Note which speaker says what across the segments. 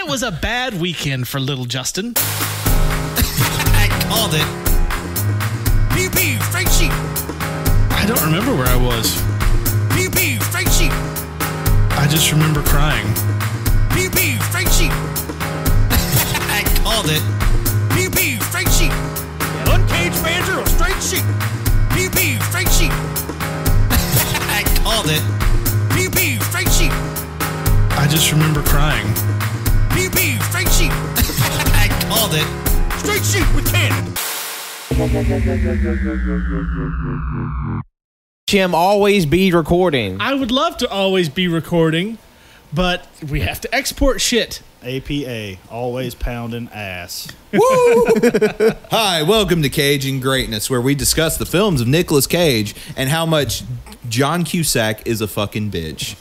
Speaker 1: It was a bad weekend for little Justin.
Speaker 2: I called it. Pew pew, straight sheep.
Speaker 1: I don't remember where I was.
Speaker 2: Pew pew, straight sheep.
Speaker 1: I just remember crying.
Speaker 2: Pew pew, straight sheep. I called it. Pew pew, straight sheep. Uncaged fans are a straight sheep. Pew pew, straight sheep. I called it. Pew pew, straight sheep.
Speaker 1: I just remember crying.
Speaker 2: Pew pew, straight sheep. I called it. Straight sheep with cannon.
Speaker 3: Jim, always be recording.
Speaker 1: I would love to always be recording, but we have to export shit.
Speaker 4: APA, always pounding ass.
Speaker 5: Hi, welcome to Caging Greatness, where we discuss the films of Nicolas Cage and how much John Cusack is a fucking bitch.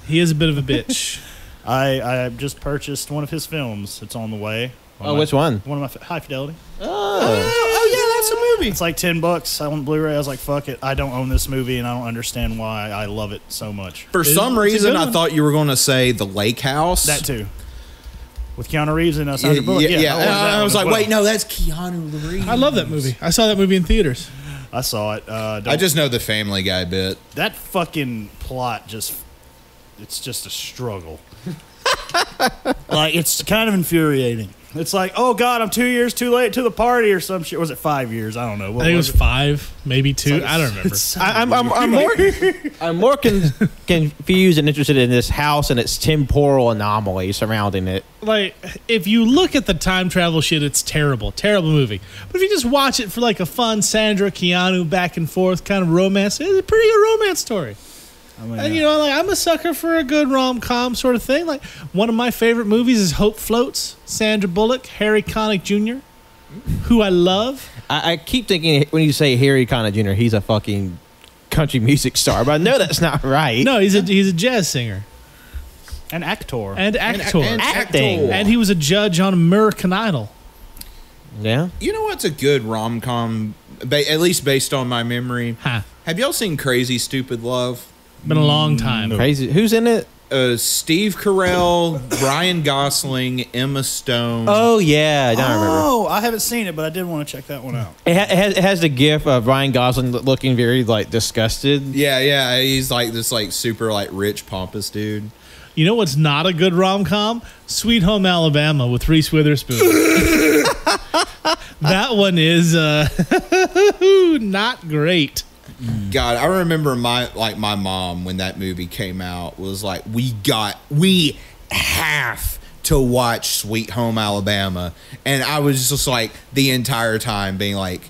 Speaker 1: He is a bit of a bitch.
Speaker 4: I just purchased one of his films. It's on the way.
Speaker 3: Which one?
Speaker 4: One of my High Fidelity.
Speaker 5: Oh yeah, that's a movie.
Speaker 4: It's like $10. I want Blu-ray. I was like, fuck it. I don't own this movie, and I don't understand why I love it so much.
Speaker 5: For some reason, I thought you were going to say The Lake House.
Speaker 4: That too. With Keanu Reeves and Sandra Bullock.
Speaker 5: Yeah. I was like, wait, no, that's Keanu Reeves.
Speaker 1: I love that movie. I saw that movie in theaters.
Speaker 4: I saw it.
Speaker 5: I just know the Family Guy bit.
Speaker 4: That fucking plot it's just a struggle. Like, it's kind of infuriating. It's like, oh God, I'm 2 years too late to the party or some shit. Was it 5 years? I don't know.
Speaker 1: I think it was 5, maybe 2. I don't remember.
Speaker 3: I'm more confused and interested in this house and its temporal anomaly surrounding it.
Speaker 1: Like, if you look at the time travel shit, it's terrible. Terrible movie. But if you just watch it for like a fun Sandra, Keanu back and forth kind of romance, it's a pretty good romance story.
Speaker 4: I mean,
Speaker 1: And, you know, like, I'm a sucker for a good rom-com sort of thing. Like, one of my favorite movies is Hope Floats. Sandra Bullock, Harry Connick Jr., who I love.
Speaker 3: I keep thinking when you say Harry Connick Jr., he's a fucking country music star, but I know that's not right.
Speaker 1: No, he's a jazz singer.
Speaker 4: An actor.
Speaker 1: And actor.
Speaker 3: Acting.
Speaker 1: And he was a judge on American Idol.
Speaker 3: Yeah.
Speaker 5: You know what's a good rom-com, at least based on my memory?
Speaker 1: Huh.
Speaker 5: Have y'all seen Crazy Stupid Love?
Speaker 1: Been a long time.
Speaker 3: Crazy. Who's in it?
Speaker 5: Steve Carell, Ryan Gosling, Emma Stone.
Speaker 3: Oh, yeah. I don't remember.
Speaker 4: Oh, I haven't seen it, but I did want to check that one out.
Speaker 3: It has the gif of Ryan Gosling looking very, like, disgusted.
Speaker 5: Yeah. He's like this, like, super, like, rich, pompous dude.
Speaker 1: You know what's not a good rom-com? Sweet Home Alabama with Reese Witherspoon. That one is not great.
Speaker 5: God, I remember my mom when that movie came out was like, we have to watch Sweet Home Alabama, and I was just like the entire time being like,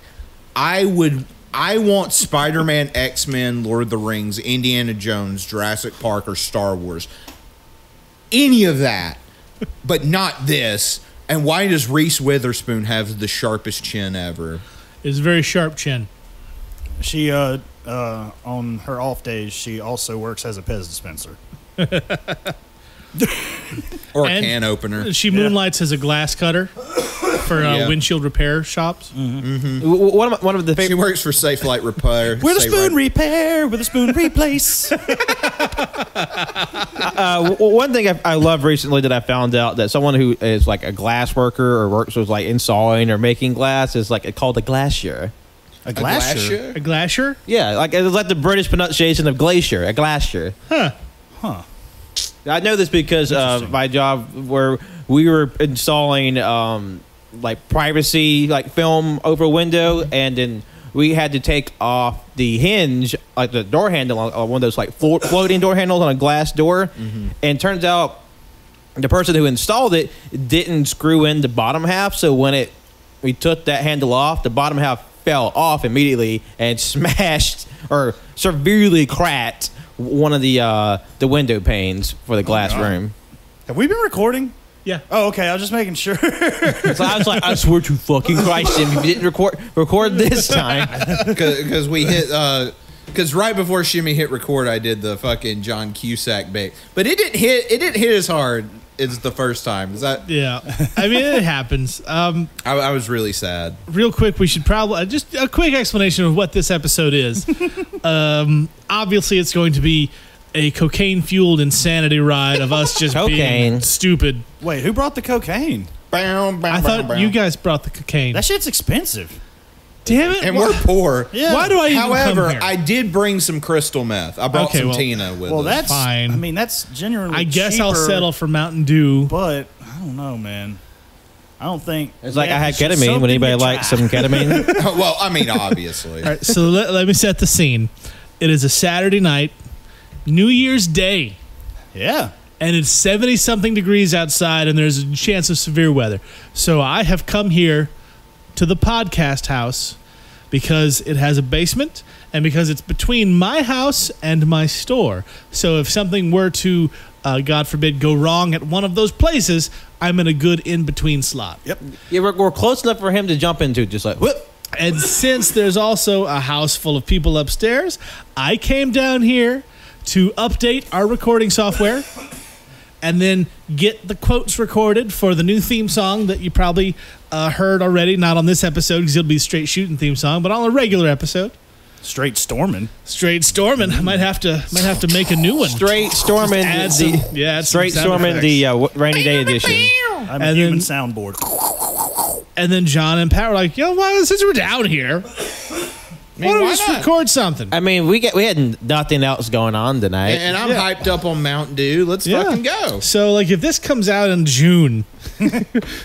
Speaker 5: I want Spider-Man, X-Men, Lord of the Rings, Indiana Jones, Jurassic Park, or Star Wars, any of that, but not this. And why does Reese Witherspoon have the sharpest chin ever?
Speaker 1: It's a very sharp chin.
Speaker 4: She, on her off days, she also works as a Pez dispenser.
Speaker 5: Or a
Speaker 1: And
Speaker 5: can opener.
Speaker 1: She moonlights as a glass cutter for windshield repair shops.
Speaker 3: One of the
Speaker 5: She
Speaker 3: favorite.
Speaker 5: works for Safe Light Repair.
Speaker 4: With a spoon repair, with a spoon replace.
Speaker 3: One thing I love recently that I found out that someone who is like a glass worker or works with like installing or making glass is like called a glacier.
Speaker 4: A glacier?
Speaker 1: A glacier?
Speaker 3: Yeah, like it's like the British pronunciation of glacier, a glacier.
Speaker 4: Huh.
Speaker 3: I know this because my job where we were installing like privacy like film over a window, and then we had to take off the hinge, like the door handle on one of those like floating door handles on a glass door. And turns out the person who installed it didn't screw in the bottom half, so when we took that handle off, the bottom half fell off immediately and smashed or severely cracked one of the window panes for the glass room.
Speaker 4: Have we been recording?
Speaker 1: Yeah.
Speaker 4: Oh, okay. I was just making sure.
Speaker 3: So I was like, I swear to fucking Christ, Jim, you didn't record this time.
Speaker 5: Because we hit... Because right before Shimmy hit record, I did the fucking John Cusack bait. But it didn't hit as hard as the first time. Is that...
Speaker 1: Yeah. I mean, it happens.
Speaker 5: I was really sad.
Speaker 1: Real quick, we should probably... just a quick explanation of what this episode is. Obviously, it's going to be a cocaine-fueled insanity ride of us just being
Speaker 3: Cocaine.
Speaker 1: stupid.
Speaker 4: Wait, who brought the cocaine?
Speaker 1: I thought you guys brought the cocaine.
Speaker 4: That shit's expensive.
Speaker 1: Damn it!
Speaker 5: And we're poor.
Speaker 4: Yeah.
Speaker 1: Why do I even
Speaker 5: However,
Speaker 1: come here?
Speaker 5: I did bring some crystal meth. I brought
Speaker 1: Okay,
Speaker 5: some
Speaker 1: well-
Speaker 5: Tina with
Speaker 4: Well,
Speaker 5: us.
Speaker 4: that's
Speaker 1: Fine.
Speaker 4: I mean, that's genuinely.
Speaker 1: I guess I'll
Speaker 4: cheaper,
Speaker 1: settle for Mountain Dew.
Speaker 4: But I don't know, man. I don't think
Speaker 3: It's like I
Speaker 4: meth
Speaker 3: had
Speaker 4: is just
Speaker 3: ketamine. Would
Speaker 4: something
Speaker 3: anybody
Speaker 4: you
Speaker 3: like
Speaker 4: try.
Speaker 3: some ketamine?
Speaker 5: Well, I mean, obviously.
Speaker 1: All right, so let me set the scene. It is a Saturday night, New Year's Day,
Speaker 4: Yeah.
Speaker 1: and it's 70-something degrees outside, and there's a chance of severe weather. So I have come here to the podcast house because it has a basement and because it's between my house and my store. So if something were to, God forbid, go wrong at one of those places, I'm in a good in-between slot.
Speaker 4: Yep.
Speaker 3: Yeah, we're close enough for him to jump into. Just like whoop.
Speaker 1: And since there's also a house full of people upstairs, I came down here to update our recording software and then get the quotes recorded for the new theme song that you probably heard already. Not on this episode because it'll be a straight shooting theme song, but on a regular episode.
Speaker 4: Straight storming.
Speaker 1: Straight storming. Might have to make a new one.
Speaker 3: Straight storming
Speaker 1: Add
Speaker 3: the
Speaker 1: some- yeah, add some
Speaker 3: straight
Speaker 1: sound
Speaker 3: storming
Speaker 1: effects.
Speaker 3: the rainy day edition.
Speaker 4: I'm a
Speaker 1: And
Speaker 4: human
Speaker 1: then-
Speaker 4: soundboard.
Speaker 1: And then John and Pat were like, "Yo, why, since we're down here, why don't we
Speaker 5: why
Speaker 1: just
Speaker 5: not?
Speaker 1: record something?"
Speaker 3: I mean, we had nothing else going on tonight.
Speaker 5: And I'm hyped up on Mountain Dew. Let's
Speaker 1: Yeah.
Speaker 5: fucking go.
Speaker 1: So, like, if this comes out in June,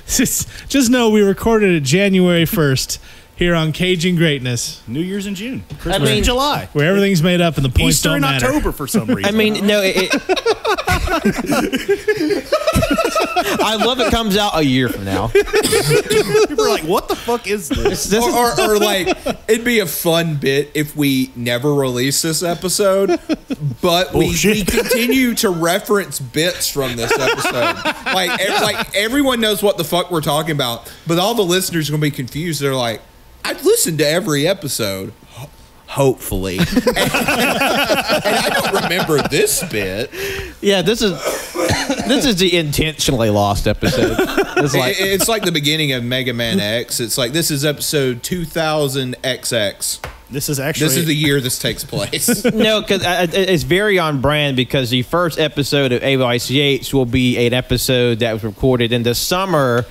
Speaker 1: just know we recorded it January 1st here on Caging Greatness,
Speaker 4: New Year's in June. Christmas
Speaker 3: mean-
Speaker 4: in July.
Speaker 1: where everything's made up and the points
Speaker 4: Easter
Speaker 1: don't
Speaker 4: in
Speaker 1: matter.
Speaker 4: October for some reason.
Speaker 3: I mean, no. I love it comes out a year from now.
Speaker 4: people are like, "What the fuck is this?"
Speaker 3: This is-
Speaker 5: Or like, it'd be a fun bit if we never release this episode, but we
Speaker 4: Bullshit.
Speaker 5: continue to reference bits from this episode. Like everyone knows what the fuck we're talking about, but all the listeners are gonna be confused. They're like, I've listened to every episode. Hopefully, and I don't remember this bit.
Speaker 3: yeah, this is the intentionally lost episode. It's like
Speaker 5: It's like the beginning of Mega Man X. It's like this is episode 2000XX.
Speaker 4: This is actually
Speaker 5: This is the year this takes place.
Speaker 3: no, because it's very on brand. Because the first episode of AYCH will be an episode that was recorded in the summer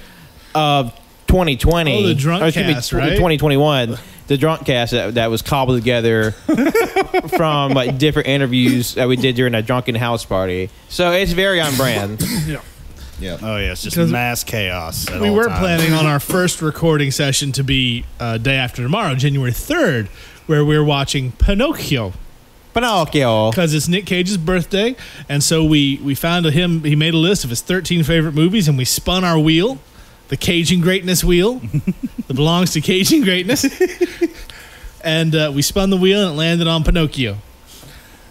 Speaker 3: of 2020.
Speaker 1: Oh, the drunk
Speaker 3: Or excuse me,
Speaker 1: cast, right?
Speaker 3: 2021. The drunk cast that was cobbled together from like different interviews that we did during a drunken house party. So it's very on brand.
Speaker 5: Yeah.
Speaker 4: Oh yeah, it's just
Speaker 1: 'Cause
Speaker 4: mass chaos. At
Speaker 1: We
Speaker 4: all
Speaker 1: were
Speaker 4: times.
Speaker 1: planning on our first recording session to be day after tomorrow, January 3rd, where we're watching Pinocchio.
Speaker 3: Pinocchio.
Speaker 1: Because it's Nick Cage's birthday, and so we found him. He made a list of his 13 favorite movies, and we spun our wheel, the Caging Greatness wheel, that belongs to Caging Greatness, and we spun the wheel, and it landed on Pinocchio.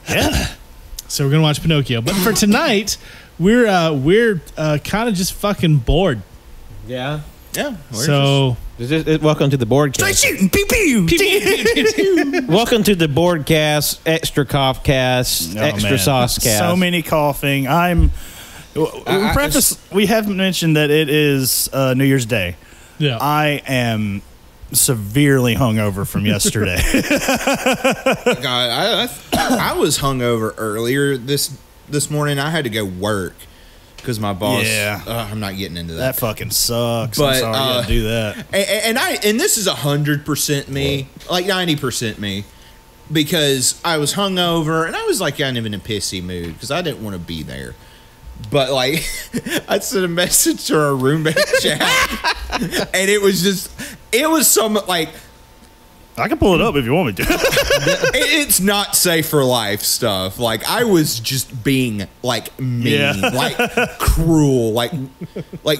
Speaker 4: Yeah.
Speaker 1: So we're gonna watch Pinocchio. But for tonight, we're kind of just fucking bored.
Speaker 3: Yeah.
Speaker 5: Yeah.
Speaker 1: So
Speaker 3: Welcome to the boardcast.
Speaker 4: Straight shooting. Pew pew.
Speaker 3: Welcome to the boardcast, extra cough cast,
Speaker 4: Oh,
Speaker 3: extra
Speaker 4: man.
Speaker 3: sauce cast.
Speaker 4: So many coughing. We haven't mentioned that it is New Year's Day.
Speaker 1: yeah,
Speaker 4: I am severely hungover from yesterday.
Speaker 5: God, I was hungover earlier this morning. I had to go work because my boss.
Speaker 4: Yeah.
Speaker 5: I'm not getting into
Speaker 4: That
Speaker 5: that.
Speaker 4: fucking sucks.
Speaker 5: But,
Speaker 4: I'm sorry you had to do that.
Speaker 5: And this is 100% me, like 90% me, because I was hungover and I was like kind of in a pissy mood because I didn't want to be there. But like, I sent a message to our roommate chat, and it was some like.
Speaker 4: I can pull it up if you want me to.
Speaker 5: It's not safe for life stuff. Like I was just being like mean,
Speaker 4: Yeah.
Speaker 5: like cruel, like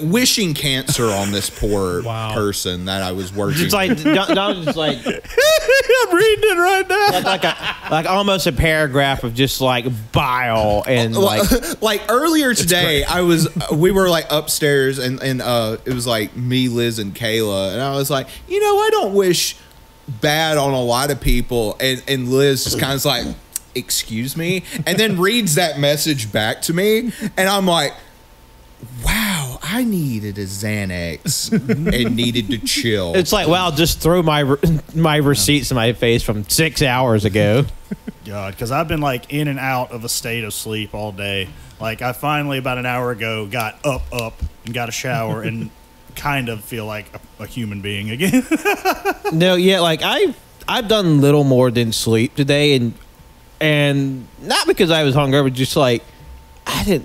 Speaker 5: wishing cancer on this poor
Speaker 1: Wow.
Speaker 5: person that I was working.
Speaker 3: It's like Donald's just like
Speaker 4: I'm reading it right now.
Speaker 3: like almost a paragraph of just like bile and like
Speaker 5: like earlier today, we were like upstairs and it was like me, Liz, and Kayla, and I was like, I don't wish bad on a lot of people, and Liz just kind of like, excuse me, and then reads that message back to me, and I'm like, wow, I needed a Xanax and needed to chill.
Speaker 3: it's like wow, just throw my receipts in my face from 6 hours ago.
Speaker 4: God, because I've been like in and out of a state of sleep all day. Like I finally about an hour ago got up and got a shower and kind of feel like a human being again.
Speaker 3: No, yeah, like I've done little more than sleep today, and not because I was hungover, just like I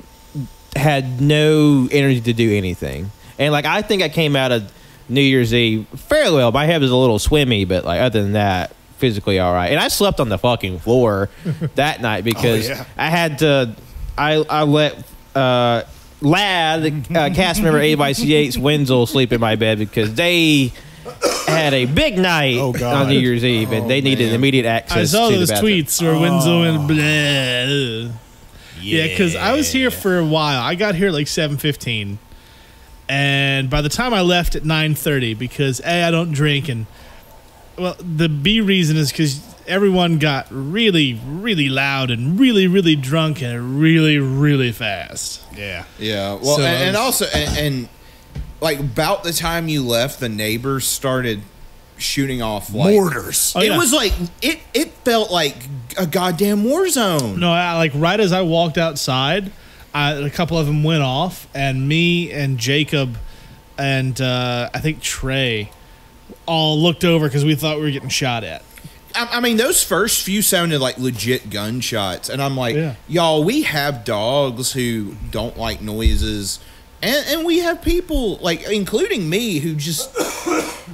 Speaker 3: had no energy to do anything, and like I think I came out of New Year's Eve fairly well. My head was a little swimmy, but like other than that, physically all right. And I slept on the fucking floor that night because I had to. I let Lad, cast member 8x8's Wenzel, sleep in my bed because they had a big night on New Year's Eve and they needed immediate access.
Speaker 1: I saw
Speaker 3: to
Speaker 1: those
Speaker 3: the bathroom.
Speaker 1: tweets where Wenzel and blah. Yeah, because I was here for a while. I got here at like 7:15, and by the time I left at 9:30, because A, I don't drink, and well, the B reason is because everyone got really, really loud and really, really drunk and really, really fast.
Speaker 4: Yeah.
Speaker 5: Yeah. Well,
Speaker 1: So
Speaker 5: and
Speaker 1: I
Speaker 5: also, and like about the time you left, the neighbors started shooting off like
Speaker 4: Mortars.
Speaker 1: Oh,
Speaker 5: it
Speaker 1: yeah.
Speaker 5: was like it felt like a goddamn war zone.
Speaker 1: No, like right as I walked outside, a couple of them went off, and me and Jacob and I think Trey all looked over because we thought we were getting shot at.
Speaker 5: I mean, those first few sounded like legit gunshots, and I'm like,
Speaker 1: Yeah.
Speaker 5: y'all, we have dogs who don't like noises, and we have people like, including me, who just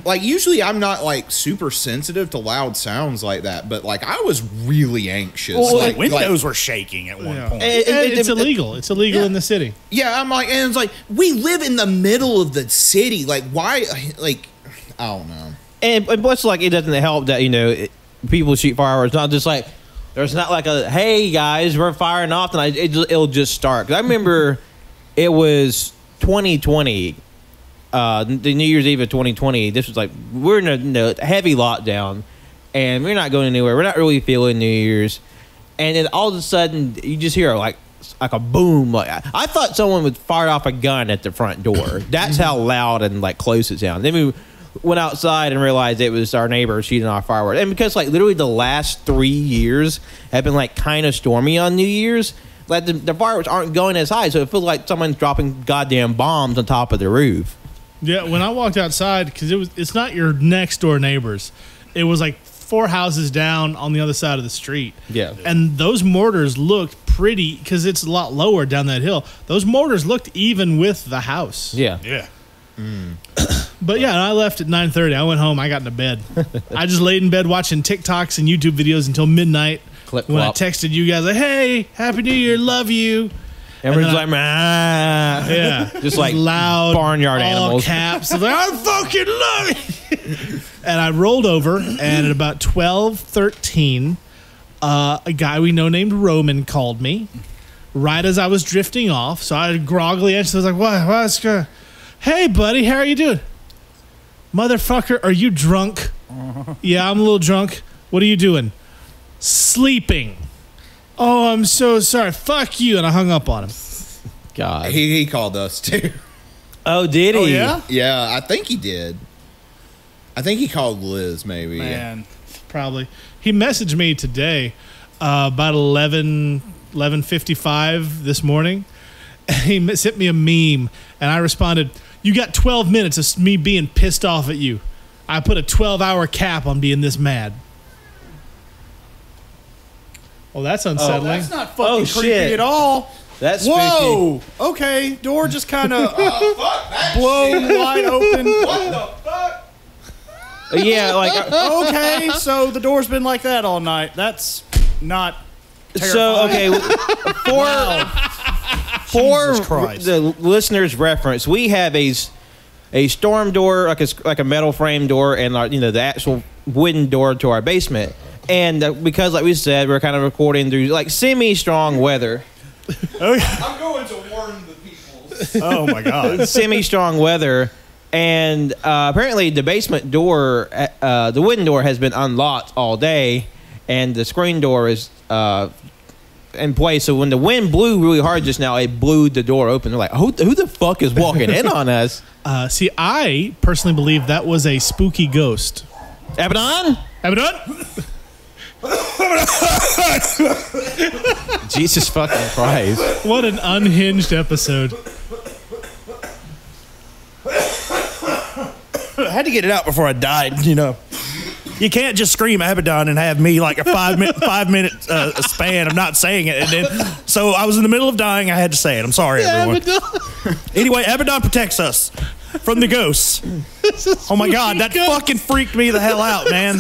Speaker 5: like. Usually, I'm not like super sensitive to loud sounds like that, but like I was really anxious.
Speaker 4: Well,
Speaker 5: like
Speaker 4: windows were shaking at one point.
Speaker 1: It's illegal. It's illegal
Speaker 5: Yeah.
Speaker 1: in the city.
Speaker 5: Yeah, I'm like, and it's like we live in the middle of the city. Like, why? Like, I don't know.
Speaker 3: And what's like, it doesn't help that, people shoot fireworks. Not just like, there's not like a, hey guys, we're firing off tonight. It'll just start. 'Cause I remember it was 2020, the New Year's Eve of 2020. This was like, we're in a heavy lockdown and we're not going anywhere. We're not really feeling New Year's. And then all of a sudden you just hear like a boom. Like I thought someone would fire off a gun at the front door. That's how loud and like close it sounded. Then we went outside and realized it was our neighbor shooting off fireworks. And because like literally the last 3 years have been like kind of stormy on New Year's, like the fireworks aren't going as high, so it feels like someone's dropping goddamn bombs on top of the roof.
Speaker 1: Yeah, when I walked outside, because it's not your next door neighbors. It was like 4 houses down on the other side of the street.
Speaker 3: Yeah.
Speaker 1: And those mortars looked pretty, because it's a lot lower down that hill. Those mortars looked even with the house.
Speaker 3: Yeah.
Speaker 4: Yeah.
Speaker 1: But yeah, I left at 9:30. I went home. I got into bed. I just laid in bed watching TikToks and YouTube videos until midnight.
Speaker 3: Clip
Speaker 1: when I
Speaker 3: clop.
Speaker 1: texted you guys like, "Hey, Happy New Year, love you."
Speaker 3: Everyone's
Speaker 1: And
Speaker 3: like, ah.
Speaker 1: Yeah,
Speaker 3: Just like
Speaker 1: loud
Speaker 3: barnyard
Speaker 1: all
Speaker 3: animals.
Speaker 1: caps. I was like, I fucking love you. And I rolled over, and at about 12:13, a guy we know named Roman called me right as I was drifting off. So I groggily answered. I was like, "What? What's good? Hey, buddy, how are you doing? Motherfucker, are you drunk?" "Yeah, I'm a little drunk." "What are you doing?" "Sleeping." "Oh, I'm so sorry. Fuck you." And I hung up on him.
Speaker 3: God.
Speaker 5: He called us too.
Speaker 3: Oh, did he?
Speaker 4: Oh, yeah?
Speaker 5: Yeah, I think he did. I think he called Liz, maybe.
Speaker 4: Man.
Speaker 1: Probably. He messaged me today about 11:55 this morning. And he sent me a meme, and I responded, "You got 12 minutes of me being pissed off at you. I put a 12-hour cap on being this mad." Well, that's unsettling.
Speaker 4: That's not fucking
Speaker 3: Oh,
Speaker 4: creepy
Speaker 3: shit.
Speaker 4: at all.
Speaker 3: That's spooky.
Speaker 4: Whoa. Okay. Door just kind of blown wide open.
Speaker 5: What the fuck?
Speaker 3: Yeah, like
Speaker 4: Okay. So the door's been like that all night. That's not
Speaker 3: so.
Speaker 4: terrifying.
Speaker 3: Okay, for
Speaker 4: Jesus Christ.
Speaker 3: the listeners' reference, we have a storm door, like a metal frame door, and the actual wooden door to our basement. And because, like we said, we're kind of recording through like semi-strong weather.
Speaker 5: I'm going to warn the people.
Speaker 4: Oh my God.
Speaker 3: Semi-strong weather, and apparently the basement door, the wooden door, has been unlocked all day, and the screen door is in place. So when the wind blew really hard just now, it blew the door open. They're like, who the fuck is walking in on us?
Speaker 1: See, I personally believe that was a spooky ghost.
Speaker 3: Abaddon?
Speaker 1: Abaddon?
Speaker 3: Jesus fucking Christ.
Speaker 1: What an unhinged episode.
Speaker 4: I had to get it out before I died, you know. You can't just scream Abaddon and have me like a 5 minute span of not saying it. And then, so I was in the middle of dying. I had to say it. I'm sorry, everyone. Anyway, Abaddon protects us from the ghosts. Oh my God, that fucking freaked me the hell out, man.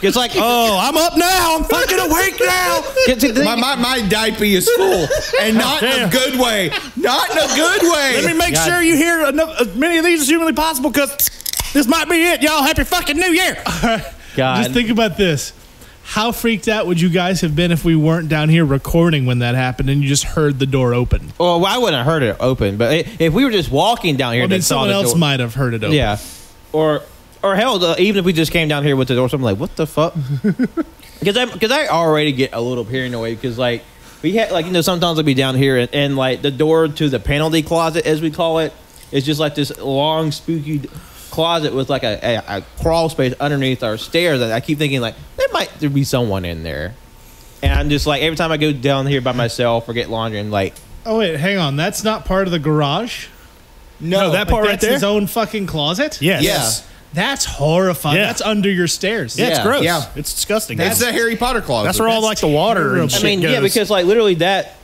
Speaker 3: It's like,
Speaker 4: Oh, I'm up now. I'm fucking awake now.
Speaker 5: My diaper is full, and not in a good way. Not in a good way.
Speaker 4: Let me make
Speaker 3: God.
Speaker 4: sure you hear as many of these as humanly possible, because this might be it, y'all. Happy fucking New Year.
Speaker 3: God.
Speaker 1: Just think about this. How freaked out would you guys have been if we weren't down here recording when that happened and you just heard the door open?
Speaker 3: Well, I wouldn't have heard it open, but if we were just walking down here,
Speaker 1: I mean,
Speaker 3: and saw
Speaker 1: someone
Speaker 3: the
Speaker 1: else
Speaker 3: door,
Speaker 1: might have heard it open.
Speaker 3: yeah, or hell, even if we just came down here with the door, something like, what the fuck? Because I already get a little paranoid because like we had like sometimes I'll be down here and like the door to the penalty closet, as we call it, is just like this long spooky closet with like a crawl space underneath our stairs. That I keep thinking like there be someone in there, and I'm just like every time I go down here by myself or get laundry and like,
Speaker 1: Oh, wait, hang on. That's not part of the garage?
Speaker 4: No, that part right
Speaker 1: That's
Speaker 4: there.
Speaker 1: his own fucking closet?
Speaker 4: Yes.
Speaker 5: Yes.
Speaker 1: That's horrifying.
Speaker 4: Yeah.
Speaker 1: That's under your stairs.
Speaker 4: Yeah, it's
Speaker 3: Yeah.
Speaker 4: gross.
Speaker 5: Yeah.
Speaker 4: It's disgusting.
Speaker 5: It's the Harry Potter closet.
Speaker 4: That's where all like the water and
Speaker 1: terrible.
Speaker 4: shit
Speaker 3: I mean, yeah,
Speaker 4: goes.
Speaker 3: because like literally that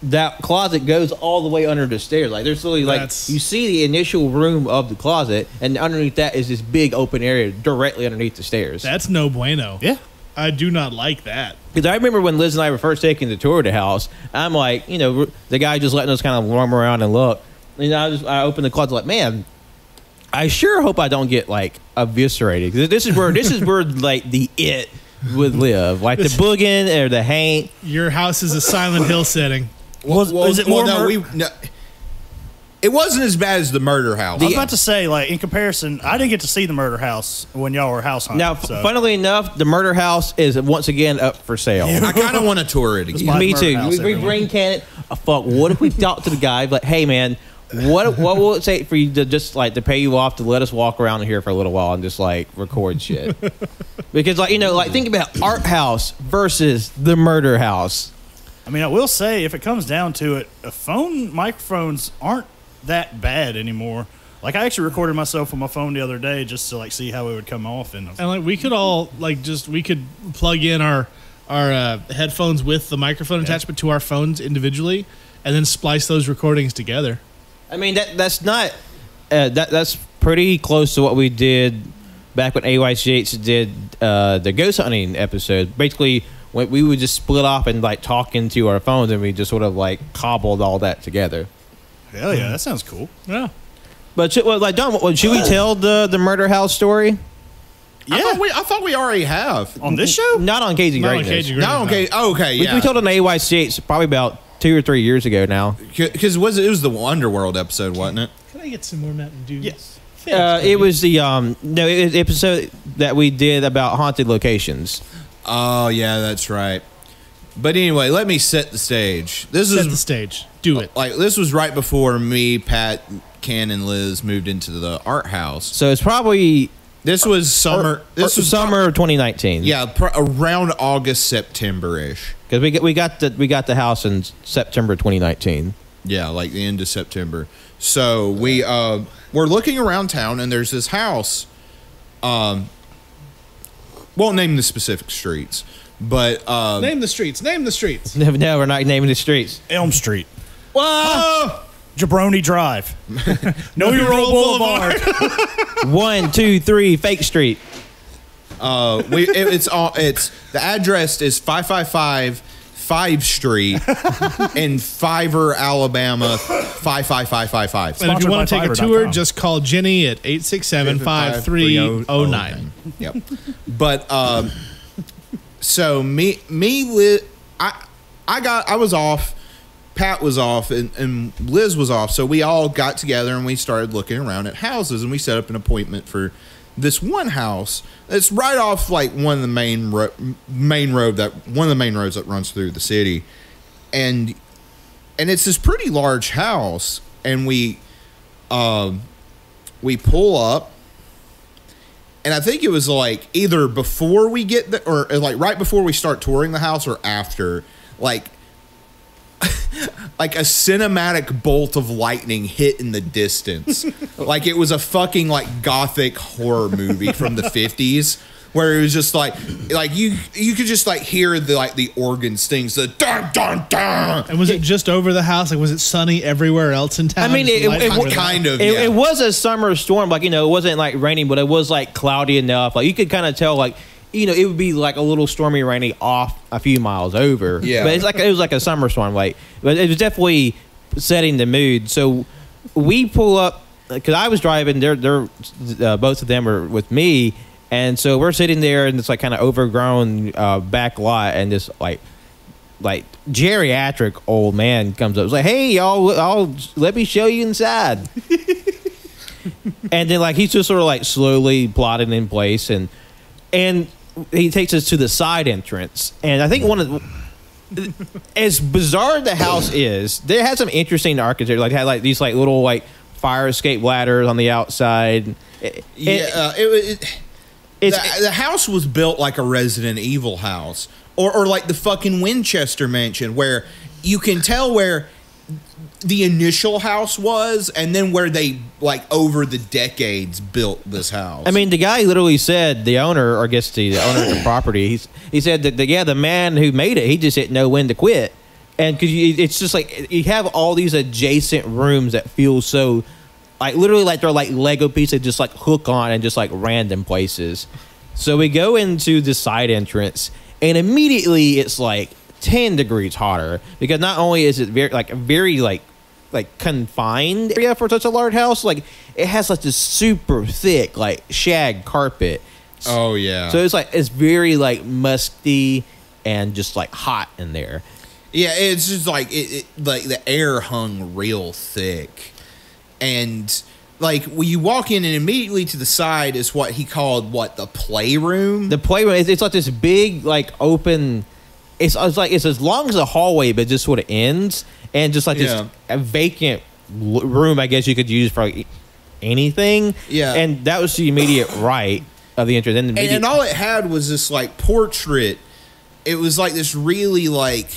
Speaker 3: closet goes all the way under the stairs. Like there's literally like
Speaker 1: That's-
Speaker 3: you see the initial room of the closet, and underneath that is this big open area directly underneath the stairs.
Speaker 1: That's no bueno.
Speaker 4: Yeah.
Speaker 1: I do not like that.
Speaker 3: Because I remember when Liz and I were first taking the tour of the house, I'm like, the guy just letting us kind of roam around and look. And I opened the closet like, man, I sure hope I don't get like eviscerated. 'Cause this is where like the it would live, like the boogin or the haint.
Speaker 1: Your house is a Silent Hill setting.
Speaker 4: Is it more
Speaker 5: no, it wasn't as bad as the murder house.
Speaker 4: I was about to say, like, in comparison, I didn't get to see the murder house when y'all were house hunting.
Speaker 3: Now,
Speaker 4: so.
Speaker 3: funnily enough, the murder house is once again up for sale.
Speaker 5: I kind of want to tour it again.
Speaker 4: my
Speaker 3: Me
Speaker 4: murder
Speaker 3: too.
Speaker 4: house,
Speaker 3: We
Speaker 4: everyone.
Speaker 3: bring Cannon. Fuck. What if we talk to the guy? Like, hey man, what will it take for you to just like to pay you off to let us walk around here for a little while and just like record shit? Because like like think about Art House versus the Murder House.
Speaker 4: I mean, I will say, if it comes down to it, phone microphones aren't that bad anymore. Like, I actually recorded myself on my phone the other day just to like see how it would come off, and
Speaker 1: And like we could all we could plug in our headphones with the microphone attachment to our phones individually and then splice those recordings together.
Speaker 3: I mean that's not that's pretty close to what we did back when AYCH did the ghost hunting episode. Basically, when we would just split off and like talk into our phones, and we just sort of like cobbled all that together.
Speaker 4: hell yeah, that sounds cool.
Speaker 1: Yeah.
Speaker 3: But should we tell the Murder House story?
Speaker 4: Yeah,
Speaker 5: I thought we already have.
Speaker 4: on this show.
Speaker 3: Not on Cagey
Speaker 1: Not on
Speaker 3: Greatness.
Speaker 1: Cagey
Speaker 5: No, okay, okay,
Speaker 3: We,
Speaker 5: yeah.
Speaker 3: we told it on AYCH probably about 2 or 3 years ago now.
Speaker 5: Because it was the Underworld episode, wasn't it?
Speaker 1: Can I get some more Mountain Dew?
Speaker 4: Yes.
Speaker 3: It was the episode that we did about haunted locations.
Speaker 5: Oh yeah, that's right. But anyway, let me set the stage. This
Speaker 1: Set
Speaker 5: is
Speaker 1: the stage. Do it.
Speaker 5: like this was right before me, Pat, Ken, and Liz moved into the art house.
Speaker 3: So it's probably
Speaker 5: This was summer. This was
Speaker 3: summer of 2019.
Speaker 5: Yeah, around August, September ish.
Speaker 3: because we got the house in September 2019.
Speaker 5: Yeah, like the end of September. So we're looking around town, and there's this house. Won't name the specific streets, but
Speaker 1: Name the streets. Name the streets.
Speaker 3: No, we're not naming the streets.
Speaker 4: Elm Street,
Speaker 3: Whoa!
Speaker 4: Jabroni Drive, No Your Roll Boulevard.
Speaker 3: 1, 2, 3, Fake Street.
Speaker 5: it's the address is 555 5 Street in Fiverr, Alabama 55555.
Speaker 1: And if you
Speaker 4: Sponsored
Speaker 1: want to
Speaker 4: by
Speaker 1: take a
Speaker 4: Fiverr.com.
Speaker 1: tour, just call Jenny at 867-5309.
Speaker 5: Yep. But so me I was off, Pat was off, and Liz was off. So we all got together and we started looking around at houses, and we set up an appointment for this one house. It's right off like one of the main roads that runs through the city, and it's this pretty large house, and we pull up, And I think it was like either before we get the, or like right before we start touring the house or after, like like a cinematic bolt of lightning hit in the distance. Like it was a fucking like gothic horror movie from the 50s. Where it was just like you could just like hear the organ stings, the dun dun dun.
Speaker 1: And was it just over the house? Like, was it sunny everywhere else in town?
Speaker 3: I mean, it
Speaker 5: kind of.
Speaker 3: It was a summer storm, like, you know, it wasn't like raining, but it was like cloudy enough. Like you could kind of tell, like, you know, it would be like a little stormy, rainy off a few miles over.
Speaker 5: Yeah,
Speaker 3: but it was like a summer storm, like, but it was definitely setting the mood. So we pull up because I was driving. They're both of them were with me. And so we're sitting there in this like kind of overgrown back lot, and this like geriatric old man comes up. It's like, "Hey, y'all, let me show you inside." And then like he's just sort of like slowly plotting in place, and he takes us to the side entrance. And I think one of as bizarre the house is, there has some interesting architecture. Like had like these like little like fire escape ladders on the outside.
Speaker 5: The house was built like a Resident Evil house, or like the fucking Winchester Mansion, where you can tell where the initial house was, and then where they like over the decades built this house.
Speaker 3: I mean, the guy literally said, the owner, or I guess the owner of the property, he said that the man who made it, he just didn't know when to quit, and because it's just like you have all these adjacent rooms that feel so. Like literally like they're like Lego pieces just like hook on and just like random places. So we go into the side entrance and immediately it's like 10 degrees hotter because not only is it very confined area for such a large house, like it has like this super thick like shag carpet.
Speaker 5: Oh yeah.
Speaker 3: So it's very like musty and just like hot in there.
Speaker 5: Yeah, it's just like it like the air hung real thick. And like when you walk in and immediately to the side is what he called the playroom.
Speaker 3: The playroom, it's like this big like open. It's as long as a hallway, but just sort of ends and just like this a vacant room. I guess you could use for like anything.
Speaker 5: Yeah,
Speaker 3: and that was the immediate right of the entrance.
Speaker 5: And all it had was this like portrait. It was like this really like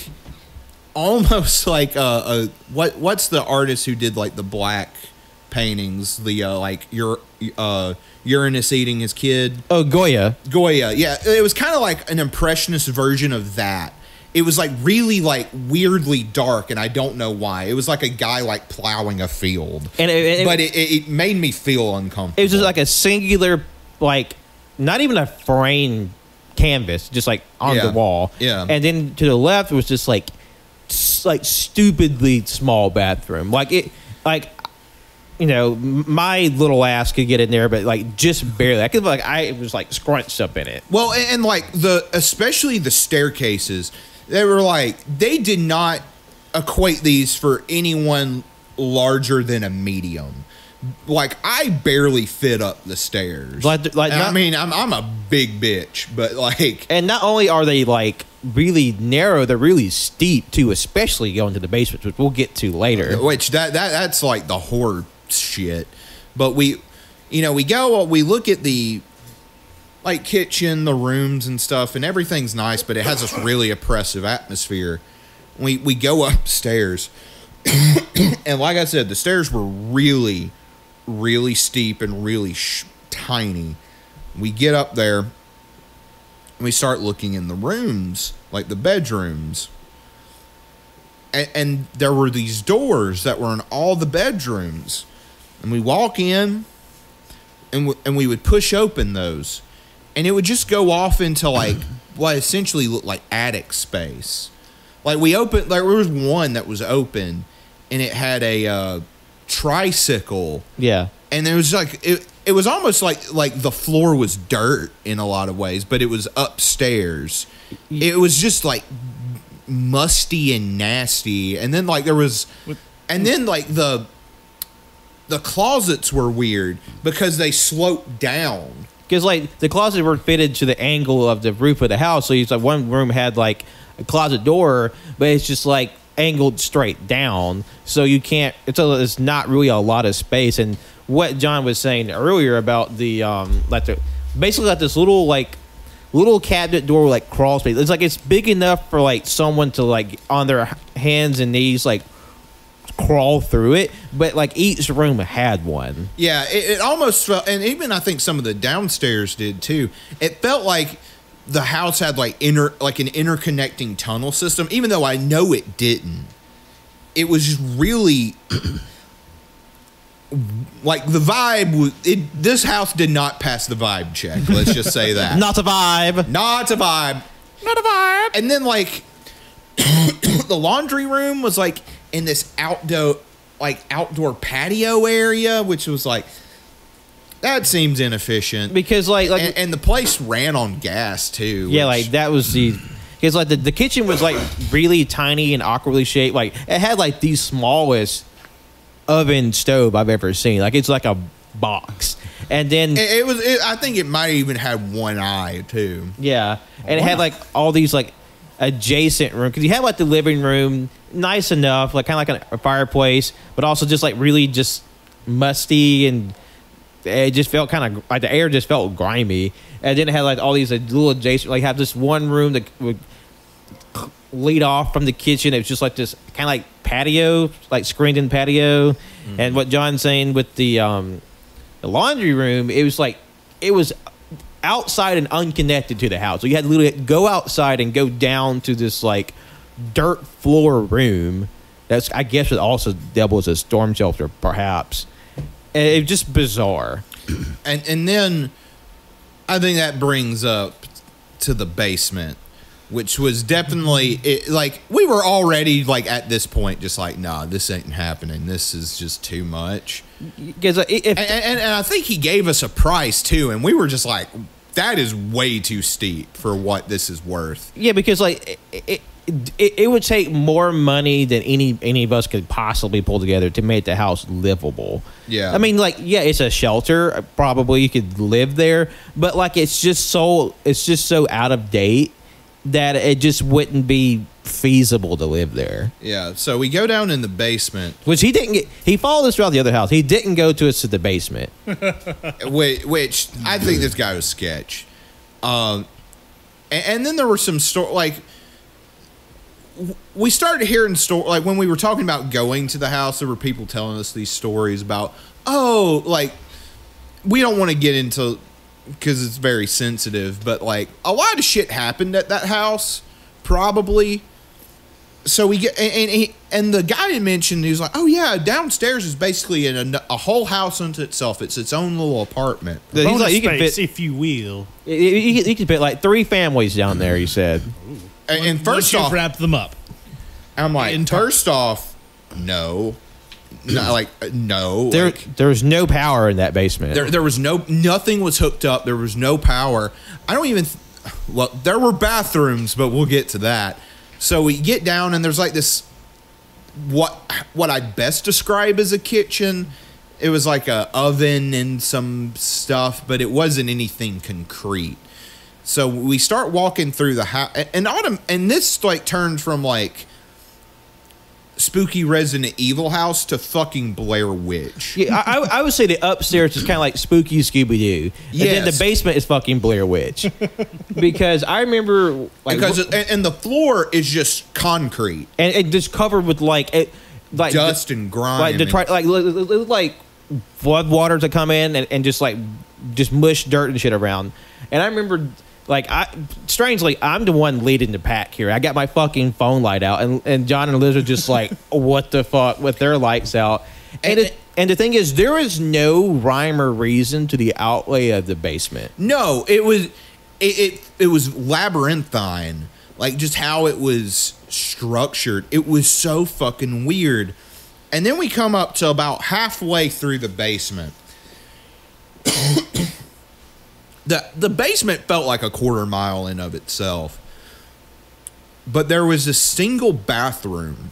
Speaker 5: almost like what's the artist who did like the black paintings, the like Uranus eating his kid.
Speaker 3: Oh, Goya.
Speaker 5: Yeah, it was kind of like an impressionist version of that. It was like really like weirdly dark, and I don't know why. It was like a guy like plowing a field, but it made me feel uncomfortable.
Speaker 3: It was just like a singular, like not even a frame canvas, just like on the wall.
Speaker 5: Yeah,
Speaker 3: and then to the left was just like stupidly small bathroom, like it like. You know, my little ass could get in there, but like just barely. I was like scrunched up in it.
Speaker 5: Well, and like especially the staircases, they did not equate these for anyone larger than a medium. Like I barely fit up the stairs. I mean, I'm a big bitch, but like,
Speaker 3: and not only are they like really narrow, they're really steep too, especially going to the basement, which we'll get to later.
Speaker 5: Which that's like the horror shit. But we look at the like kitchen, the rooms and stuff, and everything's nice, but it has this really oppressive atmosphere. We go upstairs and like I said, the stairs were really, really steep and really tiny. We get up there and we start looking in the rooms, like the bedrooms. And there were these doors that were in all the bedrooms. And we walk in, and we would push open those, and it would just go off into like what essentially looked like attic space. Like we opened, like there was one that was open, and it had a tricycle.
Speaker 3: Yeah,
Speaker 5: and there was like it was almost like the floor was dirt in a lot of ways, but it was upstairs. It was just like musty and nasty, and then like there was, and then like the closets were weird because they sloped down.
Speaker 3: Because like the closets were fitted to the angle of the roof of the house, so it's like one room had like a closet door, but it's just like angled straight down, so you can't. It's not really a lot of space. And what John was saying earlier about the like the basically got this little cabinet door with like crawl space. It's like it's big enough for like someone to like on their hands and knees like crawl through it, but like each room had one.
Speaker 5: Yeah, it almost felt, and even I think some of the downstairs did too. It felt like the house had like an interconnecting tunnel system, even though I know it didn't. It was just really like the vibe was. This house did not pass the vibe check. Let's just say that.
Speaker 3: Not a vibe.
Speaker 5: Not a vibe.
Speaker 3: Not a vibe.
Speaker 5: And then like the laundry room was like in this outdoor patio area, which was like, that seems inefficient
Speaker 3: Because
Speaker 5: and the place ran on gas too.
Speaker 3: yeah,
Speaker 5: which-
Speaker 3: like that was because like the kitchen was like really tiny and awkwardly shaped. Like it had like the smallest oven stove I've ever seen. Like it's like a box, and then
Speaker 5: it was. I think it might even had one eye too.
Speaker 3: yeah, and it had like all these like adjacent rooms because you had like the living room, nice enough, like kind of like a fireplace, but also just like really just musty and it just felt kind of like the air just felt grimy. And then it had like all these little adjacent, like have this one room that would lead off from the kitchen. It was just like this kind of like patio, like screened in patio. And what John's saying with the laundry room, it was outside and unconnected to the house. So you had to literally go outside and go down to this like dirt floor room. That's, I guess, would also double as a storm shelter, perhaps. And it was just bizarre.
Speaker 5: And then I think that brings up to the basement, which was definitely like we were already like at this point just like, nah, this ain't happening. This is just too much.
Speaker 3: Because
Speaker 5: And I think he gave us a price too, and we were just like, that is way too steep for what this is worth.
Speaker 3: yeah, because like it would take more money than any of us could possibly pull together to make the house livable.
Speaker 5: Yeah.
Speaker 3: I mean, like, yeah, it's a shelter. Probably you could live there, but like it's just so out of date that it just wouldn't be feasible to live there.
Speaker 5: Yeah, so we go down in the basement,
Speaker 3: Which he didn't get. He followed us throughout the other house. He didn't go to us to the basement.
Speaker 5: which I think this guy was sketch. And then there were some we started hearing like when we were talking about going to the house, there were people telling us these stories about, like we don't want to get into because it's very sensitive, but like a lot of shit happened at that house, probably. So we get and the guy had mentioned, he was like, oh yeah, downstairs is basically a whole house unto itself. It's its own little apartment.
Speaker 3: He's
Speaker 4: Bonus
Speaker 3: like, you can
Speaker 4: space,
Speaker 3: fit.
Speaker 4: if you will.
Speaker 3: You can fit like 3 families down there. He said.
Speaker 5: And
Speaker 1: Once
Speaker 5: first
Speaker 1: you've
Speaker 5: off,
Speaker 1: wrapped them up.
Speaker 5: I'm like,
Speaker 1: in time.
Speaker 5: first off, no. No.
Speaker 3: There's no power in that basement.
Speaker 5: There was nothing was hooked up. There was no power. I don't even, well, there were bathrooms, but we'll get to that. So we get down and there's like this, what I best describe as a kitchen. It was like a oven and some stuff, but it wasn't anything concrete. So we start walking through the house, and this like turned from like spooky Resident Evil house to fucking Blair Witch.
Speaker 3: Yeah, I would say the upstairs is kind of like spooky Scooby Doo, and then the
Speaker 5: Yes.
Speaker 3: basement is fucking Blair Witch. Because I remember like
Speaker 5: And the floor is just concrete,
Speaker 3: and just covered with like
Speaker 5: dust and grime.
Speaker 3: like to try like flood water to come in and just mush dirt and shit around. And I remember. Like strangely, I'm the one leading the pack here. I got my fucking phone light out, and John and Liz are just like, "What the fuck?" with their lights out. And the thing is, there is no rhyme or reason to the outlay of the basement.
Speaker 5: No, it was labyrinthine, like just how it was structured. It was so fucking weird. And then we come up to about halfway through the basement. The basement felt like a quarter mile in of itself. But there was a single bathroom.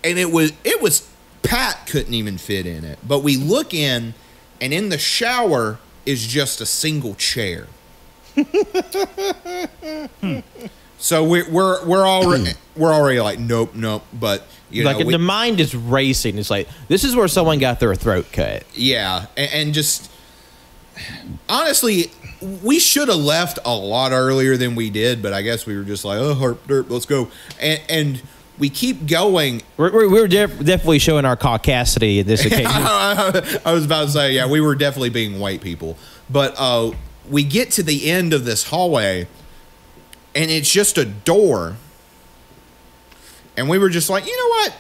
Speaker 5: And it was Pat couldn't even fit in it. But we look in, and in the shower is just a single chair. So we're already like nope. But you
Speaker 3: Like
Speaker 5: know,
Speaker 3: the mind is racing. It's like this is where someone got their throat cut.
Speaker 5: yeah, and just honestly, we should have left a lot earlier than we did, but I guess we were just like, oh, herp, derp, let's go. And we keep going.
Speaker 3: We're definitely showing our caucasity in this occasion.
Speaker 5: I was about to say, yeah, we were definitely being white people. But we get to the end of this hallway, and it's just a door. And we were just like, you know what?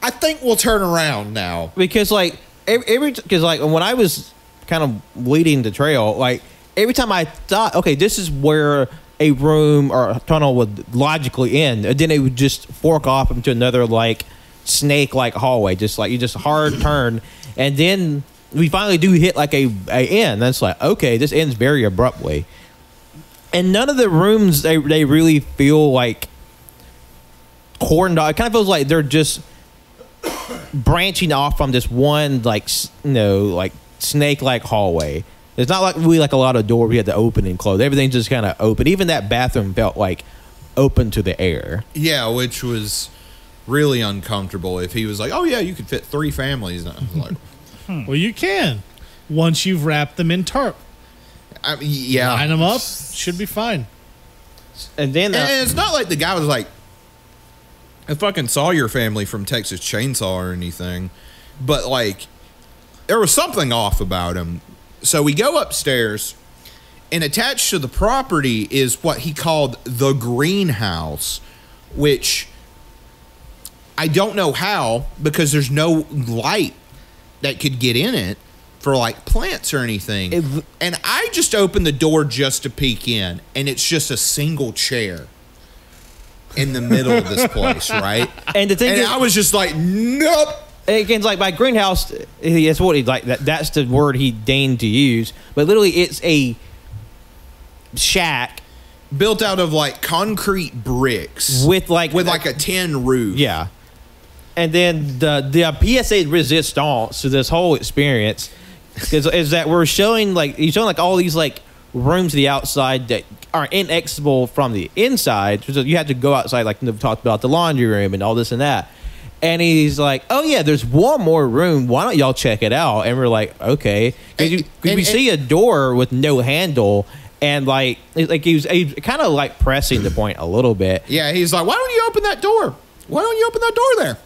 Speaker 5: I think we'll turn around now.
Speaker 3: Because like because like when I was kind of leading the trail, like every time I thought, okay, this is where a room or a tunnel would logically end, and then it would just fork off into another like snake-like hallway, just like you just hard turn, and then we finally do hit like a end. That's like, okay, this ends very abruptly, and none of the rooms they really feel like cordoned off. It kind of feels like they're just branching off from this one like like snake-like hallway. It's not like we like a lot of doors we had to open and close. Everything's just kind of open. Even that bathroom felt like open to the air.
Speaker 5: Yeah, which was really uncomfortable. If he was like, oh yeah, you could fit 3 families. And I was like,
Speaker 1: Well, you can once you've wrapped them in tarp.
Speaker 5: I mean, yeah.
Speaker 1: Line them up, should be fine.
Speaker 3: And then
Speaker 5: And it's not like the guy was like, I fucking saw your family from Texas Chainsaw or anything, but like there was something off about him. So we go upstairs, and attached to the property is what he called the greenhouse, which I don't know how, because there's no light that could get in it for like plants or anything. And I just opened the door just to peek in, and it's just a single chair in the middle of this place, right?
Speaker 3: And the thing
Speaker 5: And
Speaker 3: is,
Speaker 5: I was just like, nope.
Speaker 3: again, like by greenhouse, it's what he like. That's the word he deigned to use. But literally, it's a shack
Speaker 5: Built out of like concrete bricks
Speaker 3: with like
Speaker 5: a tin roof.
Speaker 3: yeah. And then the PSA resistance to this whole experience is that we're showing like he's showing like all these like rooms to the outside that are inaccessible from the inside. So you have to go outside, like we've talked about the laundry room and all this and that. And he's like, oh yeah, there's one more room. Why don't y'all check it out? And we're like, okay. Because we see a door with no handle, and like he was kind of like pressing the point a little bit.
Speaker 5: Yeah, he's like, why don't you open that door? Why don't you open that door there?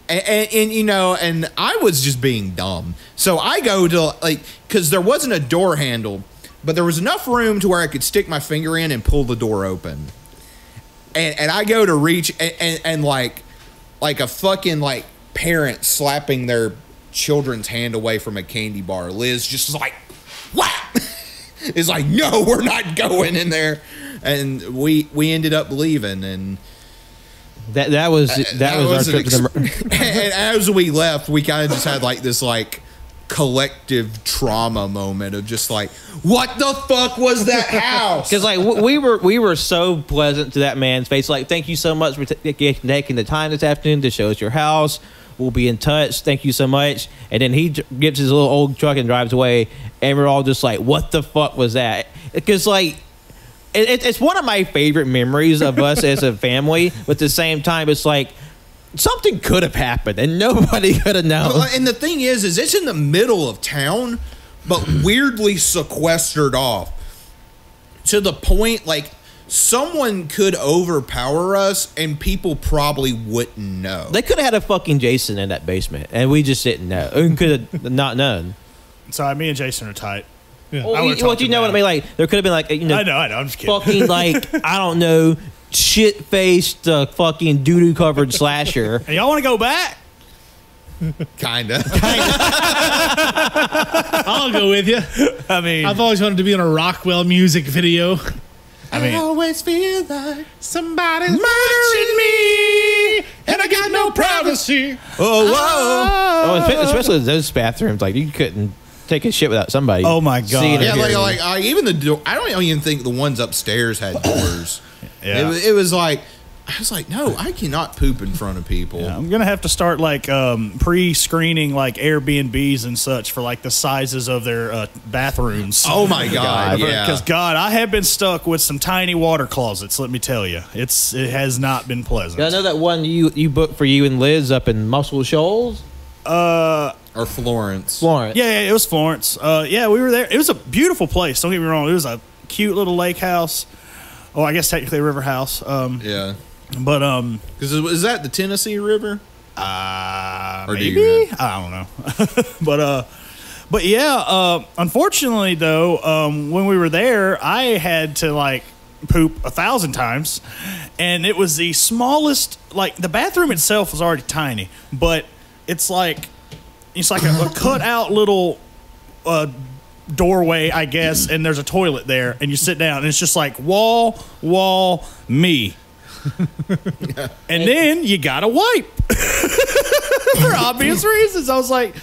Speaker 5: And you know, and I was just being dumb. So I go to like, because there wasn't a door handle, but there was enough room to where I could stick my finger in and pull the door open. And I go to reach and like a fucking like parent slapping their children's hand away from a candy bar. Liz just like, what? It's like, no, we're not going in there. And we ended up leaving, and
Speaker 3: That was our trip to the.
Speaker 5: and as we left, we kind of just had like this like collective trauma moment of just like, what the fuck was that house?
Speaker 3: Because like we were so pleasant to that man's face. Like, thank you so much for taking the time this afternoon to show us your house. We'll be in touch. Thank you so much. And then he gets his little old truck and drives away, and we're all just like, what the fuck was that? Because like. It's one of my favorite memories of us as a family, but at the same time, it's like something could have happened and nobody could have known.
Speaker 5: And the thing is it's in the middle of town, but weirdly sequestered off to the point like someone could overpower us and people probably wouldn't know.
Speaker 3: They could have had a fucking Jason in that basement, and we just didn't know. We could have not known.
Speaker 4: Sorry, me and Jason are tight.
Speaker 1: Yeah.
Speaker 3: Well, you know what I mean? Like, there could have been like, you know,
Speaker 4: I know. I'm just kidding.
Speaker 3: fucking like, I don't know, shit-faced, fucking doo-doo covered slasher.
Speaker 4: Hey, y'all want to go back?
Speaker 5: Kinda.
Speaker 1: I'll go with you.
Speaker 4: I mean,
Speaker 1: I've always wanted to be in a Rockwell music video.
Speaker 5: I always feel like
Speaker 1: Somebody's murdering me, and I got no privacy.
Speaker 3: Oh, especially those bathrooms, like you couldn't take a shit without somebody.
Speaker 4: Oh my God.
Speaker 3: seeing it
Speaker 5: yeah,
Speaker 3: or hearing it.
Speaker 5: like even the door. I don't even think the ones upstairs had doors.
Speaker 4: Yeah.
Speaker 5: It was like, I was like, no, I cannot poop in front of people.
Speaker 4: Yeah, I'm gonna have to start like pre-screening like Airbnbs and such for like the sizes of their bathrooms.
Speaker 5: Oh my God! Yeah,
Speaker 4: Because God, I have been stuck with some tiny water closets. Let me tell you, it has not been pleasant.
Speaker 3: I know that one you booked for you and Liz up in Muscle Shoals.
Speaker 5: I Or Florence.
Speaker 3: Florence.
Speaker 4: Yeah, it was Florence. Yeah, we were there. It was a beautiful place. Don't get me wrong. It was a cute little lake house. Oh, I guess technically a river house.
Speaker 5: Yeah.
Speaker 4: But
Speaker 5: Because is that the Tennessee River? Or do
Speaker 4: maybe
Speaker 5: you know?
Speaker 4: I don't know. but yeah. Unfortunately, though, when we were there, I had to like poop 1,000 times, and it was the smallest. Like the bathroom itself was already tiny, but it's like a cut out little doorway, I guess, and there's a toilet there, and you sit down, and it's just like wall, me. And then you gotta wipe for obvious reasons. I was like,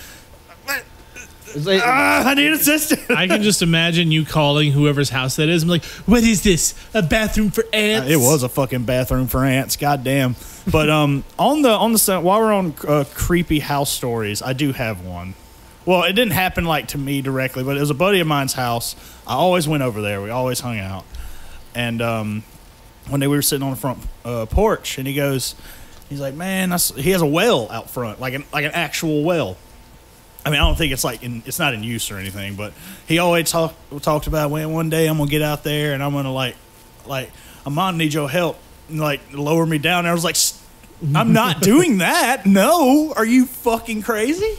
Speaker 4: I need assistance.
Speaker 1: I can just imagine you calling whoever's house that is. I'm like, what is this? A bathroom for ants?
Speaker 4: It was a fucking bathroom for ants. Goddamn. But on the while we're on creepy house stories, I do have one. Well, it didn't happen like to me directly, but it was a buddy of mine's house. I always went over there. We always hung out. And one day we were sitting on the front porch, and he's like, man, he has a well out front, like an actual well. I mean, I don't think it's not in use or anything, but he always talked about, when one day I'm gonna get out there and I'm gonna like I'm gonna need your help, and like lower me down. And I was like, I'm not doing that. No, are you fucking crazy?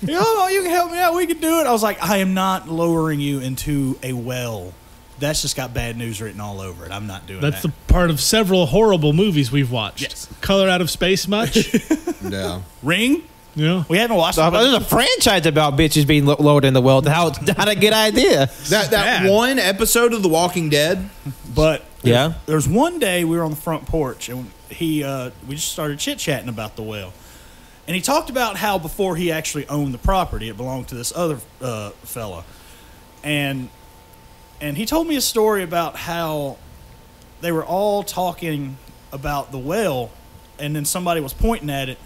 Speaker 4: No, you can help me out. We can do it. I was like, I am not lowering you into a well. That's just got bad news written all over it. I'm not doing that.
Speaker 1: That's the part of several horrible movies we've watched.
Speaker 4: Yes.
Speaker 1: Color Out of Space much?
Speaker 5: Yeah.
Speaker 4: Ring.
Speaker 1: Yeah.
Speaker 4: We haven't watched
Speaker 3: So,
Speaker 4: it.
Speaker 3: there's a franchise about bitches being lowered in the well. How a good idea.
Speaker 5: That
Speaker 1: bad.
Speaker 5: one episode of The Walking Dead.
Speaker 4: But
Speaker 3: Yeah.
Speaker 4: there's one day we were on the front porch, and we just started chit-chatting about the well. And he talked about how before he actually owned the property, it belonged to this other fella. And he told me a story about how they were all talking about the well, and then somebody was pointing at it.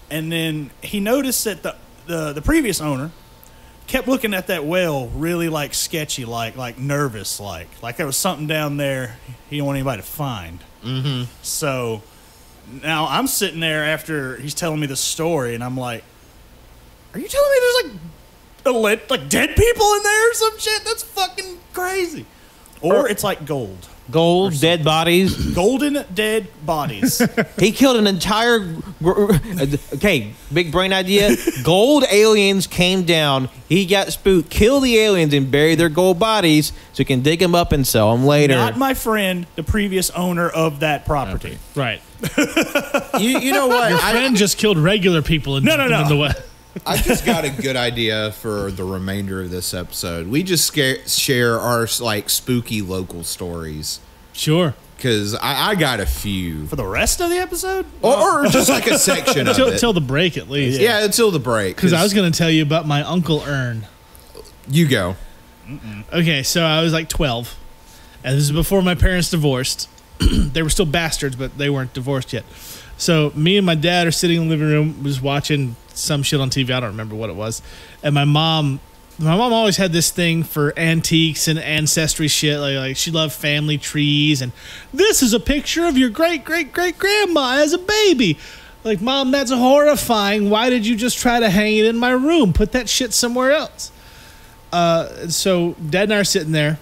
Speaker 4: And then he noticed that the previous owner kept looking at that well really like sketchy, like nervous, like there was something down there he didn't want anybody to find. Mm-hmm. So now I'm sitting there after he's telling me this story, and I'm like, are you telling me there's like dead people in there or some shit? That's fucking crazy. Or it's like gold.
Speaker 3: Gold, dead bodies.
Speaker 4: Golden dead bodies.
Speaker 3: He killed an entire. Okay, big brain idea. Gold aliens came down. He got spooked, killed the aliens, and buried their gold bodies so he can dig them up and sell them later.
Speaker 4: Not my friend, the previous owner of that property.
Speaker 1: Right.
Speaker 5: You know what?
Speaker 1: Your friend just killed regular people and
Speaker 4: No.
Speaker 1: dumped them in the well.
Speaker 5: I just got a good idea for the remainder of this episode. We just share our like spooky local stories,
Speaker 1: Sure.
Speaker 5: because I got a few,
Speaker 4: For the rest of the episode?
Speaker 5: or just like a section of it.
Speaker 1: Till the break, at least.
Speaker 5: Yeah, until the break.
Speaker 1: Because I was going to tell you about my Uncle Ern.
Speaker 5: You go.
Speaker 1: Okay, so I was like 12, and this is before my parents divorced. They were still bastards, but they weren't divorced yet. So me and my dad are sitting in the living room, just watching some shit on TV. I don't remember what it was. And my mom always had this thing for antiques and ancestry shit. Like she loved family trees, and this is a picture of your great-great-great-grandma as a baby. Like, Mom, that's horrifying. Why did you just try to hang it in my room? Put that shit somewhere else. So Dad and I are sitting there,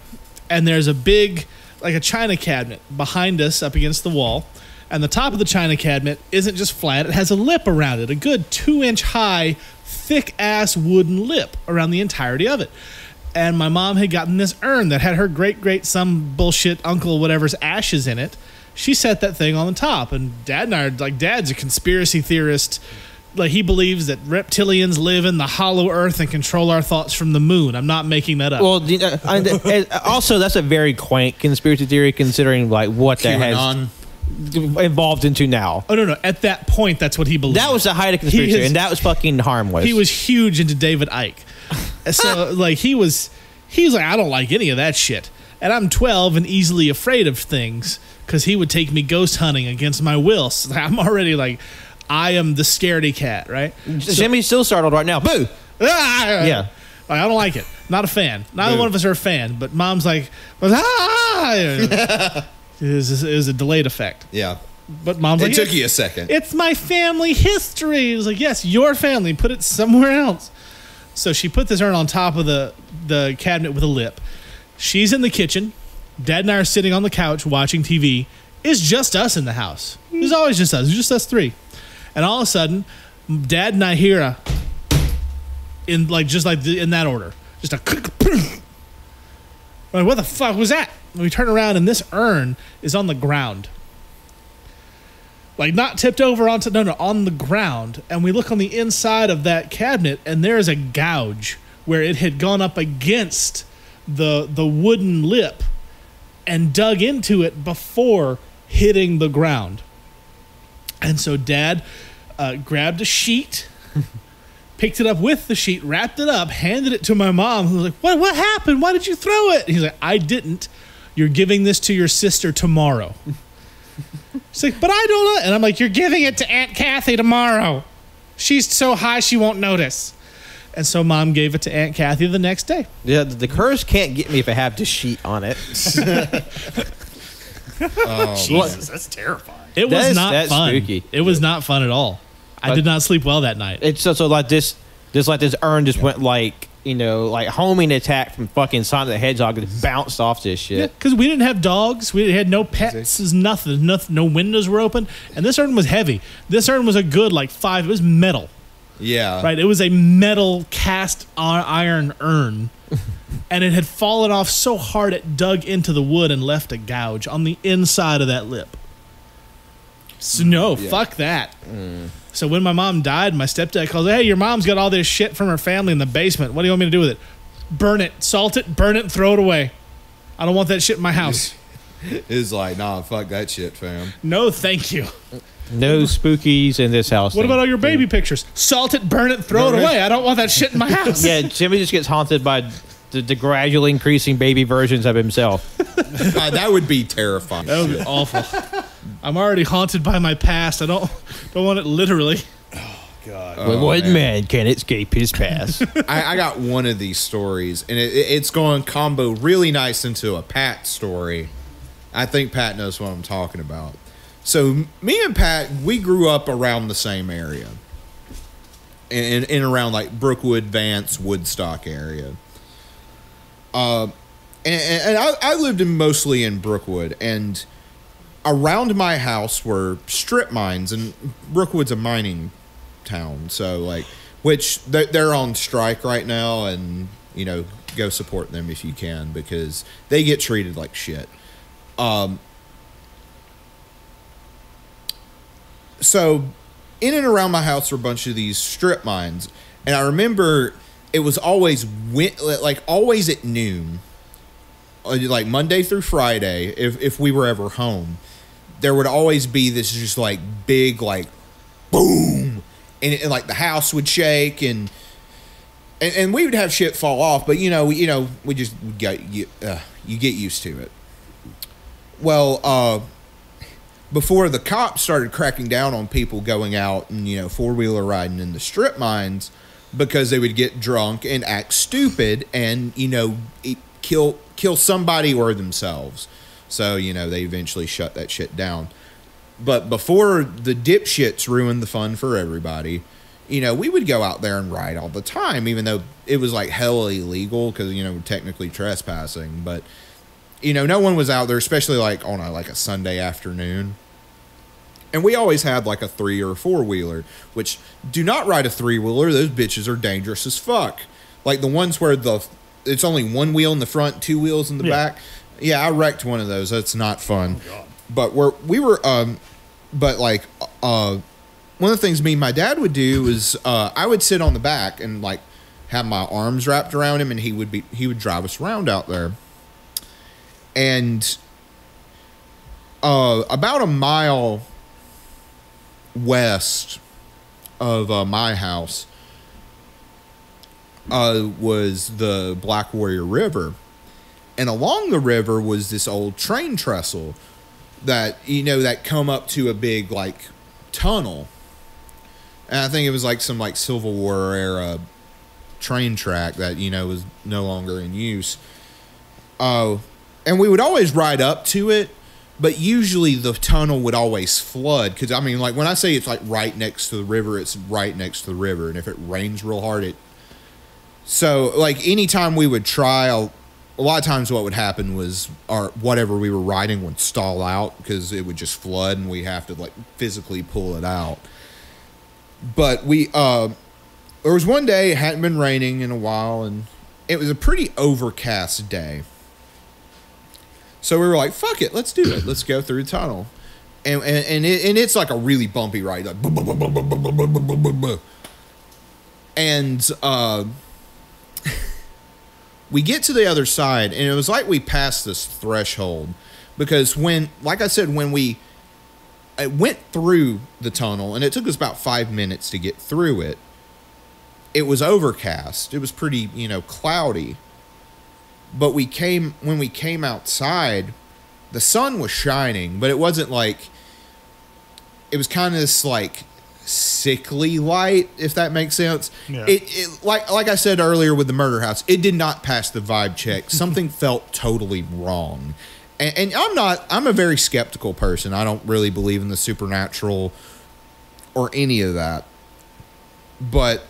Speaker 1: and there's a big, like a china cabinet behind us up against the wall. And the top of the china cabinet isn't just flat. It has a lip around it, a good 2-inch high, thick-ass wooden lip around the entirety of it. And my mom had gotten this urn that had her great some bullshit uncle whatever's ashes in it. She set that thing on the top. And Dad and I are like, Dad's a conspiracy theorist. Like, he believes that reptilians live in the hollow earth and control our thoughts from the moon. I'm not making that up.
Speaker 3: Well, also that's a very quaint conspiracy theory, considering like what that has
Speaker 5: QAnon.
Speaker 3: evolved into now.
Speaker 1: Oh, no. At that point, that's what he believed.
Speaker 3: That was the height of conspiracy,
Speaker 1: He is-
Speaker 3: and that was fucking harmless.
Speaker 1: He was huge into David Icke. So, like, he was like, I don't like any of that shit. And I'm 12 and easily afraid of things because he would take me ghost hunting against my will. So I'm already like, I am the scaredy cat, right?
Speaker 3: Jimmy's still startled right now. Boo!
Speaker 1: Ah!
Speaker 3: Yeah.
Speaker 1: Like, I don't like it. Not a fan. Neither one of us are a fan. But Mom's like, ah! It was a delayed effect.
Speaker 5: Yeah.
Speaker 1: But mom's
Speaker 5: It
Speaker 1: like,
Speaker 5: took you a second.
Speaker 1: it's my family history. It was like, yes, your family. Put it somewhere else. So she put this urn on top of the cabinet with a lip. She's in the kitchen. Dad and I are sitting on the couch watching TV. It's just us in the house. It's always just us. It's just us three. And all of a sudden, Dad and I hear in that order, just a click. Like, what the fuck was that? And we turn around and this urn is on the ground. Like, not tipped over on the ground. And we look on the inside of that cabinet and there is a gouge where it had gone up against the wooden lip and dug into it before hitting the ground. And so Dad grabbed a sheet, picked it up with the sheet, wrapped it up, handed it to my mom, who was like, what happened? Why did you throw it? And he's like, I didn't. You're giving this to your sister tomorrow. She's like, but I don't know. And I'm like, you're giving it to Aunt Kathy tomorrow. She's so high she won't notice. And so Mom gave it to Aunt Kathy the next day.
Speaker 3: Yeah, the curse can't get me if I have the sheet on it.
Speaker 4: Jesus, that's terrifying.
Speaker 1: It was not
Speaker 3: That's
Speaker 1: fun.
Speaker 3: spooky.
Speaker 1: It was not fun at all. I did not sleep well that night.
Speaker 3: It's so like this urn just went like homing attack from fucking Sonic the Hedgehog and just bounced off this
Speaker 1: Yeah,
Speaker 3: shit.
Speaker 1: because we didn't have dogs. We had no pets. There's nothing. No windows were open. And this urn was heavy. This urn was a good it was metal.
Speaker 5: Yeah.
Speaker 1: Right? It was a metal cast iron urn. And it had fallen off so hard it dug into the wood and left a gouge on the inside of that lip. So no, fuck that. So when my mom died, my stepdad calls, hey, your mom's got all this shit from her family in the basement. What do you want me to do with it? Burn it, salt it, burn it, and throw it away. I don't want that shit in my house.
Speaker 5: It's like, nah, fuck that shit, fam.
Speaker 1: No, thank you.
Speaker 3: No spookies in this house.
Speaker 1: What about all your baby pictures? Salt it, burn it, throw it away. I don't want that shit in my house.
Speaker 3: Yeah, Jimmy just gets haunted by the gradually increasing baby versions of himself.
Speaker 5: That would be terrifying.
Speaker 1: That would be awful. I'm already haunted by my past. I don't want it literally.
Speaker 4: God.
Speaker 3: But what man can escape his past?
Speaker 5: I got one of these stories, and it's going to combo really nice into a Pat story. I think Pat knows what I'm talking about. So me and Pat, we grew up around the same area. In around like Brookwood, Vance, Woodstock area. And I lived mostly in Brookwood, and around my house were strip mines, and Brookwood's a mining town, so which they're on strike right now, and go support them if you can, because they get treated like shit. So in and around my house were a bunch of these strip mines, and I remember it was always always at noon, like Monday through Friday, if we were ever home, there would always be this just big boom, and the house would shake, and we would have shit fall off, but we just you get used to it. Well, before the cops started cracking down on people going out and four-wheeler riding in the strip mines, because they would get drunk and act stupid and kill somebody or themselves. So they eventually shut that shit down. But before the dipshits ruined the fun for everybody, we would go out there and ride all the time, even though it was hell illegal, because we're technically trespassing. But no one was out there, especially on a Sunday afternoon. And we always had a 3 or 4-wheeler, which do not ride a 3-wheeler. Those bitches are dangerous as fuck. The ones where it's only one wheel in the front, 2 wheels in the back. Yeah, I wrecked one of those. That's not fun.
Speaker 4: Oh,
Speaker 5: but one of the things me and my dad would do is I would sit on the back and have my arms wrapped around him, and he would drive us around out there. And about a mile west of my house was the Black Warrior River, and along the river was this old train trestle that that come up to a big tunnel, and I think it was some Civil War era train track that was no longer in use. And we would always ride up to it, but usually the tunnel would always flood because, I mean, like when I say it's like right next to the river, it's right next to the river, and if it rains real hard, so like anytime we would try, a lot of times what would happen was whatever we were riding would stall out because it would just flood and we have to like physically pull it out. But there was one day, it hadn't been raining in a while, and it was a pretty overcast day. So we were like, fuck it, let's do it. Let's go through the tunnel. And it's like a really bumpy ride. Like, and we get to the other side, and it was like we passed this threshold. Because like I said, when we went through the tunnel, and it took us about 5 minutes to get through it, it was overcast. It was pretty, cloudy. But when we came outside, the sun was shining, but it wasn't like, it was kind of this like sickly light, if that makes sense.
Speaker 4: Yeah.
Speaker 5: It like I said earlier with the murder house, it did not pass the vibe check. Something felt totally wrong. And I'm a very skeptical person. I don't really believe in the supernatural or any of that. But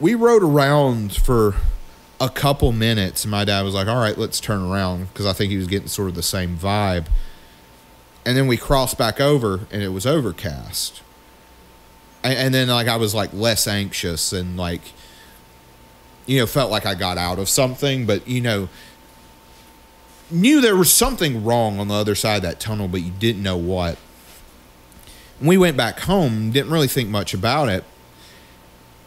Speaker 5: we rode around for a couple minutes, and my dad was like, all right, let's turn around, because I think he was getting sort of the same vibe. And then we crossed back over, and it was overcast. And then like I was like less anxious and like, felt like I got out of something, but knew there was something wrong on the other side of that tunnel, but you didn't know what. And we went back home, didn't really think much about it.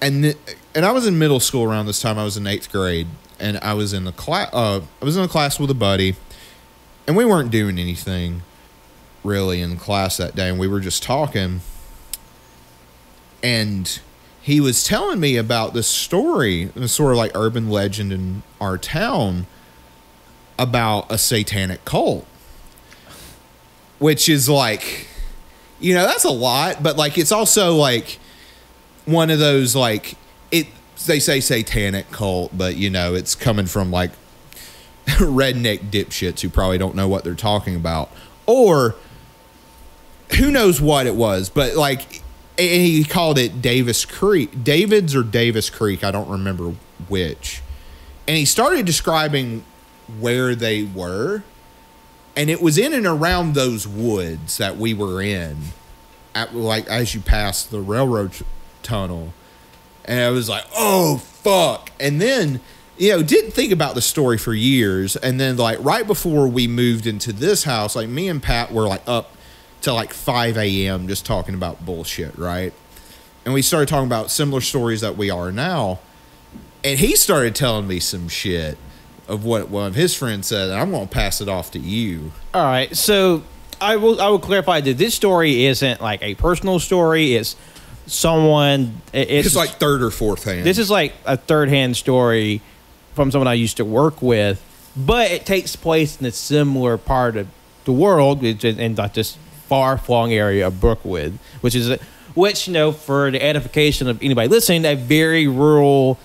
Speaker 5: And I was in middle school around this time. I was in 8th grade, and I was in the class. I was in a class with a buddy, and we weren't doing anything really in class that day, and we were just talking. And he was telling me about this story, this sort of like urban legend in our town about a satanic cult, which is like, that's a lot, but like it's also like one of those like they say satanic cult, but it's coming from like redneck dipshits who probably don't know what they're talking about, or who knows what it was, but like, and he called it Davis Creek, Davis Creek. I don't remember which. And he started describing where they were, and it was in and around those woods that we were in, like as you pass the railroad tunnel. And I was like, oh fuck. And then didn't think about the story for years, and then like right before we moved into this house, like me and Pat were like up to like 5 a.m. just talking about bullshit, right? And we started talking about similar stories that we are now, and he started telling me some shit of what one of his friends said, and I'm going to pass it off to you.
Speaker 3: All right, so I will clarify that this story isn't like a personal story. It's someone. It's
Speaker 5: like third or fourth hand.
Speaker 3: This is like a third-hand story from someone I used to work with, but it takes place in a similar part of the world, in like this far-flung area of Brookwood, which for the edification of anybody listening, a very rural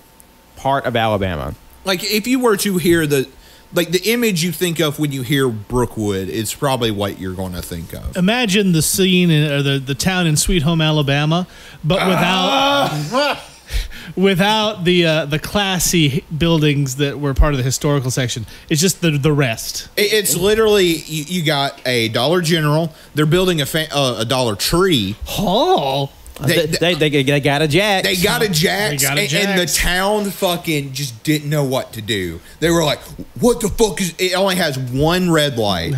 Speaker 3: part of Alabama.
Speaker 5: Like if you were to hear the image you think of when you hear Brookwood, it's probably what you're going to think of.
Speaker 1: Imagine the scene or the town in Sweet Home Alabama, but without the classy buildings that were part of the historical section. It's just the rest.
Speaker 5: It's literally you got a Dollar General. They're building a Dollar Tree.
Speaker 1: Oh.
Speaker 3: They got a Jax.
Speaker 5: They got a Jax, and the town fucking just didn't know what to do. They were like, "What the fuck is?" It only has one red light.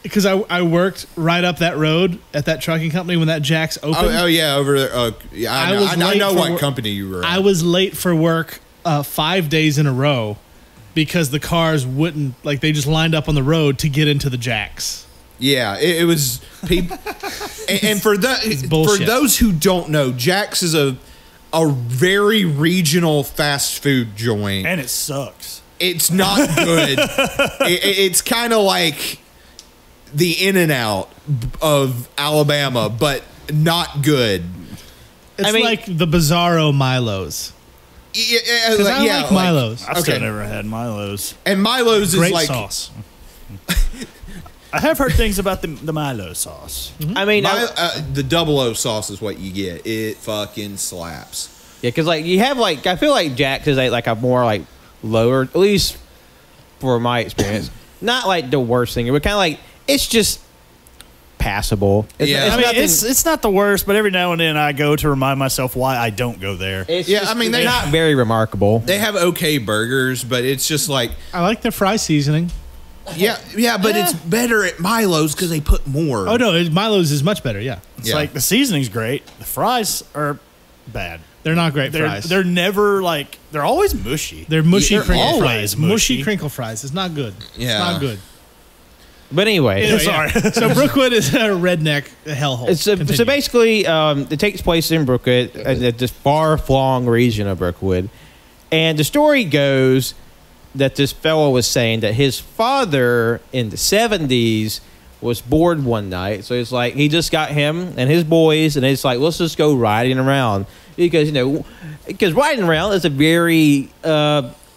Speaker 1: Because I worked right up that road at that trucking company when that Jax opened.
Speaker 5: Oh yeah, over there. Yeah, I know what company you were at.
Speaker 1: I was late for work 5 days in a row because the cars wouldn't, like, they just lined up on the road to get into the Jax.
Speaker 5: Yeah, it was people. and for those who don't know, Jax is a very regional fast food joint,
Speaker 4: and it sucks.
Speaker 5: It's not good. It's kind of like the In-N-Out of Alabama, but not good.
Speaker 1: It's like the Bizarro Milos.
Speaker 5: Yeah,
Speaker 1: I like Milos.
Speaker 4: I've still never had Milos.
Speaker 5: And Milos
Speaker 1: Great
Speaker 5: is like
Speaker 1: sauce.
Speaker 4: I have heard things about the Milo sauce.
Speaker 3: I mean,
Speaker 5: The 00 sauce is what you get. It fucking slaps.
Speaker 3: yeah, because like you have like I feel like Jack's is like a more like lower, at least for my experience, not like the worst thing, but kind of like it's just passable.
Speaker 5: Yeah.
Speaker 4: I mean,
Speaker 3: nothing-
Speaker 4: it's not the worst, but every now and then I go to remind myself why I don't go there.
Speaker 3: it's
Speaker 5: Yeah,
Speaker 3: just-
Speaker 5: I mean,
Speaker 3: they're
Speaker 5: they-
Speaker 3: not very remarkable.
Speaker 5: They have okay burgers, but it's just like,
Speaker 1: I like the fry seasoning.
Speaker 5: yeah, but it's better at Milo's because they put more.
Speaker 1: Oh no, Milo's is much better. Yeah,
Speaker 4: It's
Speaker 5: Yeah.
Speaker 4: like the seasoning's great. The fries are bad.
Speaker 1: they're not great
Speaker 4: They're
Speaker 1: fries.
Speaker 4: they're never like they're always mushy.
Speaker 1: They're mushy
Speaker 4: They're
Speaker 1: crinkle
Speaker 4: always
Speaker 1: fries.
Speaker 4: mushy.
Speaker 1: Crinkle fries. It's not good.
Speaker 5: Yeah.
Speaker 1: It's not good.
Speaker 3: But anyway,
Speaker 1: Anyway,
Speaker 4: Sorry.
Speaker 1: yeah. So Brookwood is a redneck hellhole.
Speaker 3: It's so
Speaker 1: Continue.
Speaker 3: basically, it takes place in Brookwood, at this far-flung region of Brookwood, and the story goes that this fellow was saying that his father in the 70s was bored one night, so it's like he just got him and his boys, and it's like let's just go riding around because riding around is a very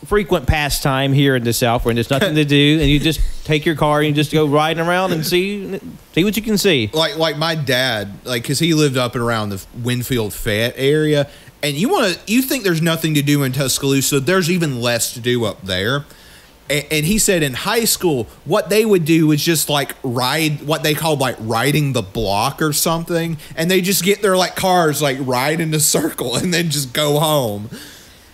Speaker 3: frequent pastime here in the South when there's nothing to do, and you just take your car and you just go riding around and see what you can see.
Speaker 5: Like my dad, like, because he lived up and around the Winfield Fayette area, and you think there's nothing to do in Tuscaloosa, there's even less to do up there. And he said in high school, what they would do is just like ride what they called like riding the block or something, and they just get their like cars like ride in a circle and then just go home.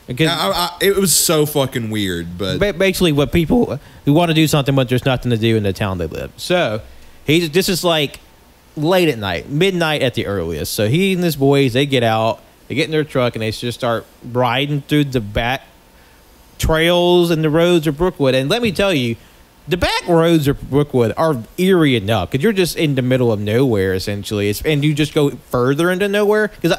Speaker 3: Because
Speaker 5: It was so fucking weird, but
Speaker 3: basically what people who want to do something but there's nothing to do in the town they live. So this is like late at night, midnight at the earliest. So he and his boys, they get out, they get in their truck, and they just start riding through the back trails and the roads of Brookwood. And let me tell you, the back roads of Brookwood are eerie enough because you're just in the middle of nowhere essentially, and you just go further into nowhere. Because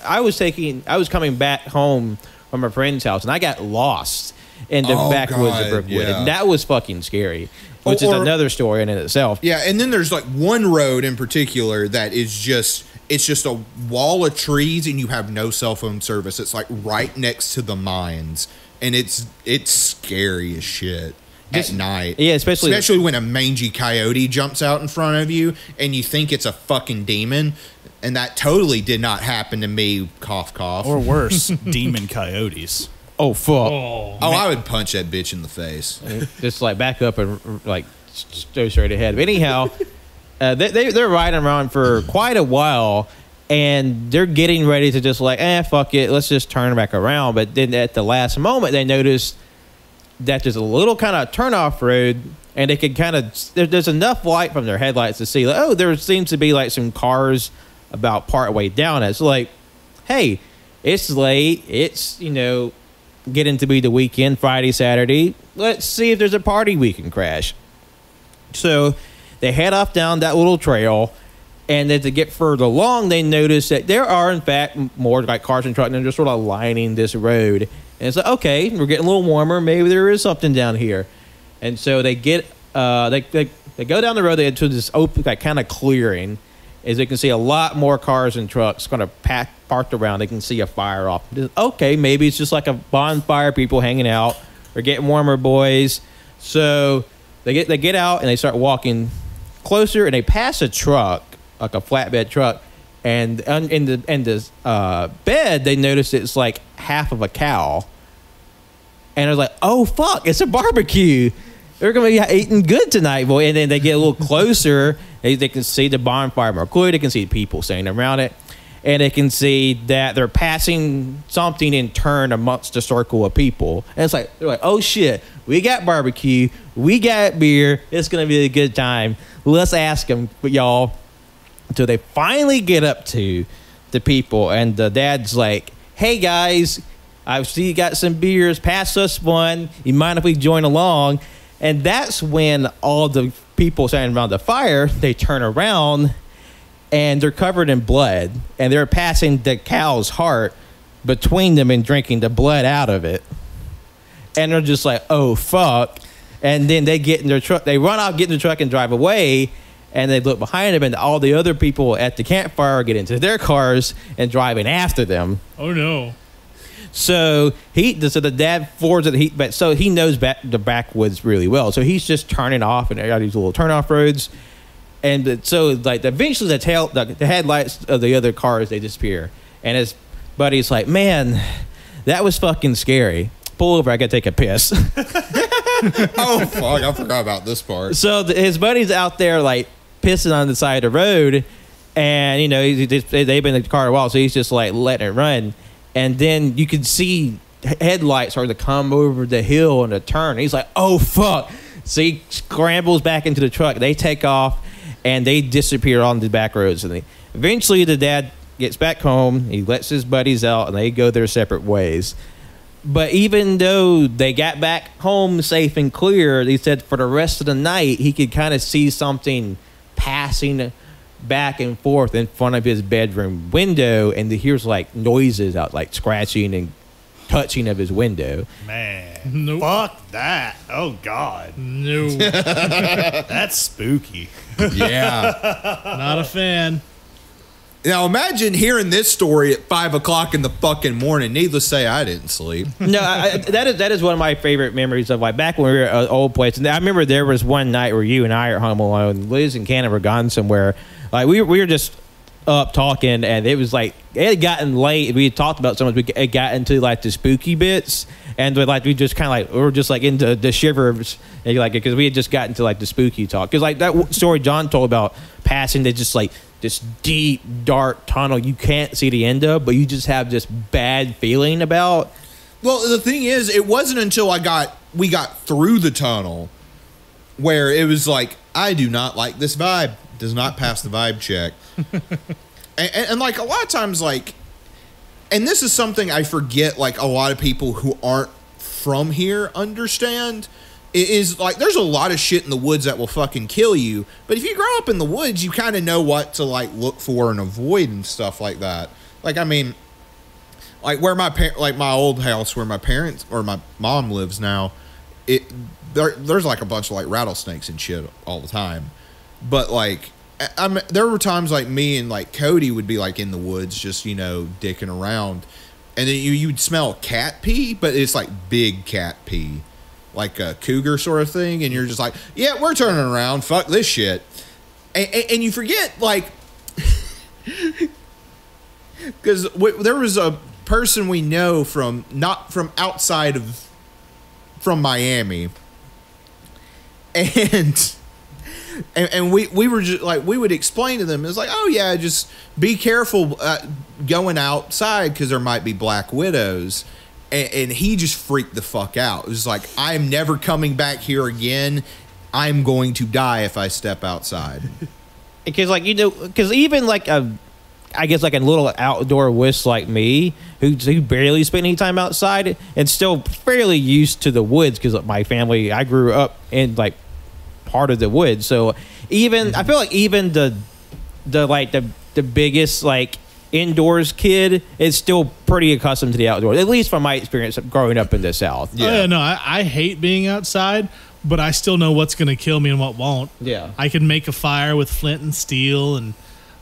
Speaker 3: I was coming back home from a friend's house, and I got lost in the backwoods of Brookwood,
Speaker 5: yeah.
Speaker 3: and that was fucking scary. Which is
Speaker 5: Or-
Speaker 3: another story in itself.
Speaker 5: yeah. And then there's like one road in particular that is just a wall of trees, and you have no cell phone service. It's like right next to the mines, and it's scary as shit at night.
Speaker 3: Yeah, especially
Speaker 5: when a mangy coyote jumps out in front of you, and you think it's a fucking demon. And that totally did not happen to me. Cough, cough.
Speaker 4: Or worse, demon coyotes.
Speaker 3: oh fuck,
Speaker 5: Oh, I would punch that bitch in the face.
Speaker 3: just like back up and like go straight ahead. But anyhow, they're riding around for quite a while, and they're getting ready to just like, fuck it, let's just turn back around. But then at the last moment, they notice that there's a little kind of turnoff road, and they can kind of there's enough light from their headlights to see like, oh, there seems to be like some cars about part way down it. It's like, hey, it's late, it's getting to be the weekend, Friday, Saturday, let's see if there's a party we can crash. So they head off down that little trail, and as they get further along, they notice that there are in fact more like cars and trucks, and they're just sort of lining this road. And it's like, okay, we're getting a little warmer, maybe there is something down here. And so they get they go down the road, they into this open like kind of clearing. As you can see, a lot more cars and trucks kind of parked around. They can see a fire off. Okay, maybe it's just like a bonfire, people hanging out. We're getting warmer, boys. So they get out and they start walking closer, and they pass a truck, like a flatbed truck, and in the bed they notice it's like half of a cow, and they're like, oh fuck, it's a barbecue. They're gonna be eating good tonight, boy. And then they get a little closer. They can see the bonfire more clearly. They can see people standing around it, and they can see that they're passing something in turn amongst a circle of people. And it's like they're like, oh shit, we got barbecue, we got beer. It's gonna be a good time. Let's ask them, y'all. Until they finally get up to the people, and the dad's like, hey guys, I see you got some beers. Pass us one. You mind if we join along? And that's when all the people standing around the fire, they turn around, and they're covered in blood, and they're passing the cow's heart between them and drinking the blood out of it. And they're just like, oh fuck. And then they get in their truck, they run out, get in the truck, and drive away. And they look behind them, and all the other people at the campfire get into their cars and driving after them.
Speaker 1: Oh no.
Speaker 3: So the dad forwards the heat back. So he knows the backwoods really well. So he's just turning off and got these little turnoff roads. And so like eventually the headlights of the other cars, they disappear. And his buddy's like, man, that was fucking scary. Pull over, I gotta take a piss.
Speaker 5: Oh fuck! I forgot about this part.
Speaker 3: So his buddy's out there like pissing on the side of the road, and you know they've been in the car a while, so he's just like letting it run. And then you can see headlights starting to come over the hill and a turn. He's like, "Oh fuck!" So he scrambles back into the truck. They take off, and they disappear on the back roads. And eventually, the dad gets back home. He lets his buddies out, and they go their separate ways. But even though they got back home safe and clear, he said for the rest of the night, he could kind of see something passing back and forth in front of his bedroom window, and he hears like noises out, like scratching and touching of his window.
Speaker 4: Man,
Speaker 1: Nope.
Speaker 4: fuck that. Oh, God.
Speaker 1: No,
Speaker 4: That's spooky.
Speaker 5: Yeah.
Speaker 1: not a fan.
Speaker 5: Now imagine hearing this story at 5 o'clock in the fucking morning. Needless to say, I didn't sleep.
Speaker 3: No, that is one of my favorite memories of like back when we were at an old place. And I remember there was one night where you and I are home alone. Liz and Cannon were gone somewhere. Like we were just up talking, and it was like it had gotten late. We had talked about so much. It got into like the spooky bits, and we just kind of like we were just like into the shivers, and like because we had just gotten to like the spooky talk. Because like that story John told about passing, they just like this deep dark tunnel you can't see the end of, but you just have this bad feeling about.
Speaker 5: Well, the thing is, it wasn't until we got through the tunnel where it was like, I do not like this vibe. Does not pass the vibe check. and like a lot of times, like, and this is something I forget, like a lot of people who aren't from here understand. It is like there's a lot of shit in the woods that will fucking kill you. But if you grow up in the woods, you kind of know what to like look for and avoid and stuff like that. Like, I mean, like where my old house where my parents or my mom lives now, there's like a bunch of like rattlesnakes and shit all the time. But like, there were times like me and like Cody would be like in the woods, just, you know, dicking around, and then you'd smell cat pee, but it's like big cat pee, like a cougar sort of thing, and you're just like, yeah, we're turning around, fuck this shit, and you forget like, because there was a person we know from outside of Miami, and we were just like, we would explain to them, it's like, oh yeah, just be careful going outside because there might be black widows. And he just freaked the fuck out. It was like, I'm never coming back here again. I'm going to die if I step outside.
Speaker 3: Because like, you know, because even like I guess like a little outdoor wuss like me who barely spent any time outside and still fairly used to the woods because my family, I grew up in like part of the woods. So even I feel like even the biggest like indoors kid is still pretty accustomed to the outdoors, at least from my experience of growing up in the South.
Speaker 1: Yeah. Oh, yeah, no, I hate being outside, but I still know what's going to kill me and what won't.
Speaker 3: Yeah.
Speaker 1: I can make a fire with flint and steel, and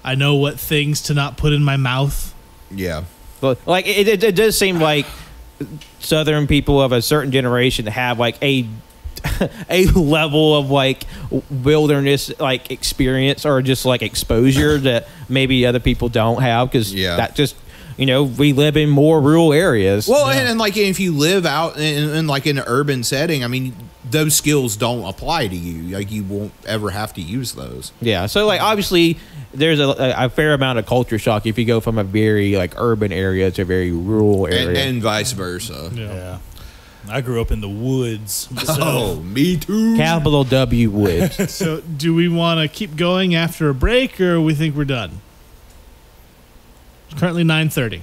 Speaker 1: I know what things to not put in my mouth.
Speaker 5: Yeah.
Speaker 3: But like it does seem like Southern people of a certain generation have like a level of like wilderness like experience or just like exposure that maybe other people don't have because that just, you know, we live in more rural areas.
Speaker 5: Well, and like if you live out in like in an urban setting, I mean, those skills don't apply to you. Like you won't ever have to use those.
Speaker 3: Yeah. So like obviously there's a fair amount of culture shock if you go from a very like urban area to a very rural area,
Speaker 5: and vice versa.
Speaker 4: Yeah. I grew up in the woods. So.
Speaker 5: Oh, me too.
Speaker 3: Capital W woods.
Speaker 1: So do we want to keep going after a break, or we think we're done? It's currently 9:30.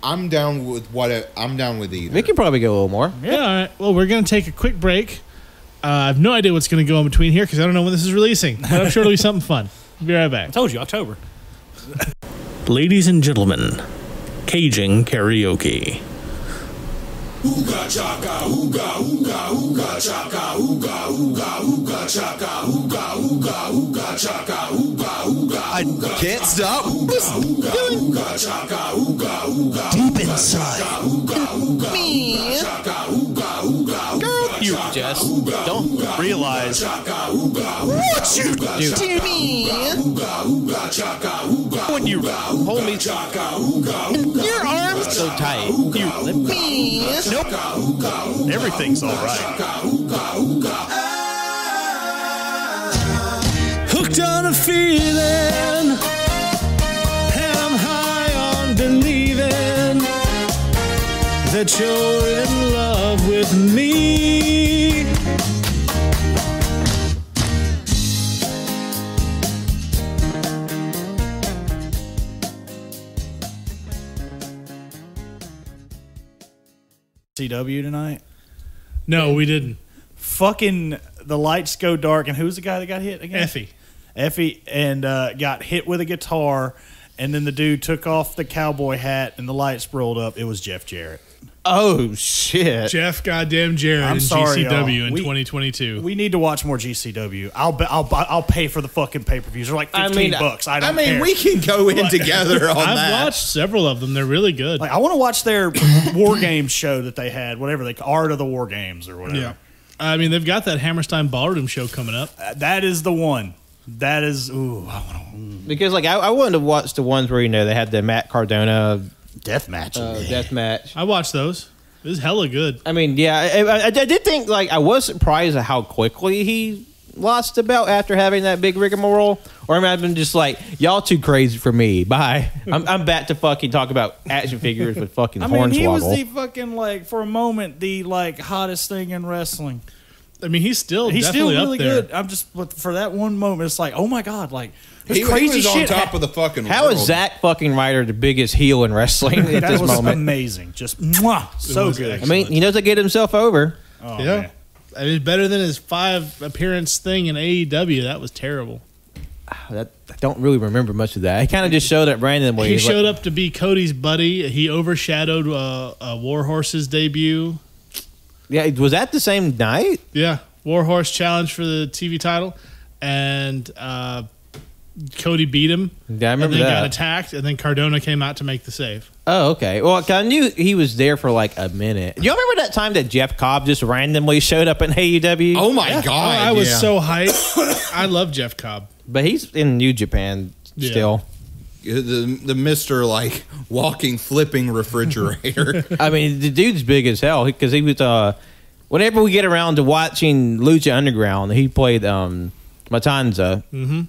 Speaker 5: I'm down with I'm down with either.
Speaker 3: We can probably go a little more.
Speaker 1: Yeah, all right. Well, we're going to take a quick break. I have no idea what's going to go in between here because I don't know when this is releasing. But I'm sure it'll be something fun. Be right back.
Speaker 4: I told you, October.
Speaker 6: Ladies and gentlemen, Cajun Karaoke.
Speaker 2: I can't stop listening. Deep inside. Me. Girl, you
Speaker 3: Just don't
Speaker 2: realize what you do to me when you hold me in your arms
Speaker 3: so tight.
Speaker 2: you me. Nope. Everything's all right.
Speaker 1: Hooked on a feeling, and I'm high on believing that you're in love with me.
Speaker 4: CW tonight.
Speaker 1: No, we didn't.
Speaker 4: Fucking the lights go dark, and who's the guy that got hit again? Effie, and got hit with a guitar, and then the dude took off the cowboy hat, and the lights rolled up. It was Jeff Jarrett.
Speaker 3: Oh shit!
Speaker 1: Jeff goddamn Jarrett
Speaker 4: I'm
Speaker 1: in
Speaker 4: sorry,
Speaker 1: GCW
Speaker 4: y'all.
Speaker 1: in 2022.
Speaker 4: We need to watch more GCW. I'll pay for the fucking pay per views. They're like $15. I don't care.
Speaker 5: we can go in together on
Speaker 1: I've
Speaker 5: that.
Speaker 1: watched several of them. They're really good.
Speaker 4: Like, I want to watch their War Games show that they had, whatever they Art of the War Games or whatever.
Speaker 1: Yeah. I mean, they've got that Hammerstein Ballroom show coming up.
Speaker 4: That is the one. That is ooh. I want
Speaker 3: Because like I wanted to watch the ones where they had the Matt Cardona
Speaker 4: death match.
Speaker 3: death match.
Speaker 1: I watched those. It was hella good.
Speaker 3: I mean, yeah, I did think like I was surprised at how quickly he lost the belt after having that big rigmarole. Or I mean, I've been just like, y'all too crazy for me. Bye. I'm back to fucking talk about action figures with fucking
Speaker 4: I mean,
Speaker 3: Hornswoggle.
Speaker 4: he was the fucking like for a moment the like hottest thing in wrestling.
Speaker 1: I mean, he's still
Speaker 4: He's still
Speaker 1: definitely
Speaker 4: really
Speaker 1: up there.
Speaker 4: good. I'm just but for that one moment, it's like, oh my god, like
Speaker 5: He
Speaker 4: crazy
Speaker 5: was on
Speaker 4: shit.
Speaker 5: top of the fucking
Speaker 3: How
Speaker 5: world.
Speaker 3: is Zack fucking Ryder the biggest heel in wrestling at
Speaker 4: that
Speaker 3: this
Speaker 4: was
Speaker 3: moment?
Speaker 4: amazing. Just mwah, so
Speaker 1: was
Speaker 4: good.
Speaker 3: I mean, he knows to get himself over.
Speaker 4: Oh,
Speaker 1: Yeah.
Speaker 4: man.
Speaker 1: I mean, better than his 5 appearance thing in AEW. That was terrible.
Speaker 3: I don't really remember much of that. He kind of just showed up randomly.
Speaker 1: He showed up to be Cody's buddy. He overshadowed Warhorse's debut.
Speaker 3: Yeah, was that the same night?
Speaker 1: Yeah, Warhorse challenged for the TV title, and Cody beat him.
Speaker 3: Yeah, I remember
Speaker 1: and then got
Speaker 3: that.
Speaker 1: attacked, and then Cardona came out to make the save.
Speaker 3: Oh, okay. Well, 'cause I knew he was there for like a minute. Do you remember that time that Jeff Cobb just randomly showed up in AEW?
Speaker 5: Oh my god!
Speaker 1: I was
Speaker 5: yeah.
Speaker 1: so hyped. I love Jeff Cobb.
Speaker 3: But he's in New Japan
Speaker 1: Yeah.
Speaker 3: still.
Speaker 5: the Mister like walking flipping refrigerator.
Speaker 3: I mean, the dude's big as hell because he was. Whenever we get around to watching Lucha Underground, he played Matanza. Mm-hmm.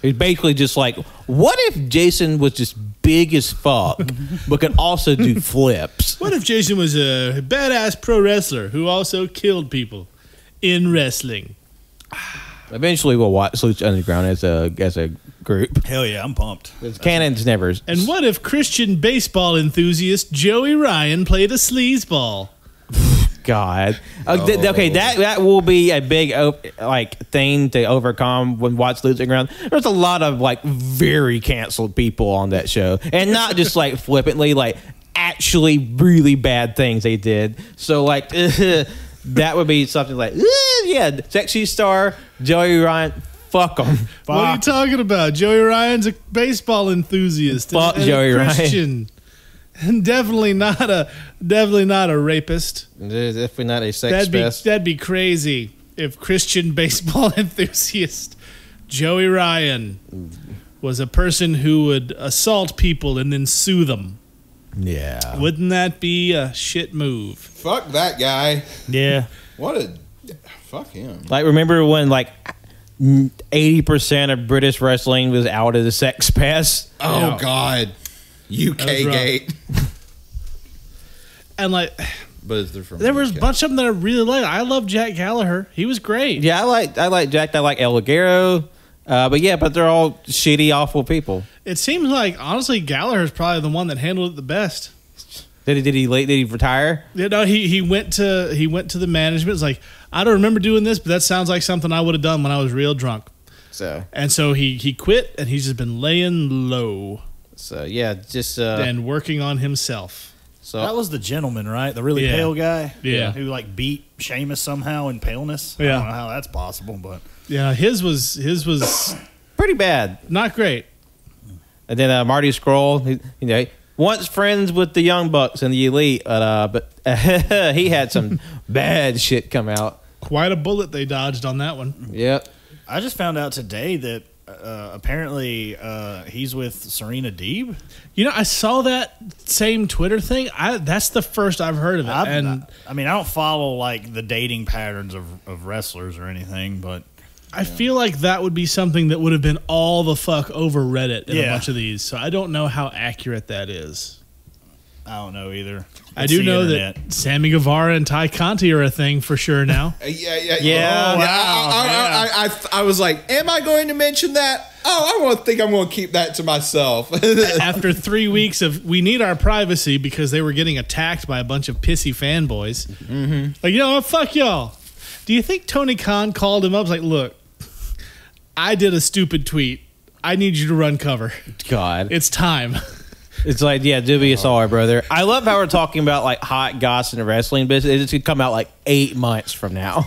Speaker 3: He's basically just like, what if Jason was just big as fuck, but could also do flips?
Speaker 1: What if Jason was a badass pro wrestler who also killed people in wrestling?
Speaker 3: Eventually, we'll watch Lucha Underground as a group.
Speaker 4: Hell yeah, I'm pumped.
Speaker 3: Cannon's never.
Speaker 1: And what if Christian baseball enthusiast Joey Ryan played a sleazeball?
Speaker 3: God. Okay, that will be a big thing to overcome when watch Lucha Underground. There's a lot of like very canceled people on that show, and not just like flippantly, like actually really bad things they did. So like that would be something like yeah, sexy star Joey Ryan. Fuck him.
Speaker 1: What are you talking about? Joey Ryan's a baseball enthusiast.
Speaker 3: Fuck
Speaker 1: and
Speaker 3: Joey
Speaker 1: a
Speaker 3: Ryan.
Speaker 1: Christian. And definitely not a rapist.
Speaker 3: If we're not a sex fest.
Speaker 1: That'd be crazy if Christian baseball enthusiast Joey Ryan was a person who would assault people and then sue them.
Speaker 3: Yeah.
Speaker 1: Wouldn't that be a shit move?
Speaker 5: Fuck that guy.
Speaker 4: Yeah.
Speaker 5: What a fuck him.
Speaker 3: Like, remember when like 80% of British wrestling was out of the sex pass?
Speaker 5: Oh
Speaker 1: Yeah.
Speaker 5: god. UK
Speaker 1: That was rough.
Speaker 5: gate.
Speaker 1: And like,
Speaker 5: But they're from
Speaker 1: there was a
Speaker 5: UK.
Speaker 1: bunch of them that I really liked. I love Jack Gallagher. He was great.
Speaker 3: Yeah, I like Jack. I like El Ligero. But they're all shitty, awful people.
Speaker 1: It seems like honestly Gallagher's probably the one that handled it the best.
Speaker 3: Did he retire?
Speaker 1: You know, he went to the management. It's like, I don't remember doing this, but that sounds like something I would have done when I was real drunk.
Speaker 3: So
Speaker 1: he quit, and he's just been laying low
Speaker 3: yeah, just
Speaker 1: and working on himself.
Speaker 3: So
Speaker 4: That was the gentleman, right? The really
Speaker 1: Yeah.
Speaker 4: pale guy?
Speaker 1: Yeah.
Speaker 4: Who, like, beat Sheamus somehow in paleness? I
Speaker 1: Yeah.
Speaker 4: don't know how that's possible, but...
Speaker 1: Yeah, his was
Speaker 3: pretty bad.
Speaker 1: not great.
Speaker 3: And then Marty Scurll, once friends with the Young Bucks and the Elite, but he had some bad shit come out.
Speaker 1: Quite a bullet they dodged on that one.
Speaker 3: Yep.
Speaker 4: I just found out today that apparently he's with Serena Deeb.
Speaker 1: You know, I saw that same Twitter thing. That's the first I've heard of it.
Speaker 4: I mean, I don't follow like the dating patterns of wrestlers or anything, but
Speaker 1: I feel like that would be something that would have been all the fuck over Reddit in a
Speaker 4: Yeah.
Speaker 1: bunch of these. So I don't know how accurate that is.
Speaker 4: I don't know either.
Speaker 1: I
Speaker 4: It's
Speaker 1: do
Speaker 4: the
Speaker 1: know
Speaker 4: internet.
Speaker 1: that Sammy Guevara and Ty Conti are a thing for sure now.
Speaker 3: Yeah.
Speaker 5: Oh, wow. I was like, am I going to mention that? Oh, I'm going to keep that to myself.
Speaker 1: After 3 weeks of we need our privacy because they were getting attacked by a bunch of pissy fanboys. Mm-hmm. Like, you know what? Fuck y'all. Do you think Tony Khan called him up? Was like, look, I did a stupid tweet. I need you to run cover.
Speaker 3: God.
Speaker 1: It's time.
Speaker 3: It's like, yeah, do me a sorry, brother. I love how we're talking about like hot goss in the wrestling business. It's going to come out like 8 months from now.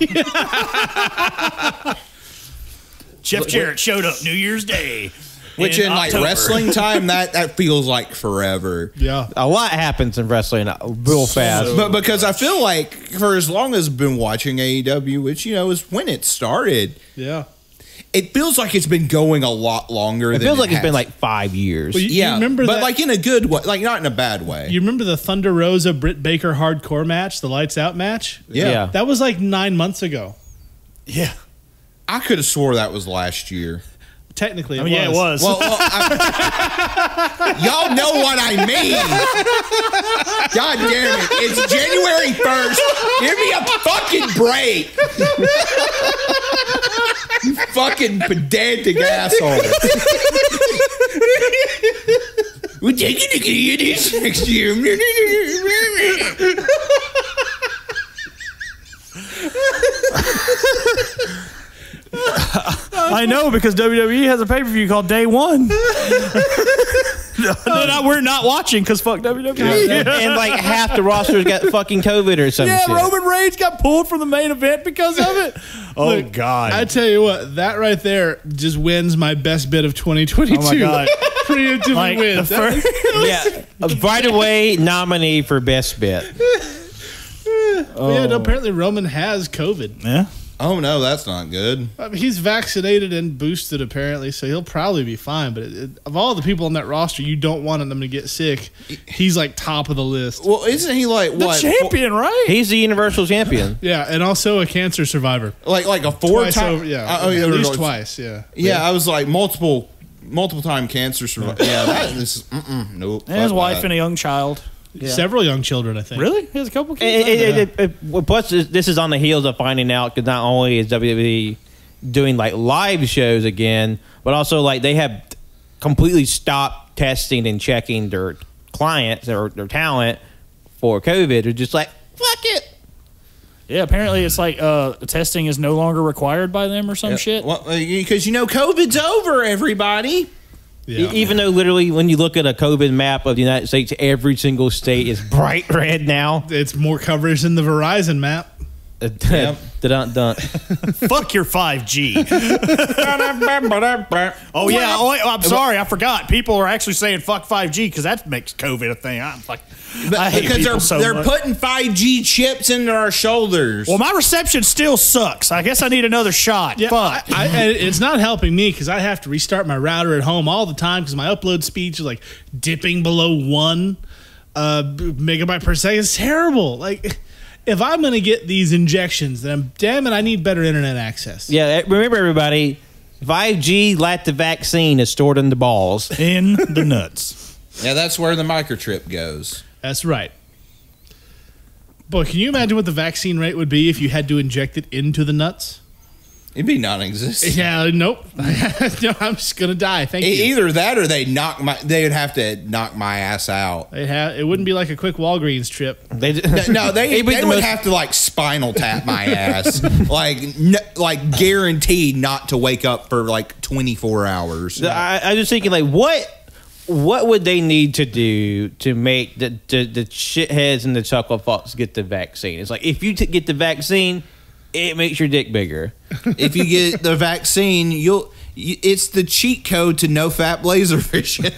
Speaker 4: Jeff Jarrett showed up New Year's Day.
Speaker 5: Which in like
Speaker 4: October.
Speaker 5: wrestling time, that feels like forever.
Speaker 1: Yeah.
Speaker 3: A lot happens in wrestling real fast.
Speaker 5: But because I feel like for as long as I've been watching AEW, which, is when it started,
Speaker 1: Yeah.
Speaker 5: it feels like it's been going a lot longer
Speaker 3: It
Speaker 5: than
Speaker 3: feels like it's
Speaker 5: has.
Speaker 3: been like 5 years.
Speaker 1: Well, you
Speaker 5: Yeah,
Speaker 1: remember
Speaker 5: but
Speaker 1: that?
Speaker 5: like in a good way, like not in a bad way.
Speaker 1: You remember the Thunder Rosa Britt Baker hardcore match, the Lights Out match?
Speaker 5: Yeah.
Speaker 1: That was like 9 months ago.
Speaker 4: Yeah.
Speaker 5: I could have swore that was last year.
Speaker 1: Technically,
Speaker 4: I mean, yeah, it was.
Speaker 5: Well, y'all know what I mean. God damn it. It's January 1st. Give me a fucking break. You fucking pedantic asshole. We're taking the kids next year.
Speaker 4: I know because WWE has a pay-per-view called Day One. We're not watching because fuck WWE.
Speaker 3: And like half the rosters got fucking COVID or something.
Speaker 4: Yeah, Roman Reigns got pulled from the main event because of it. Oh,
Speaker 1: Look,
Speaker 4: God.
Speaker 1: I tell you what, that right there just wins my best bit of 2022.
Speaker 4: Oh, my God.
Speaker 1: Preemptively
Speaker 4: Like,
Speaker 1: wins.
Speaker 4: the first,
Speaker 3: Yeah, right away nominee for best bet.
Speaker 1: Yeah, no, apparently Roman has COVID.
Speaker 4: yeah.
Speaker 5: Oh, no, that's not good.
Speaker 1: I mean, he's vaccinated and boosted apparently, so he'll probably be fine. But of all the people on that roster, you don't want them to get sick. He's like top of the list.
Speaker 5: Well, isn't he like
Speaker 4: The
Speaker 5: what?
Speaker 4: champion, right?
Speaker 3: He's the Universal Champion.
Speaker 1: Yeah, and also a cancer survivor.
Speaker 5: Like a
Speaker 1: Twice
Speaker 5: four-time?
Speaker 1: over, yeah,
Speaker 5: Oh,
Speaker 1: at least
Speaker 5: like-
Speaker 1: twice. Yeah,
Speaker 5: Yeah, I was like multiple time cancer survivor. Yeah, that is nope.
Speaker 4: And his
Speaker 5: fuck
Speaker 4: wife
Speaker 5: that.
Speaker 4: and a young child.
Speaker 1: several young children, I think.
Speaker 4: Really? He has a couple kids?
Speaker 3: Plus, this is on the heels of finding out because not only is WWE doing like live shows again, but also like they have completely stopped testing and checking their clients or their talent for COVID. They're just like, fuck it.
Speaker 4: Yeah, apparently it's like testing is no longer required by them or some shit.
Speaker 5: Well, because COVID's over, everybody.
Speaker 1: Yeah.
Speaker 3: Even though literally when you look at a COVID map of the United States, every single state is bright red now.
Speaker 1: It's more coverage than the Verizon map.
Speaker 3: Dun-dun-dun.
Speaker 4: Fuck your 5G. Oh, yeah. Oh, wait, I'm sorry. I forgot. People are actually saying fuck 5G because that makes COVID a thing. I hate
Speaker 5: Because
Speaker 4: people so
Speaker 5: they're
Speaker 4: much.
Speaker 5: putting 5G chips into our shoulders.
Speaker 4: Well, my reception still sucks. I guess I need another shot.
Speaker 1: Yeah,
Speaker 4: Fuck.
Speaker 1: and it's not helping me because I have to restart my router at home all the time because my upload speed is like dipping below 1 megabyte per second. It's terrible. Like, if I'm going to get these injections, then damn it, I need better internet access.
Speaker 3: Yeah, remember everybody, 5G like the vaccine is stored in the balls.
Speaker 4: In the nuts.
Speaker 5: Yeah, that's where the microchip goes.
Speaker 1: That's right. Boy, can you imagine what the vaccine rate would be if you had to inject it into the nuts?
Speaker 5: It'd be non-existent.
Speaker 1: Yeah, nope. No, I'm just going to die. Thank you.
Speaker 5: Either that or they would have to knock my ass out.
Speaker 1: It wouldn't be like a quick Walgreens trip.
Speaker 5: No, they
Speaker 3: It'd be the
Speaker 5: would
Speaker 3: most-
Speaker 5: have to like spinal tap my ass, like guaranteed not to wake up for like 24 hours.
Speaker 3: I was just thinking, like, what what would they need to do to make the shitheads and the chuckle fucks get the vaccine? It's like, if you get the vaccine, it makes your dick bigger.
Speaker 5: If you get the vaccine, it's the cheat code to no fat blazer fishing.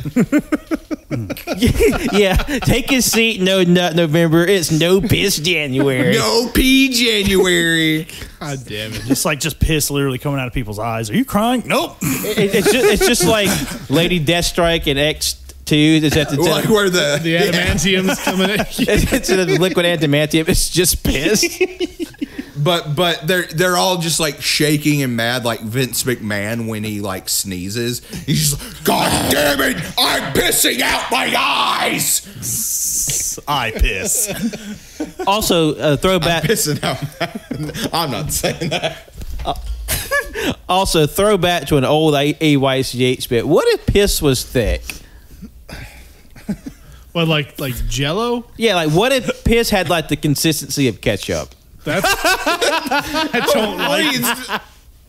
Speaker 3: Yeah, take a seat. No nut November. It's no piss January.
Speaker 5: No pee January.
Speaker 1: God damn it.
Speaker 4: Just piss literally coming out of people's eyes. Are you crying? Nope.
Speaker 3: It's just like Lady Deathstrike and X2. Is that
Speaker 5: Like where
Speaker 1: The adamantium's coming in.
Speaker 3: it's the liquid adamantium. It's just piss.
Speaker 5: But they're all just like shaking and mad like Vince McMahon when he like sneezes. He's just like, God damn it, I'm pissing out my eyes.
Speaker 4: I piss.
Speaker 3: Also, throwback.
Speaker 5: Pissing out. I'm not saying that.
Speaker 3: Also, throwback to an old AYCH bit. What if piss was thick?
Speaker 1: What, like Jello?
Speaker 3: Yeah, like what if piss had like the consistency of ketchup?
Speaker 1: That's I don't like.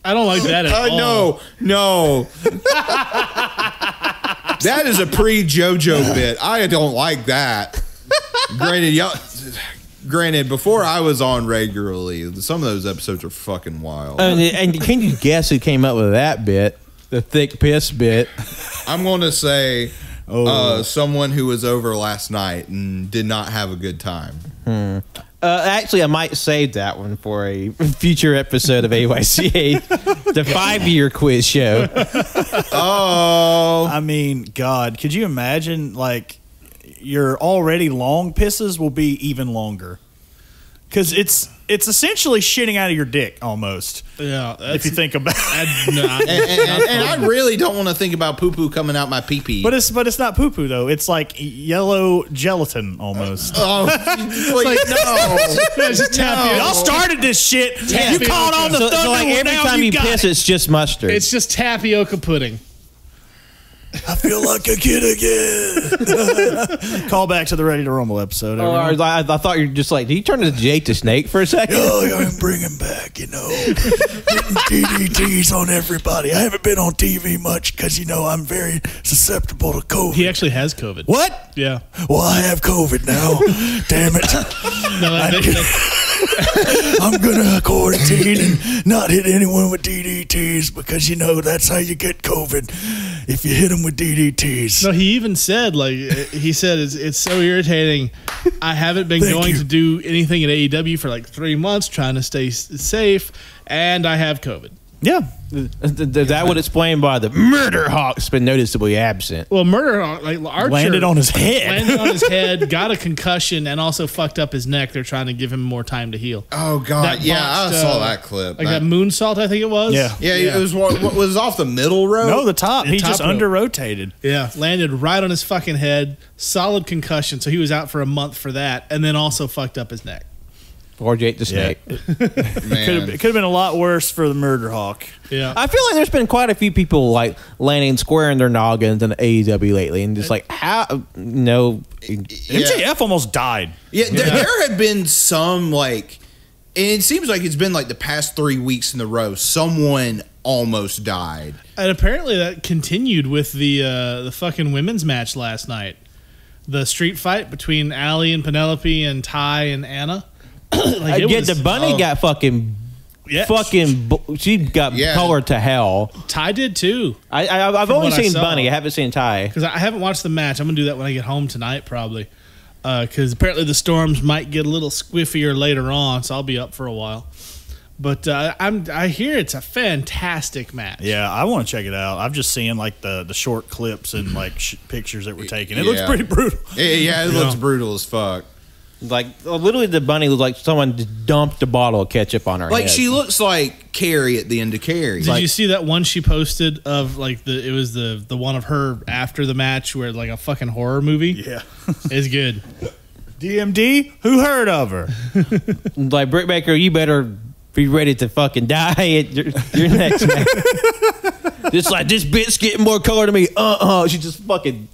Speaker 1: I don't like that at all.
Speaker 5: No. That is a pre-JoJo bit. I don't like that. Granted, before I was on regularly, some of those episodes are fucking wild.
Speaker 3: And can you guess who came up with that bit? The thick piss bit.
Speaker 5: I'm going to say someone who was over last night and did not have a good time.
Speaker 3: Actually, I might save that one for a future episode of AYCA, the 5-year quiz show.
Speaker 5: Oh.
Speaker 4: I mean, God, could you imagine, like, your already long pisses will be even longer? Because it's essentially shitting out of your dick, almost.
Speaker 1: Yeah,
Speaker 4: if you think about it.
Speaker 5: And I really don't want to think about poo-poo coming out my pee-pee.
Speaker 4: But it's not poo-poo, though. It's like yellow gelatin, almost.
Speaker 5: No.
Speaker 1: It's just tapioca.
Speaker 4: Y'all started this shit. You caught on the thunder.
Speaker 3: So like every
Speaker 4: now
Speaker 3: time you
Speaker 4: got
Speaker 3: piss,
Speaker 4: it.
Speaker 3: it's just mustard.
Speaker 1: It's just tapioca pudding.
Speaker 4: I feel like a kid again. Call back to the Ready to Rumble episode.
Speaker 3: I thought you were just like, did you turn into Jake the Snake for a second?
Speaker 4: Oh, I'm bringing back, hitting DDTs on everybody. I haven't been on TV much because, I'm very susceptible to COVID.
Speaker 1: He actually has COVID.
Speaker 4: What?
Speaker 1: Yeah.
Speaker 4: Well, I have COVID now. Damn it.
Speaker 1: No,
Speaker 4: I'm going to quarantine and not hit anyone with DDTs because, that's how you get COVID. If you hit them with DDTs.
Speaker 1: No, he even said, it's so irritating. I haven't been going to do anything at AEW for like 3 months, trying to stay safe, and I have COVID.
Speaker 4: Yeah.
Speaker 3: That would explain why the Murder Hawk's been noticeably absent.
Speaker 1: Well, Murder Hawk, Archer
Speaker 4: landed on his head,
Speaker 1: got a concussion, and also fucked up his neck. They're trying to give him more time to heal.
Speaker 5: Oh, God.
Speaker 1: That
Speaker 5: I saw that clip.
Speaker 1: Like that moonsault, I think it was.
Speaker 5: Yeah, it was what was off the middle row?
Speaker 4: No, the top.
Speaker 1: The
Speaker 4: He
Speaker 1: top
Speaker 4: just
Speaker 1: rope.
Speaker 4: under-rotated.
Speaker 1: Yeah, landed right on his fucking head. Solid concussion, so he was out for a month for that, and then also fucked up his neck.
Speaker 3: Or Jake the Snake.
Speaker 5: Man.
Speaker 4: It could have been a lot worse for the Murder Hawk.
Speaker 1: Yeah.
Speaker 3: I feel like there's been quite a few people like landing square in their noggins in AEW lately, and just like how
Speaker 4: MJF almost died.
Speaker 5: Yeah, there have been some and it seems like it's been like the past 3 weeks in a row. Someone almost died,
Speaker 1: And apparently that continued with the fucking women's match last night. The street fight between Allie and Penelope and Ty and Anna.
Speaker 3: the bunny got fucking she got colored to hell.
Speaker 1: Ty did too.
Speaker 3: I've only seen Bunny. I haven't seen Ty.
Speaker 1: Because I haven't watched the match. I'm going to do that when I get home tonight probably. Because apparently the storms might get a little squiffier later on, so I'll be up for a while. But I hear it's a fantastic match.
Speaker 4: Yeah, I want to check it out. I've just seen the short clips and pictures that were taken. It looks pretty brutal.
Speaker 5: Yeah, it looks brutal as fuck.
Speaker 3: Like literally, the bunny looks like someone just dumped a bottle of ketchup on her head.
Speaker 5: She looks like Carrie at the end of Carrie.
Speaker 1: Did you see that one she posted of it was the one of her after the match where like a fucking horror movie?
Speaker 4: Yeah.
Speaker 1: It's good.
Speaker 4: DMD? Who heard of her?
Speaker 3: Like, Britt Baker, you better be ready to fucking die at your next match. Just like, this bitch getting more color to me. She just fucking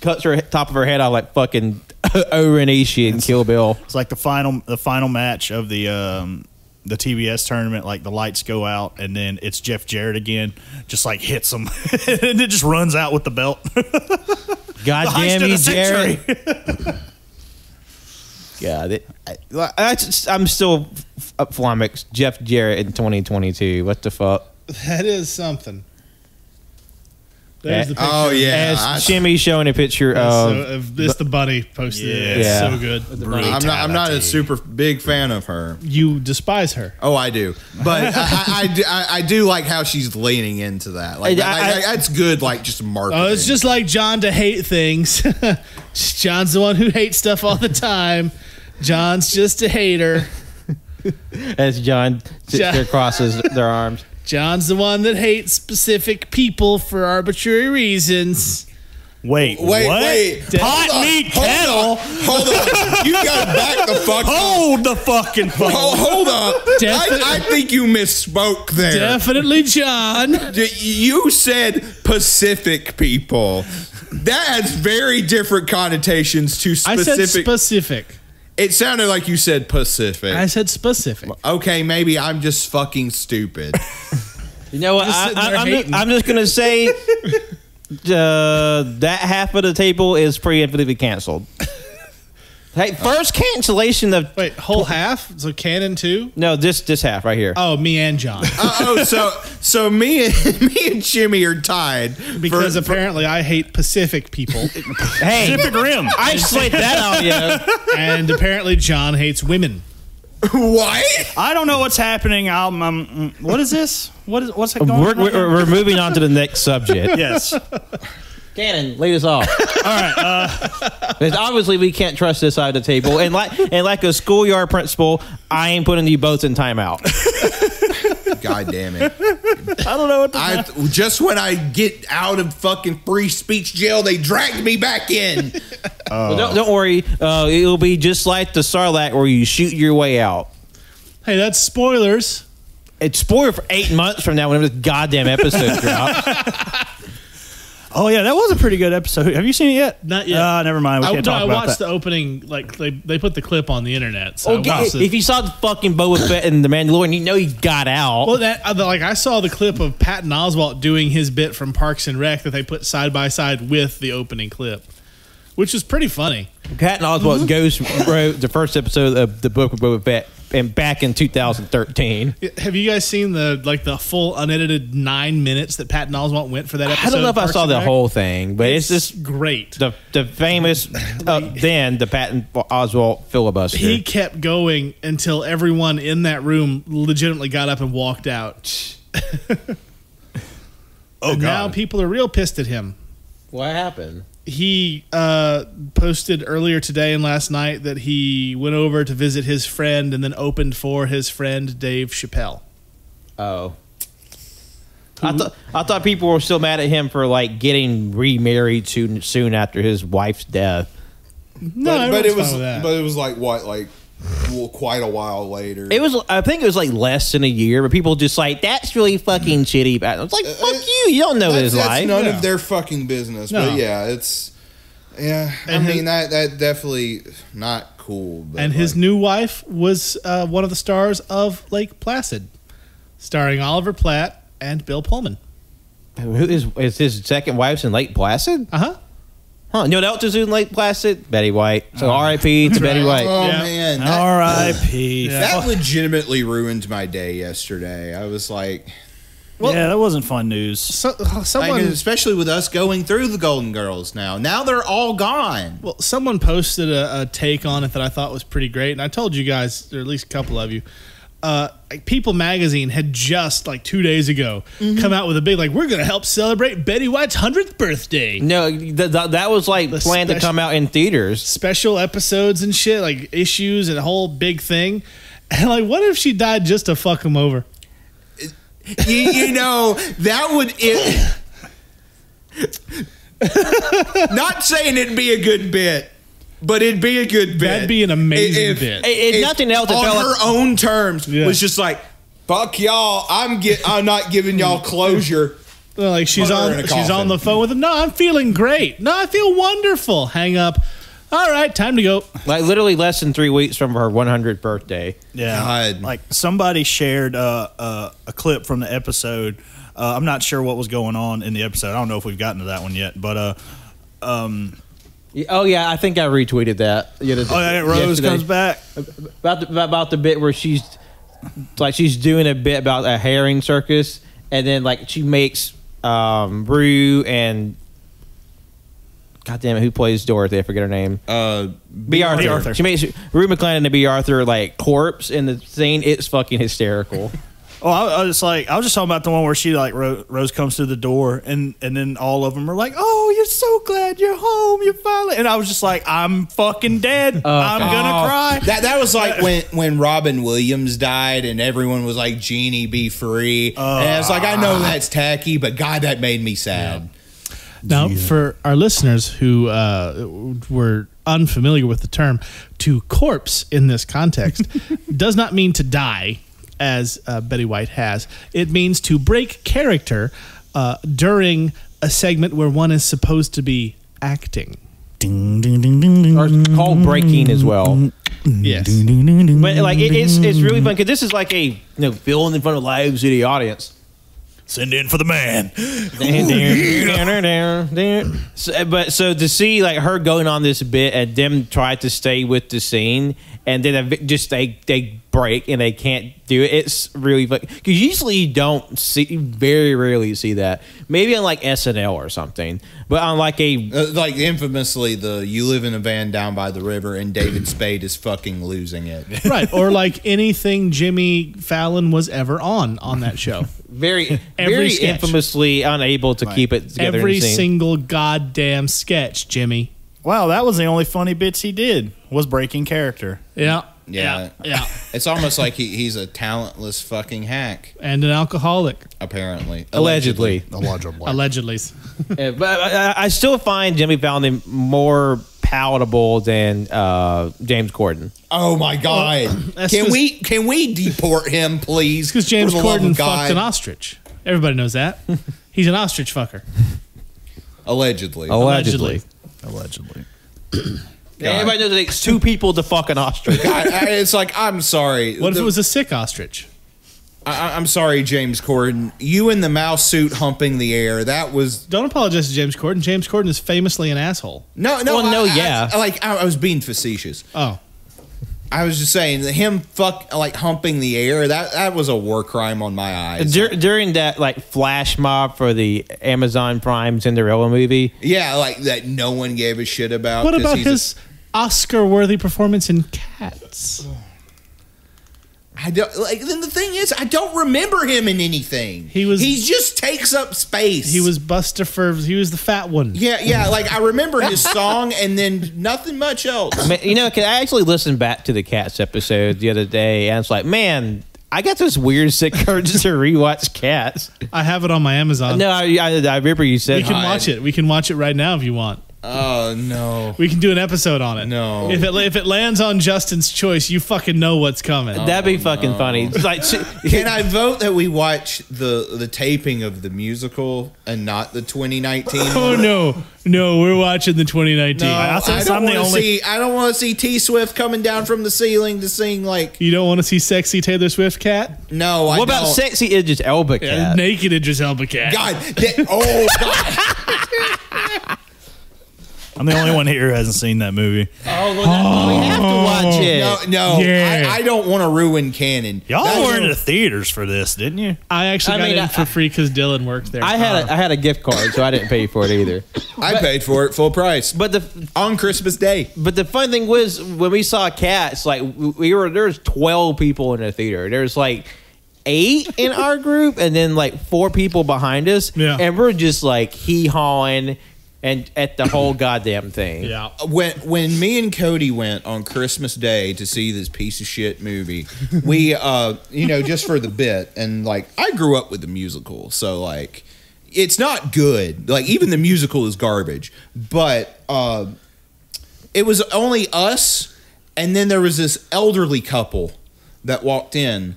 Speaker 3: cuts her top of her head off like fucking Onishi and Kill Bill.
Speaker 4: It's like the final match of the the TBS tournament, like the lights go out and then it's Jeff Jarrett again, just like hits him and it just runs out with the belt.
Speaker 3: God damn you, Jarrett. God, I'm still flummoxed. Jeff Jarrett in 2022. What the fuck?
Speaker 1: That is something. There's the picture.
Speaker 5: Oh yeah,
Speaker 3: As Shimmy showing a picture of
Speaker 1: this, the bunny posted it. It's
Speaker 3: Yeah.
Speaker 1: so good.
Speaker 5: I'm not a super big fan of her.
Speaker 1: You despise her.
Speaker 5: Oh, I do, but I do like how she's leaning into that. Like, that's good. Like just marketing.
Speaker 1: Oh, it's just like John to hate things. John's the one who hates stuff all the time. John's just a hater.
Speaker 3: as John sits there, crosses their arms.
Speaker 1: John's the one that hates specific people for arbitrary reasons.
Speaker 4: Wait.
Speaker 1: Pot,
Speaker 4: meat, kettle.
Speaker 5: Hold on. You got to back the fuck up.
Speaker 4: Hold the fucking phone.
Speaker 5: Hold up. I think you misspoke there.
Speaker 1: Definitely John.
Speaker 5: You said Pacific people. That has very different connotations to
Speaker 1: I
Speaker 5: specific.
Speaker 1: said specific.
Speaker 5: It sounded like you said Pacific.
Speaker 1: I said specific.
Speaker 5: Okay, maybe I'm just fucking stupid.
Speaker 3: You know what? I'm just going to say that half of the table is preemptively canceled. Hey, first cancellation of...
Speaker 1: Wait, whole half? So canon 2?
Speaker 3: No, this half right here.
Speaker 1: Oh, me and John.
Speaker 5: So me and Jimmy are tied
Speaker 1: Because apparently I hate Pacific people.
Speaker 3: Hey,
Speaker 4: Pacific Rim.
Speaker 3: I slayed that out, yeah.
Speaker 1: And apparently John hates women.
Speaker 5: What?
Speaker 4: I don't know what's happening. What is this? What's going on?
Speaker 3: We're moving on to the next subject.
Speaker 4: Yes.
Speaker 3: Cannon, lead us off.
Speaker 4: All right.
Speaker 3: Because obviously we can't trust this side of the table, and like a schoolyard principal, I ain't putting you both in timeout.
Speaker 5: God damn it.
Speaker 4: I don't know what to
Speaker 5: Just when I get out of fucking free speech jail, they dragged me back in.
Speaker 3: Well, don't worry. It'll be just like the Sarlacc where you shoot your way out.
Speaker 1: Hey, that's spoilers.
Speaker 3: It's spoiled for 8 months from now whenever this goddamn episode drops.
Speaker 4: Oh yeah, that was a pretty good episode. Have you seen it yet?
Speaker 1: Not yet.
Speaker 4: Never mind. We can't talk
Speaker 1: I
Speaker 4: about
Speaker 1: watched
Speaker 4: that.
Speaker 1: the opening. Like they put the clip on the internet. So
Speaker 3: Okay,
Speaker 1: I watched it.
Speaker 3: if you saw the fucking Boba Fett and the Mandalorian, you know he got out.
Speaker 1: Well, I saw the clip of Patton Oswalt doing his bit from Parks and Rec that they put side by side with the opening clip, which was pretty funny.
Speaker 3: Patton Oswalt wrote the first episode of the Book of Boba Fett, and back in 2013.
Speaker 1: Have you guys seen the full unedited 9 minutes that Patton Oswalt went for that episode?
Speaker 3: I don't know if I
Speaker 1: of
Speaker 3: saw
Speaker 1: Parks
Speaker 3: the
Speaker 1: and Rec?
Speaker 3: whole thing, but it's just
Speaker 1: great.
Speaker 3: The famous then the Patton Oswalt filibuster.
Speaker 1: He kept going until everyone in that room legitimately got up and walked out. And now people are real pissed at him.
Speaker 3: What happened?
Speaker 1: He posted earlier today and last night that he went over to visit his friend and then opened for his friend Dave Chappelle.
Speaker 3: Oh. I thought people were still mad at him for like getting remarried soon after his wife's death.
Speaker 1: No,
Speaker 5: but it
Speaker 1: was
Speaker 5: like what, like quite a while later.
Speaker 3: I think it was like less than a year, but people just like, that's really fucking shitty. I was like, fuck you don't know his
Speaker 5: that's
Speaker 3: life.
Speaker 5: none of their fucking business.
Speaker 1: No.
Speaker 5: But yeah, I mean that definitely not cool. But
Speaker 1: and his new wife was one of the stars of Lake Placid, starring Oliver Platt and Bill Pullman.
Speaker 3: Who is his second wife's in Lake Placid?
Speaker 1: Uh-huh.
Speaker 3: Huh? You know what else is in Lake Placid? Betty White. So R.I.P. to Betty White.
Speaker 5: Oh
Speaker 1: Yeah.
Speaker 5: man,
Speaker 4: R.I.P.
Speaker 5: that legitimately ruined my day yesterday. I was like,
Speaker 4: Yeah, that wasn't fun news.
Speaker 1: Someone,
Speaker 5: especially with us going through the Golden Girls now. Now they're all gone.
Speaker 1: well, someone posted a take on it that I thought was pretty great, and I told you guys, or at least a couple of you. People magazine had just like 2 days ago come out with a big we're going to help celebrate Betty White's 100th birthday.
Speaker 3: No, that was like
Speaker 1: The
Speaker 3: planned to come out in theaters.
Speaker 1: Special episodes and shit, like issues and a whole big thing. And what if she died just to fuck him over?
Speaker 5: You know, that would not saying it'd be a good bit, but it'd be a good bit.
Speaker 1: That'd be an amazing bit.
Speaker 3: If nothing else, it
Speaker 5: on
Speaker 3: felt
Speaker 5: her
Speaker 3: like,
Speaker 5: own terms,
Speaker 1: Yeah.
Speaker 5: was just like, fuck y'all. I'm not giving y'all closure.
Speaker 1: She's
Speaker 5: Put her in a
Speaker 1: on
Speaker 5: coffin.
Speaker 1: the phone with him. No, I'm feeling great. No, I feel wonderful. Hang up. All right, time to go.
Speaker 3: Like literally less than 3 weeks from her 100th birthday.
Speaker 4: Yeah,
Speaker 5: God.
Speaker 4: like somebody shared a clip from the episode. I'm not sure what was going on in the episode. I don't know if we've gotten to that one yet, but
Speaker 3: Oh yeah, I think I retweeted that. The other day-
Speaker 4: oh yeah, Rose
Speaker 3: yesterday.
Speaker 4: comes back.
Speaker 3: about the bit where she's doing a bit about a herring circus, and then like she makes Rue and God damn it, who plays Dorothy? I forget her name. B. Arthur.
Speaker 4: B. Arthur.
Speaker 3: She makes Rue McClanahan and B. Arthur like corpse in the scene. It's fucking hysterical.
Speaker 4: Oh, I was just talking about the one where she like Rose comes through the door, and then all of them are like, "Oh, you're so glad you're home, you're finally." And I was just like, "I'm fucking dead. I'm gonna cry."
Speaker 5: That was like when Robin Williams died and everyone was like, "Genie, be free." And it's like, I know that's tacky, but God, that made me sad.
Speaker 1: Now, for our listeners who were unfamiliar with the term, to corpse in this context does not mean to die, as Betty White has. It means to break character during a segment where one is supposed to be acting.
Speaker 4: Ding ding ding ding ding.
Speaker 3: Or it's called breaking as well.
Speaker 1: Yes.
Speaker 3: But like it's really fun because this is like a villain in front of a live city audience.
Speaker 4: Send in for the man.
Speaker 3: So to see like her going on this bit and them try to stay with the scene, and then they break and they can't do it. It's really fun because usually you don't see, very rarely see that. Maybe on like SNL or something, but on like a
Speaker 5: Like infamously, you live in a van down by the river and David Spade is fucking losing it.
Speaker 1: Right, or like anything Jimmy Fallon was ever on that show.
Speaker 3: very
Speaker 1: Every sketch.
Speaker 3: infamously unable to keep it together.
Speaker 1: Every
Speaker 3: in the scene.
Speaker 1: single goddamn sketch, Jimmy.
Speaker 4: Wow, that was the only funny bits he did was breaking character.
Speaker 1: Yeah.
Speaker 5: Yeah.
Speaker 1: Yeah.
Speaker 5: It's almost like he's a talentless fucking hack,
Speaker 1: And an alcoholic,
Speaker 5: apparently.
Speaker 3: Allegedly.
Speaker 1: allegedly.
Speaker 3: Yeah, but I still find Jimmy Fallon more palatable than James Corden.
Speaker 5: Oh my God!
Speaker 1: That's
Speaker 5: Can
Speaker 1: 'cause-
Speaker 5: we deport him, please?
Speaker 1: Because James
Speaker 5: For the love
Speaker 1: Corden
Speaker 5: of
Speaker 1: fucked an
Speaker 5: God.
Speaker 1: ostrich. Everybody knows that. He's an ostrich fucker.
Speaker 5: Allegedly.
Speaker 1: Allegedly.
Speaker 4: Allegedly.
Speaker 3: Everybody knows it takes two people to fuck an ostrich.
Speaker 5: It's like, I'm sorry.
Speaker 1: What if it was a sick ostrich?
Speaker 5: I'm sorry, James Corden. You in the mouse suit humping the air. That was
Speaker 1: Don't apologize to James Corden. James Corden is famously an asshole.
Speaker 5: no.
Speaker 3: Well, no, yeah.
Speaker 5: I was being facetious.
Speaker 1: Oh.
Speaker 5: I was just saying that him humping the air. That was a war crime on my eyes.
Speaker 3: During that like flash mob for the Amazon Prime Cinderella movie,
Speaker 5: Yeah, like that. No one gave a shit about.
Speaker 1: What
Speaker 5: 'cause
Speaker 1: about
Speaker 5: he's
Speaker 1: his Oscar-worthy performance in Cats?
Speaker 5: I don't like. Then the thing is, I don't remember him in anything.
Speaker 1: He
Speaker 5: just takes up space.
Speaker 1: He was Buster Furves. He was the fat one.
Speaker 5: Yeah. Like I remember his song, and then nothing much else.
Speaker 3: I mean, 'cause I actually listened back to the Cats episode the other day, and it's like, man, I got this weird sick urge to rewatch Cats.
Speaker 1: I have it on my Amazon.
Speaker 3: No, I remember you said
Speaker 1: we can watch it. We can watch it right now if you want.
Speaker 5: Oh no.
Speaker 1: We can do an episode on it.
Speaker 5: No.
Speaker 1: If it lands on Justin's choice, you fucking know what's coming.
Speaker 3: That'd be fucking funny. It's like,
Speaker 5: Can I vote that we watch the taping of the musical and not the 2019?
Speaker 1: Oh no, we're watching the 2019.
Speaker 5: No,
Speaker 4: I think
Speaker 5: I
Speaker 4: I'm
Speaker 5: don't
Speaker 4: the
Speaker 5: want to
Speaker 4: only-
Speaker 5: see. I don't want to see T Swift coming down from the ceiling to sing like.
Speaker 1: You don't want to see sexy Taylor Swift cat?
Speaker 5: No, I
Speaker 3: what about
Speaker 5: don't.
Speaker 3: sexy Idris Elba Cat?
Speaker 1: Naked Idris Elba cat.
Speaker 5: God, God.
Speaker 4: I'm the only one here who hasn't seen that movie.
Speaker 3: Oh, well, we have to watch it.
Speaker 5: No,
Speaker 1: Yeah.
Speaker 5: I don't want to ruin canon.
Speaker 4: Y'all
Speaker 5: That's-
Speaker 4: were in the theaters for this, didn't you?
Speaker 1: I actually got in for free because Dylan works there.
Speaker 3: I had a gift card, so I didn't pay for it either.
Speaker 5: I paid for it full price,
Speaker 3: But
Speaker 5: on Christmas Day.
Speaker 3: the fun thing was when we saw Cats, like there's 12 people in the theater. There's like 8 in our group, and then like 4 people behind us.
Speaker 1: Yeah.
Speaker 3: And we're just like hee-hawing and at the whole goddamn thing.
Speaker 1: Yeah.
Speaker 5: When me and Cody went on Christmas Day to see this piece of shit movie, we just for the bit, and like I grew up with the musical, so like it's not good. Like even the musical is garbage, but it was only us, and then there was this elderly couple that walked in.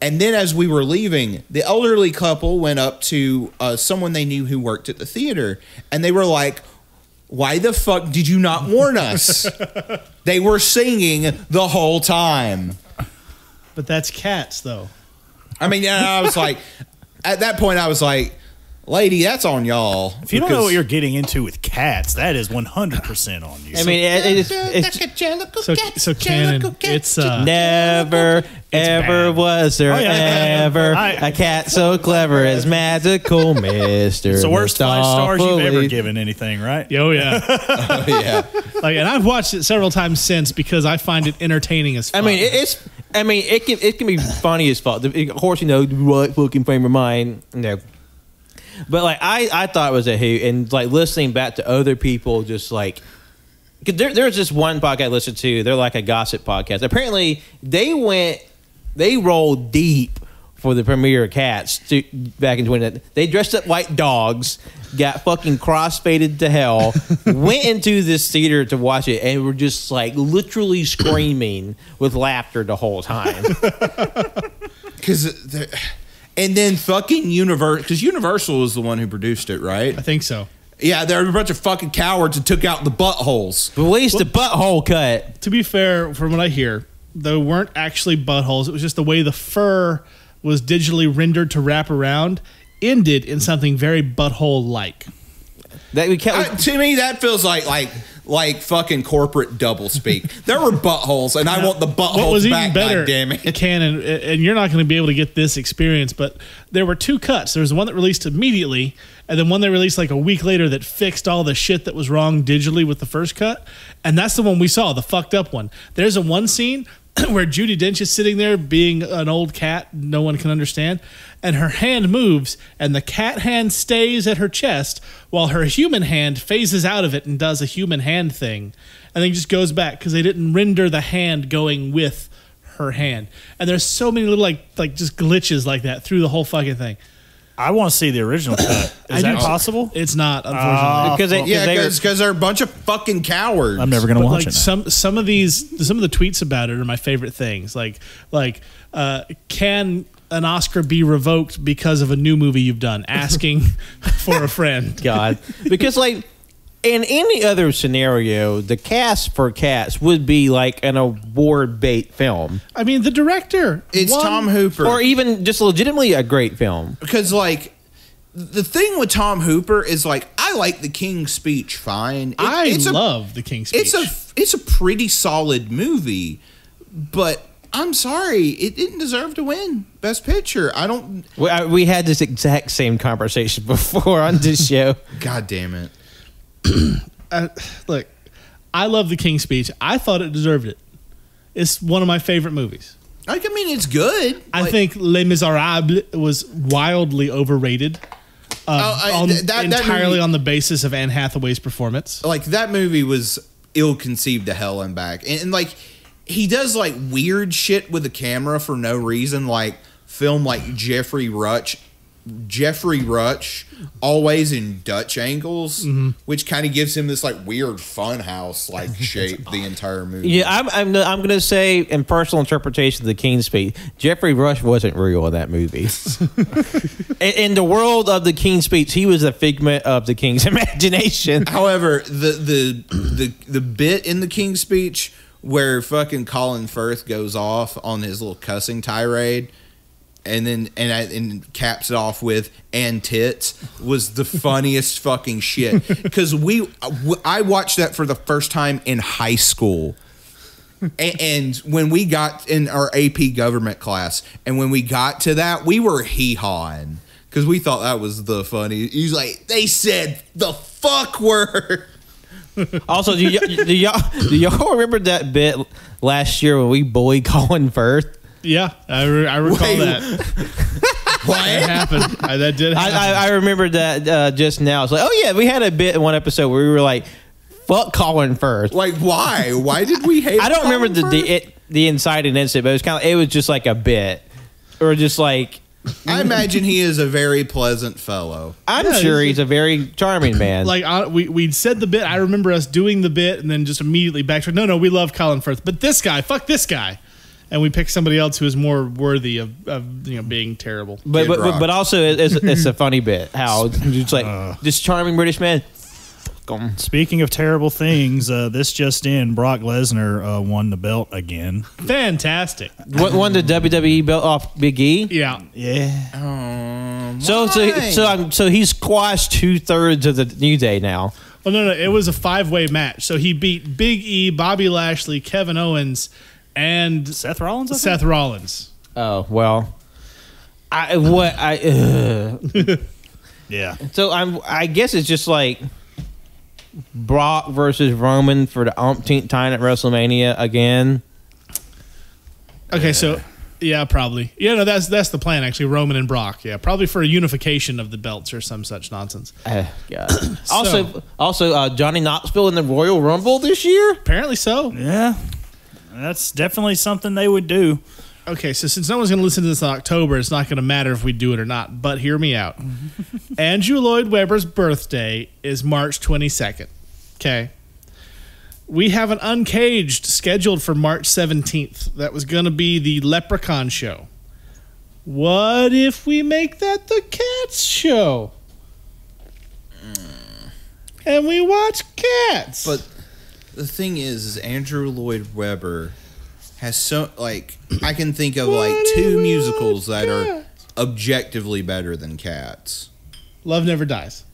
Speaker 5: And then as we were leaving, the elderly couple went up to someone they knew who worked at the theater. And they were like, why the fuck did you not warn us? They were singing the whole time.
Speaker 1: But that's cats, though.
Speaker 5: I mean, I was like, at that point, I was like, lady, that's on y'all.
Speaker 4: If you don't know what you're getting into with cats, that is 100% on you.
Speaker 3: I mean, it's
Speaker 1: So canon, it's
Speaker 3: never, ever
Speaker 4: bad.
Speaker 3: was there
Speaker 4: Oh, yeah.
Speaker 3: ever a cat so clever as magical Mister.
Speaker 4: it's the worst 5 stars you've ever
Speaker 3: Mistopheles.
Speaker 4: given anything, right?
Speaker 1: oh yeah.
Speaker 5: Oh, yeah.
Speaker 1: Like, and I've watched it several times since because I find it entertaining as fuck.
Speaker 3: I mean, it can be funny as fuck. Of course, you know, the right fucking frame of mind. No. But like I thought it was a hoot, and like listening back to other people, just like, cause there's this one podcast I listened to. They're like a gossip podcast. Apparently, they rolled deep for the premiere of Cats back in 20. They dressed up like dogs, got fucking crossfaded to hell, went into this theater to watch it, and were just like literally screaming with laughter the whole time.
Speaker 5: Because and then fucking Universal, because Universal is the one who produced it, right?
Speaker 1: I think so.
Speaker 5: Yeah, they're a bunch of fucking cowards that took out the buttholes.
Speaker 3: But at least the butthole cut.
Speaker 1: To be fair, from what I hear, there weren't actually buttholes. It was just the way the fur was digitally rendered to wrap around ended in something very butthole-like.
Speaker 3: That we kept.
Speaker 5: To me, that feels like fucking corporate doublespeak. There were buttholes, and I want the
Speaker 1: What
Speaker 5: buttholes
Speaker 1: was
Speaker 5: back.
Speaker 1: even better,
Speaker 5: God damn it!
Speaker 1: Canon, and you're not going to be able to get this experience, but there were 2 cuts. There was one that released immediately, and then one they released like a week later that fixed all the shit that was wrong digitally with the first cut, and that's the one we saw, the fucked up one. There's one scene where Judi Dench is sitting there being an old cat no one can understand, and her hand moves, and the cat hand stays at her chest while her human hand phases out of it and does a human hand thing, and then just goes back because they didn't render the hand going with her hand. And there's so many little like just glitches like that through the whole fucking thing.
Speaker 4: I want to see the original cut. Is that possible?
Speaker 1: It's not, unfortunately.
Speaker 5: Because they're a bunch of fucking cowards.
Speaker 4: I'm never going to
Speaker 1: But
Speaker 4: watch
Speaker 1: like
Speaker 4: it.
Speaker 1: some of the tweets about it are my favorite things. Like can an Oscar be revoked because of a new movie you've done? Asking for a friend.
Speaker 3: God, because like in any other scenario, the cast for Cats would be like an award bait film,
Speaker 1: I mean, the director.
Speaker 5: It's
Speaker 1: won-
Speaker 5: Tom Hooper.
Speaker 3: or even just legitimately a great film.
Speaker 5: Because like the thing with Tom Hooper is like I like The King's Speech fine.
Speaker 1: I love The King's Speech.
Speaker 5: It's a pretty solid movie, but I'm sorry, it didn't deserve to win Best Picture. I don't.
Speaker 3: We had this exact same conversation before on this show.
Speaker 5: God damn it.
Speaker 1: Look, I love The King's Speech. I thought it deserved it. It's one of my favorite movies.
Speaker 5: Like, I mean, it's good.
Speaker 1: I think Les Miserables was wildly overrated.
Speaker 5: That
Speaker 1: Entirely
Speaker 5: movie-
Speaker 1: on the basis of Anne Hathaway's performance.
Speaker 5: like that movie was ill-conceived to hell and back, and like he does like weird shit with the camera for no reason, like film like Jeffrey Rush always in Dutch angles, which kind of gives him this like weird fun house like shape the entire movie.
Speaker 3: Yeah, I'm gonna say in personal interpretation of The King's Speech, Jeffrey Rush wasn't real in that movie. in the world of The King's Speech, he was a figment of the king's imagination.
Speaker 5: However, the bit in The King's Speech where fucking Colin Firth goes off on his little cussing tirade and then and caps it off with "and tits" was the funniest fucking shit, because I watched that for the first time in high school. And when we got in our AP government class, and when we got to that, we were hee-hawing because we thought that was the funny. He's like, they said the fuck word.
Speaker 3: Also, do y'all remember that bit last year when we bullied Colin Firth?
Speaker 1: Yeah, I recall
Speaker 5: Wait,
Speaker 1: that. That happened. That did happen.
Speaker 3: I remember that just now. It's like, oh yeah, we had a bit in one episode where we were like, "Fuck Colin Firth."
Speaker 5: Like, why? Why did we hate?
Speaker 3: I don't remember
Speaker 5: Colin Firth?
Speaker 3: the inciting incident, but it was just like a bit, or just like
Speaker 5: I imagine he is a very pleasant fellow.
Speaker 3: I'm sure he's a very charming man.
Speaker 1: Like we'd said the bit. I remember us doing the bit and then just immediately backtrack. No, we love Colin Firth, but this guy, fuck this guy, and we picked somebody else who is more worthy of being terrible.
Speaker 3: but also it's a funny bit how it's like this charming British man. 'em.
Speaker 4: Speaking of terrible things, this just in: Brock Lesnar won the belt again.
Speaker 1: Fantastic.
Speaker 3: Won the WWE belt off Big E.
Speaker 1: Yeah.
Speaker 4: Yeah.
Speaker 3: So he squashed 2/3 of the New Day now.
Speaker 1: Well, no. It was a 5-way match. So he beat Big E, Bobby Lashley, Kevin Owens, and
Speaker 4: Seth Rollins. I think?
Speaker 1: Seth Rollins.
Speaker 3: Oh well.
Speaker 4: Yeah.
Speaker 3: So I guess it's just like Brock versus Roman for the umpteenth time at WrestleMania again.
Speaker 1: Okay, so yeah, probably. Yeah, no, that's the plan actually. Roman and Brock. Yeah, probably for a unification of the belts or some such nonsense.
Speaker 3: God. Also, Johnny Knoxville in the Royal Rumble this year.
Speaker 1: Apparently so.
Speaker 4: Yeah. That's definitely something they would do.
Speaker 1: Okay, so since no one's going to listen to this in October, it's not going to matter if we do it or not. But hear me out. Andrew Lloyd Webber's birthday is March 22nd. Okay. We have an Uncaged scheduled for March 17th. That was going to be the Leprechaun show. What if we make that the Cats show? And we watch Cats.
Speaker 5: But the thing is Andrew Lloyd Webber has so, like, I can think of like 2 musicals that are objectively better than Cats.
Speaker 1: Love Never Dies.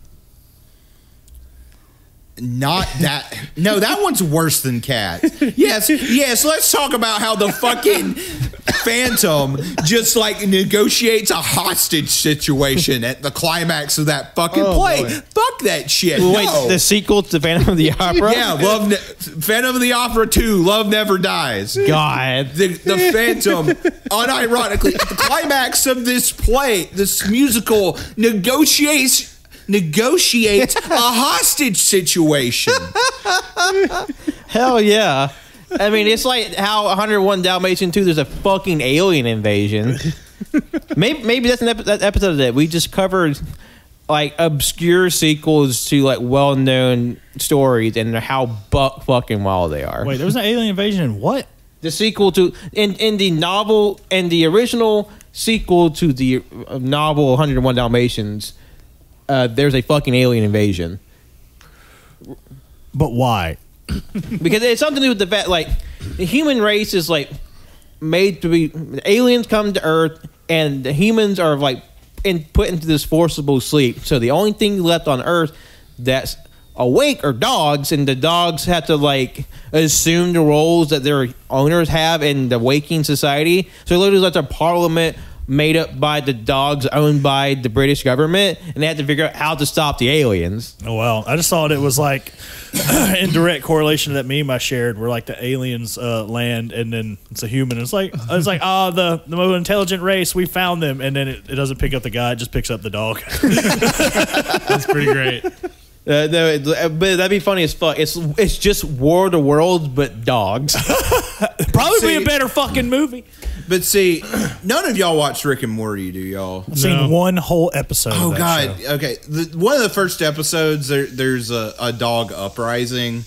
Speaker 5: Not that. No, that one's worse than Cats. Yes. Let's talk about how the fucking Phantom just like negotiates a hostage situation at the climax of that fucking play.
Speaker 1: Boy.
Speaker 5: Fuck that shit.
Speaker 3: Wait,
Speaker 5: No.
Speaker 3: the sequel to Phantom of the Opera?
Speaker 5: Yeah, Phantom of the Opera 2, Love Never Dies.
Speaker 3: God.
Speaker 5: The Phantom, unironically, at the climax of this play, this musical, negotiates a hostage situation.
Speaker 3: Hell yeah. I mean, it's like how 101 Dalmatian 2, there's a fucking alien invasion. Maybe that's that episode that we just covered, like, obscure sequels to, like, well-known stories and how buck fucking wild they are.
Speaker 4: Wait, there was an alien invasion in what?
Speaker 3: The sequel to, in the novel, and the original sequel to the novel 101 Dalmatians, there's a fucking alien invasion.
Speaker 4: But why?
Speaker 3: Because it's something to do with the fact, like, the human race is, like, made to be... Aliens come to Earth, and the humans are, like, put into this forcible sleep. So the only thing left on Earth that's awake are dogs, and the dogs have to, like, assume the roles that their owners have in the waking society. So literally let their parliament made up by the dogs owned by the British government, and they had to figure out how to stop the aliens.
Speaker 4: Oh, well, I just thought it was like in direct correlation to that meme I shared where like the aliens land and then it's a human. It's like the most intelligent race, we found them, and then it doesn't pick up the guy, it just picks up the dog.
Speaker 1: That's pretty great.
Speaker 3: But that'd be funny as fuck. It's just War of the Worlds, but dogs.
Speaker 4: Probably be
Speaker 5: See-
Speaker 4: a better fucking movie.
Speaker 5: But see, none of y'all watch Rick and Morty, do y'all?
Speaker 4: I've seen one whole episode
Speaker 5: Oh
Speaker 4: of that
Speaker 5: God!
Speaker 4: show.
Speaker 5: Okay, one of the first episodes, there's a dog uprising,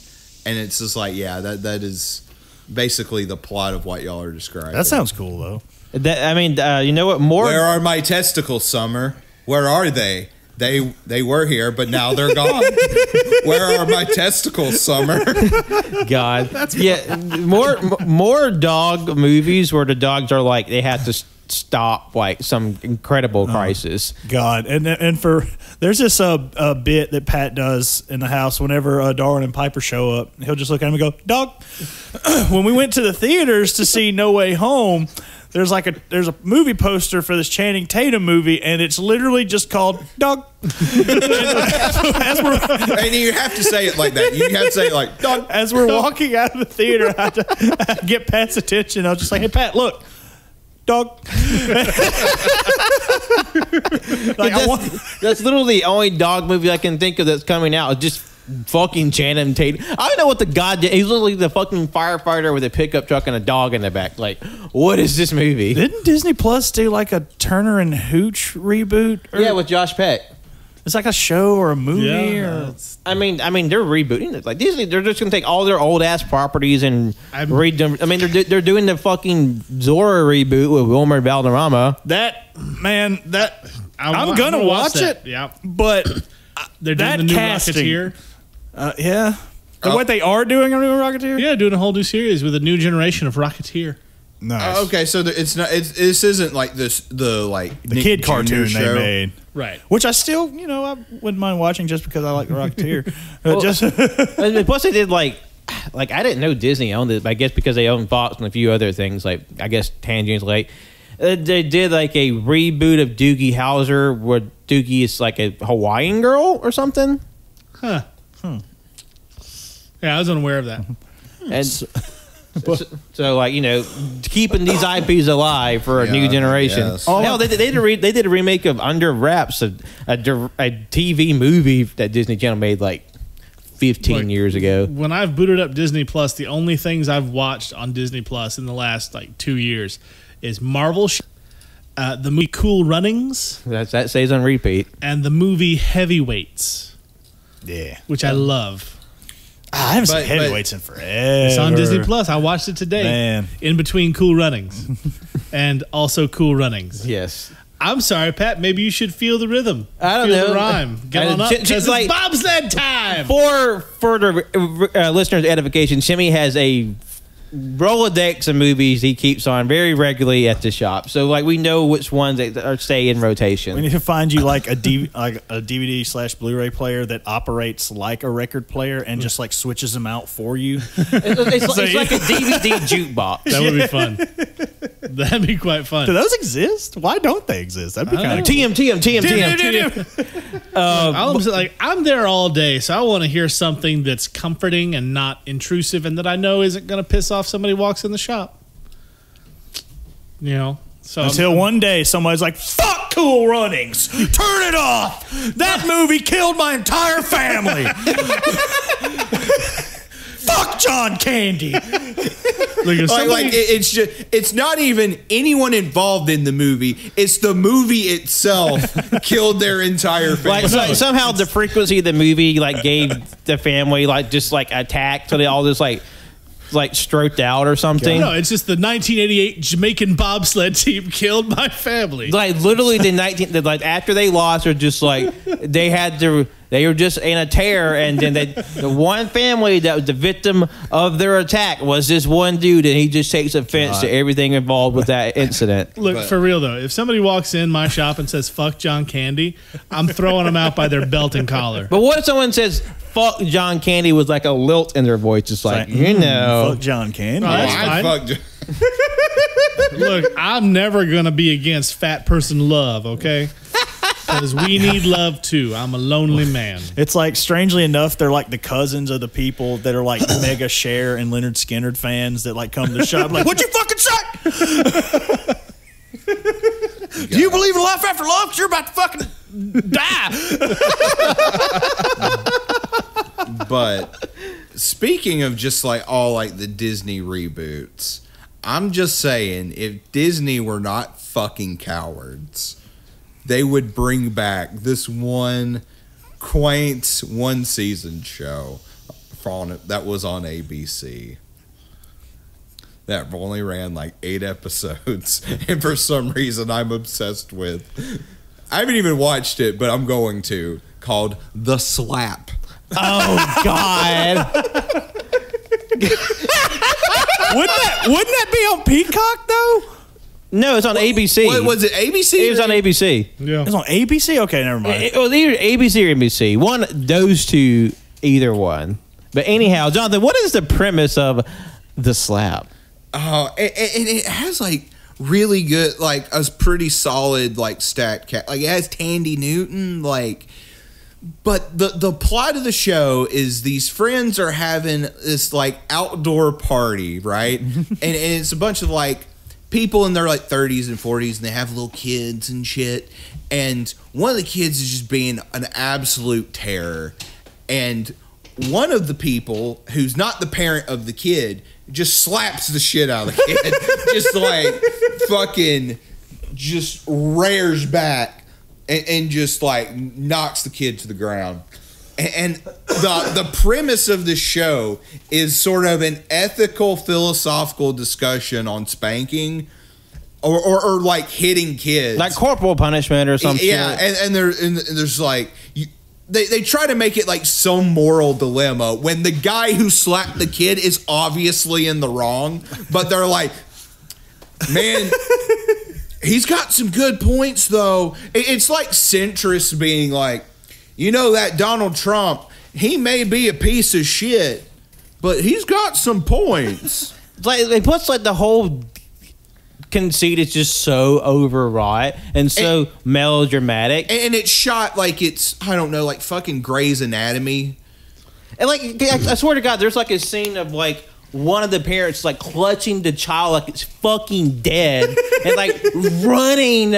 Speaker 5: and it's just like, yeah, that is basically the plot of what y'all are describing.
Speaker 4: That sounds cool though.
Speaker 3: You know what? More.
Speaker 5: Where are my testicles, Summer? Where are they? They were here, but now they're gone. Where are my testicles, Summer?
Speaker 3: God. More dog movies where the dogs are like they have to stop like some incredible crisis.
Speaker 4: God, and for there's this a bit that Pat does in the house whenever Darwin and Piper show up. He'll just look at him and go, "Dog." When we went to the theaters to see No Way Home, there's a movie poster for this Channing Tatum movie, and it's literally just called Dog.
Speaker 5: And you have to say it like that. You have to say it like, dog.
Speaker 4: As we're walking out of the theater, I had to get Pat's attention. I was just like, "Hey, Pat, look. Dog."
Speaker 3: That's literally the only dog movie I can think of that's coming out. It's just fucking Channing Tatum. I don't know what the god did. He's literally the fucking firefighter with a pickup truck and a dog in the back. Like, what is this movie?
Speaker 4: Didn't Disney Plus do like a Turner and Hooch reboot?
Speaker 3: Yeah, with Josh Peck.
Speaker 4: It's like a show or a movie or
Speaker 3: I mean, they're rebooting it. Like Disney, they're just gonna take all their old ass properties and read them. I mean, they're doing the fucking Zora reboot with Wilmer Valderrama.
Speaker 4: I'm gonna watch it.
Speaker 1: Yeah,
Speaker 4: But
Speaker 1: they're doing
Speaker 4: that
Speaker 1: the new
Speaker 4: casting,
Speaker 1: Rocketeer.
Speaker 4: Yeah. What they are doing on Rocketeer?
Speaker 1: Yeah, doing a whole new series with a new generation of Rocketeer.
Speaker 4: Nice.
Speaker 5: Okay, so it's not. This isn't like the Nick
Speaker 4: kid
Speaker 5: Jr.
Speaker 4: cartoon
Speaker 5: show.
Speaker 4: they made.
Speaker 1: Right.
Speaker 4: Which I still, I wouldn't mind watching just because I like the Rocketeer.
Speaker 3: Plus, they did like I didn't know Disney owned it, but I guess because they own Fox and a few other things, like I guess Tangerines Lake. They did like a reboot of Doogie Howser, where Doogie is like a Hawaiian girl or something.
Speaker 1: Huh. Yeah, I was unaware of that.
Speaker 3: And so like keeping these IPs alive for a new generation.
Speaker 5: Yes.
Speaker 3: Hell, they did a remake of Under Wraps, a TV movie that Disney Channel made like 15 years ago.
Speaker 1: When I've booted up Disney Plus, the only things I've watched on Disney Plus in the last like 2 years is Marvel, the movie Cool Runnings,
Speaker 3: That stays on repeat.
Speaker 1: and the movie Heavyweights,
Speaker 4: Yeah.
Speaker 1: which I love.
Speaker 4: I haven't seen
Speaker 5: But-
Speaker 4: Heavyweights in forever.
Speaker 1: It's on Disney Plus. I watched it today.
Speaker 4: Man.
Speaker 1: In between Cool Runnings and also Cool Runnings.
Speaker 3: Yes.
Speaker 1: I'm sorry, Pat. Maybe you should feel the rhythm.
Speaker 3: I don't
Speaker 1: feel
Speaker 3: know.
Speaker 1: the rhyme. Get on up.
Speaker 3: Just
Speaker 1: Because
Speaker 3: like-
Speaker 1: it's bobsled time.
Speaker 3: For further listeners' edification, Shimmy has a Rolodex of movies he keeps on very regularly at the shop. So like we know which ones that are stay in rotation.
Speaker 4: We need to find you like a DVD/Blu-ray player that operates like a record player and just like switches them out for you.
Speaker 3: It's like a DVD jukebox.
Speaker 1: That would be fun. That'd be quite fun.
Speaker 4: Do those exist? Why don't they exist? That'd be kind of
Speaker 3: TM.
Speaker 1: I'm there all day, so I want to hear something that's comforting and not intrusive, and that I know isn't going to piss off somebody who walks in the shop. So
Speaker 4: until one day somebody's like, "Fuck Cool Runnings, turn it off. That movie killed my entire family." Fuck John Candy.
Speaker 5: It's not even anyone involved in the movie. It's the movie itself killed their entire family.
Speaker 3: Like somehow the frequency of the movie like gave the family like just like attack, so they all just like stroked out or something.
Speaker 1: No, it's just the 1988 Jamaican bobsled team killed my family.
Speaker 3: Like literally after they lost, or just like they were just in a tear, and then the one family that was the victim of their attack was this one dude, and he just takes offense to everything involved with that incident.
Speaker 1: Look, for real though, if somebody walks in my shop and says "fuck John Candy," I'm throwing them out by their belt and collar.
Speaker 3: But what if someone says "fuck John Candy" with like a lilt in their voice, just like
Speaker 4: fuck John Candy.
Speaker 1: Oh, that's
Speaker 5: I
Speaker 1: fine.
Speaker 5: fucked.
Speaker 1: Look, I'm never gonna be against fat person love, okay? Because we need love too. I'm a lonely man.
Speaker 4: It's like, strangely enough, they're like the cousins of the people that are like mega Cher and Leonard Skinner fans that like come to the shop like, "What'd you fucking say? Do you believe in life after love? 'Cause you're about to fucking die."
Speaker 5: But speaking of just like all like the Disney reboots, I'm just saying, if Disney were not fucking cowards, they would bring back this one quaint one season show that was on ABC. That only ran like 8 episodes, and for some reason I'm obsessed with. I haven't even watched it, but I'm going to. Called The Slap.
Speaker 3: Oh God!
Speaker 4: Wouldn't that be on Peacock though?
Speaker 3: No, it's on ABC.
Speaker 5: What was it? ABC?
Speaker 3: It was on ABC.
Speaker 1: Yeah.
Speaker 4: It's on ABC. Okay, never mind.
Speaker 3: It was either ABC or NBC. Those two, either one. But anyhow, Jonathan, what is the premise of The Slap?
Speaker 5: And it has like really good, like a pretty solid like stat cat. Like it has Tandy Newton, like. But the plot of the show is these friends are having this like outdoor party, right? and it's a bunch of like people in their like 30s and 40s, and they have little kids and shit. And one of the kids is just being an absolute terror. And one of the people, who's not the parent of the kid, just slaps the shit out of the kid. Just like fucking just rears back. And just like knocks the kid to the ground. And the premise of the show is sort of an ethical, philosophical discussion on spanking or like hitting kids,
Speaker 3: Like corporal punishment or something.
Speaker 5: yeah. And there's like they try to make it like some moral dilemma when the guy who slapped the kid is obviously in the wrong, but they're like, man, he's got some good points though. It's like centrists being like, you know, that Donald Trump, he may be a piece of shit, but he's got some points.
Speaker 3: Like, plus, like, the whole conceit is just so overwrought and so melodramatic.
Speaker 5: And it's shot like it's, I don't know, like fucking Grey's Anatomy.
Speaker 3: And, like, I swear to God, there's, like, a scene of, like, one of the parents, like, clutching the child like it's fucking dead and, like, running,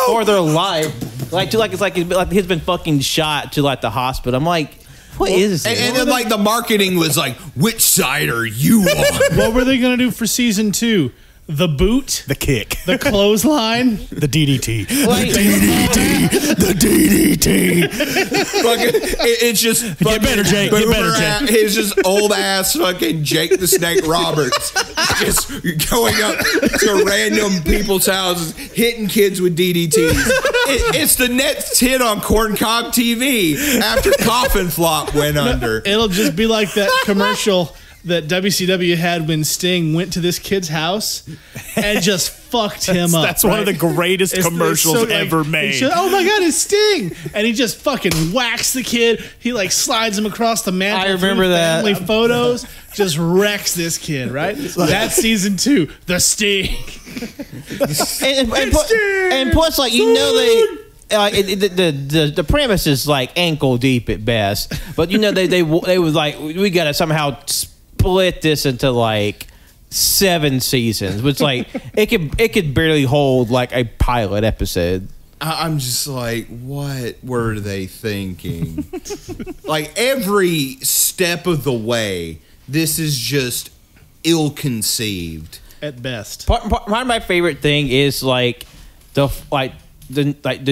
Speaker 3: for their life. Like, to, like, it's like he's been fucking shot to, like, the hospital. I'm like, what is this?
Speaker 5: And then, like, the marketing was like, which side are you on?
Speaker 1: What were they going to do for season 2? The boot?
Speaker 4: The kick.
Speaker 1: The clothesline?
Speaker 4: The DDT.
Speaker 3: Like,
Speaker 4: The DDT.
Speaker 5: Fucking, it's just
Speaker 4: Get better, Jake. Get better, Jake.
Speaker 5: It's just old ass fucking Jake the Snake Roberts just going up to random people's houses, hitting kids with DDTs. It's the next hit on Corncob TV after Coffin Flop went under.
Speaker 1: It'll just be like that commercial that WCW had when Sting went to this kid's house and just fucked him up.
Speaker 4: That's one of the greatest commercials ever made.
Speaker 1: Oh my God, it's Sting! And he just fucking whacks the kid. He like slides him across the mantle.
Speaker 3: I remember that.
Speaker 1: Family photos. Just wrecks this kid, right? That's season 2. The Sting.
Speaker 3: and plus, like, you know, the premise is like ankle deep at best, but you know they was like, we gotta somehow split this into like 7 seasons, which like it could barely hold like a pilot episode.
Speaker 5: I'm just like, what were they thinking? Like, every step of the way, this is just ill-conceived.
Speaker 1: At best.
Speaker 3: Part of my favorite thing is like the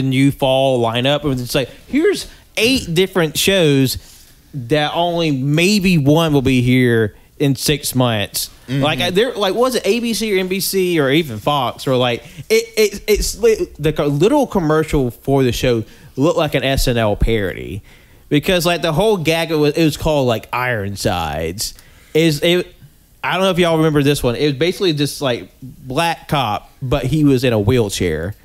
Speaker 3: new fall lineup. It's like, here's 8 different shows that only maybe one will be here in 6 months. Mm-hmm. Like, there, like, was it ABC or NBC or even Fox, or like it's the little commercial for the show looked like an SNL parody, because like the whole gag it was called like Ironsides. I don't know if y'all remember this one. It was basically just like black cop, but he was in a wheelchair.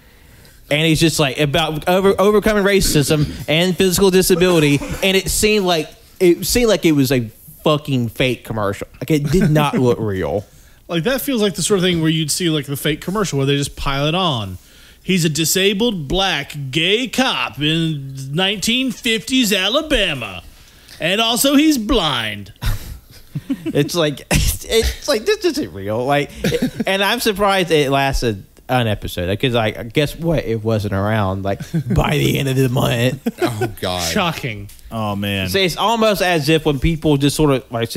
Speaker 3: And he's just like about overcoming racism and physical disability. And it seemed like it was a fucking fake commercial. Like, it did not look real.
Speaker 1: Like, that feels like the sort of thing where you'd see like the fake commercial where they just pile it on. He's a disabled black gay cop in 1950s Alabama. And also he's blind.
Speaker 3: It's like this isn't real. Like, and I'm surprised it lasted an episode, because like, guess what? It wasn't around like by the end of the month.
Speaker 5: Oh God!
Speaker 1: Shocking.
Speaker 4: Oh man!
Speaker 3: So it's almost as if when people just sort of like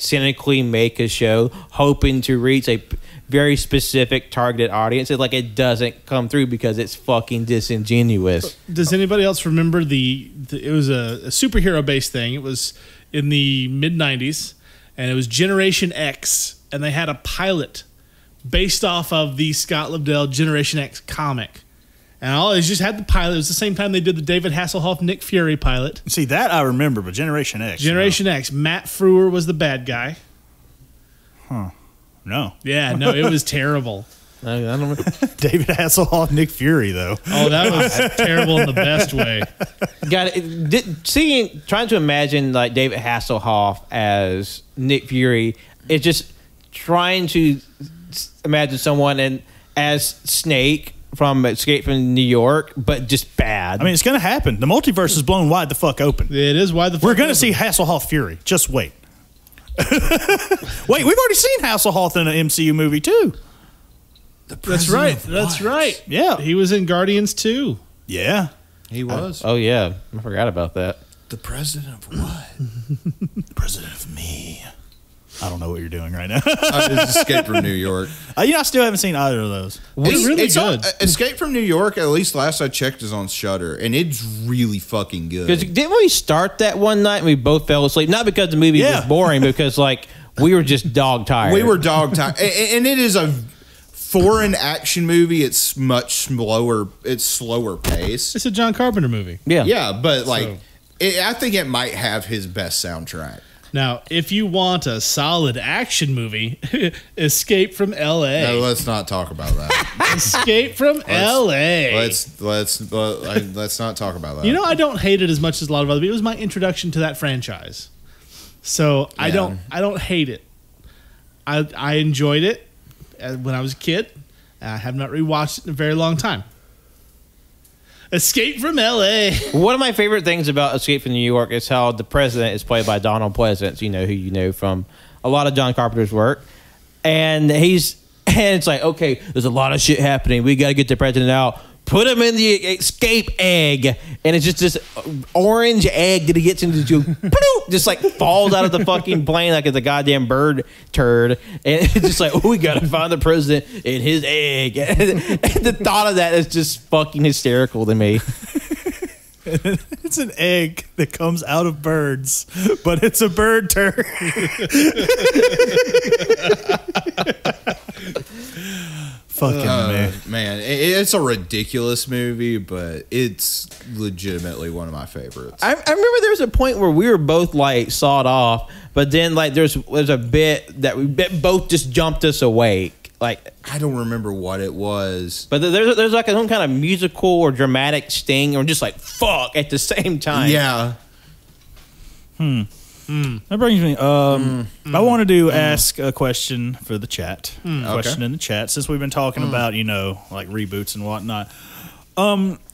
Speaker 3: cynically make a show hoping to reach a very specific targeted audience, it's like it doesn't come through because it's fucking disingenuous.
Speaker 1: Does anybody else remember it was a superhero based thing? It was in the mid 90s, and it was Generation X, and they had a pilot based off of the Scott Lobdell Generation X comic. And I always just had the pilot. It was the same time they did the David Hasselhoff Nick Fury pilot.
Speaker 4: See, that I remember, but Generation X.
Speaker 1: Generation X. Matt Frewer was the bad guy.
Speaker 4: Huh. No.
Speaker 1: Yeah, no, it was terrible.
Speaker 3: I don't know.
Speaker 4: David Hasselhoff, Nick Fury, though.
Speaker 1: Oh, that was terrible in the best way.
Speaker 3: Trying to imagine like David Hasselhoff as Nick Fury, it's just trying to imagine someone as Snake from Escape from New York, but just bad.
Speaker 4: I mean, it's going to happen. The multiverse is blown wide the fuck open.
Speaker 1: It is wide the fuck
Speaker 4: We're going to
Speaker 1: open.
Speaker 4: see Hasselhoff Fury. Just wait. Wait, we've already seen Hasselhoff in an MCU movie, too.
Speaker 1: That's right. That's right.
Speaker 4: Yeah.
Speaker 1: He was in Guardians 2.
Speaker 4: Yeah.
Speaker 5: He was
Speaker 3: Oh, yeah. I forgot about that.
Speaker 5: the president of what?
Speaker 4: The president of me. I don't know what you're doing right now.
Speaker 5: It's Escape from New York.
Speaker 4: I still haven't seen either of those.
Speaker 1: It's really good.
Speaker 5: Escape from New York, at least last I checked, is on Shudder, and it's really fucking good.
Speaker 3: Because didn't we start that one night and we both fell asleep? Not because the movie was boring, because like we were just dog tired.
Speaker 5: We were dog tired, and it is a for an action movie, it's much slower. It's slower pace.
Speaker 1: It's a John Carpenter movie.
Speaker 3: Yeah.
Speaker 5: Yeah, but like,
Speaker 1: So-
Speaker 5: I think it might have his best soundtrack.
Speaker 1: Now, if you want a solid action movie, Escape from L.A.
Speaker 5: No, let's not talk about that.
Speaker 1: Escape from L.A.
Speaker 5: let's not talk about that.
Speaker 1: You know, I don't hate it as much as a lot of other people. It was my introduction to that franchise, so I
Speaker 5: Yeah.
Speaker 1: don't hate it. I enjoyed it when I was a kid. I have not rewatched it in a very long time. Escape from L.A.
Speaker 3: One of my favorite things about Escape from New York is how the president is played by Donald Pleasance, you know, who you know from a lot of John Carpenter's work. And it's like, okay, there's a lot of shit happening. We got to get the president out. Put him in the escape egg. And it's just this orange egg that he gets into, just like falls out of the fucking plane like it's a goddamn bird turd. And it's just like, oh, we got to find the president in his egg. And the thought of that is just fucking hysterical to me.
Speaker 4: It's an egg that comes out of birds, but it's a bird turd. Fucking
Speaker 5: man, it's a ridiculous movie, but it's legitimately one of my favorites.
Speaker 3: I remember there was a point where we were both like sawed off, but then like there's a bit that we both just jumped us awake. Like,
Speaker 5: I don't remember what it was.
Speaker 3: but there's like some kind of musical or dramatic sting, or just like fuck at the same time.
Speaker 5: Yeah,
Speaker 4: That brings me. I wanted to ask a question for the chat. Question
Speaker 5: Okay.
Speaker 4: in the chat, since we've been talking about like reboots and whatnot.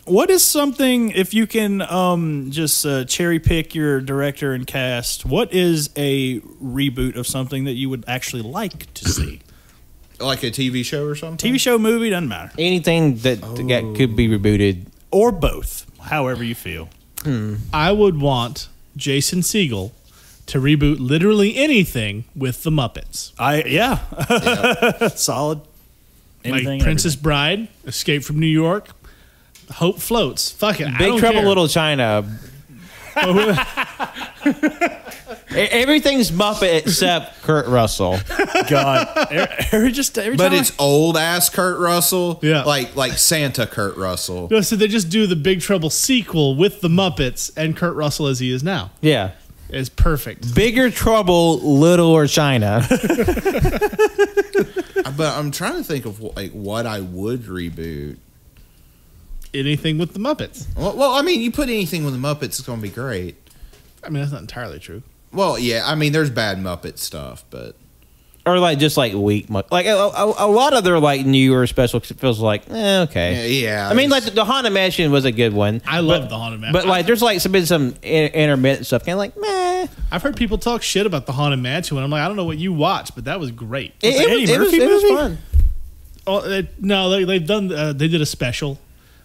Speaker 4: What is something, if you can just cherry pick your director and cast? What is a reboot of something that you would actually like to see?
Speaker 5: like a TV show or something.
Speaker 4: TV show, movie, doesn't matter,
Speaker 3: Anything that could be rebooted.
Speaker 4: or both. However you feel.
Speaker 1: I would want Jason Segel to reboot literally anything with the Muppets.
Speaker 4: Solid. Anything
Speaker 1: Like
Speaker 4: and
Speaker 1: Princess Bride, Escape from New York, Hope Floats. Fuck it. I
Speaker 3: Big
Speaker 1: don't
Speaker 3: Trouble
Speaker 1: care.
Speaker 3: Little China. Everything's Muppet except Kurt Russell.
Speaker 4: everything. God, every
Speaker 5: But
Speaker 4: time
Speaker 5: it's old ass Kurt Russell.
Speaker 1: Yeah.
Speaker 5: like Santa Kurt Russell.
Speaker 1: No, so they just do the Big Trouble sequel with the Muppets and Kurt Russell as he is now.
Speaker 3: Yeah.
Speaker 1: It's perfect.
Speaker 3: Bigger Trouble, Littler China.
Speaker 5: But I'm trying to think of what I would reboot.
Speaker 1: Anything with the Muppets.
Speaker 5: Well, I mean, you put anything with the Muppets, it's going to be great.
Speaker 1: I mean, that's not entirely true.
Speaker 5: Well, yeah, I mean, there's bad Muppet stuff, but
Speaker 3: Or like just like weak, like a lot of their like newer special feels like okay.
Speaker 5: yeah.
Speaker 3: I mean, like the Haunted Mansion was a good one.
Speaker 1: I love the Haunted Mansion.
Speaker 3: But like, there's like some intermittent stuff, kind of like meh.
Speaker 1: I've heard people talk shit about the Haunted Mansion, and I'm like, I don't know what you watched, but that was great.
Speaker 3: It was fun.
Speaker 1: Oh, no, they've done. They did a special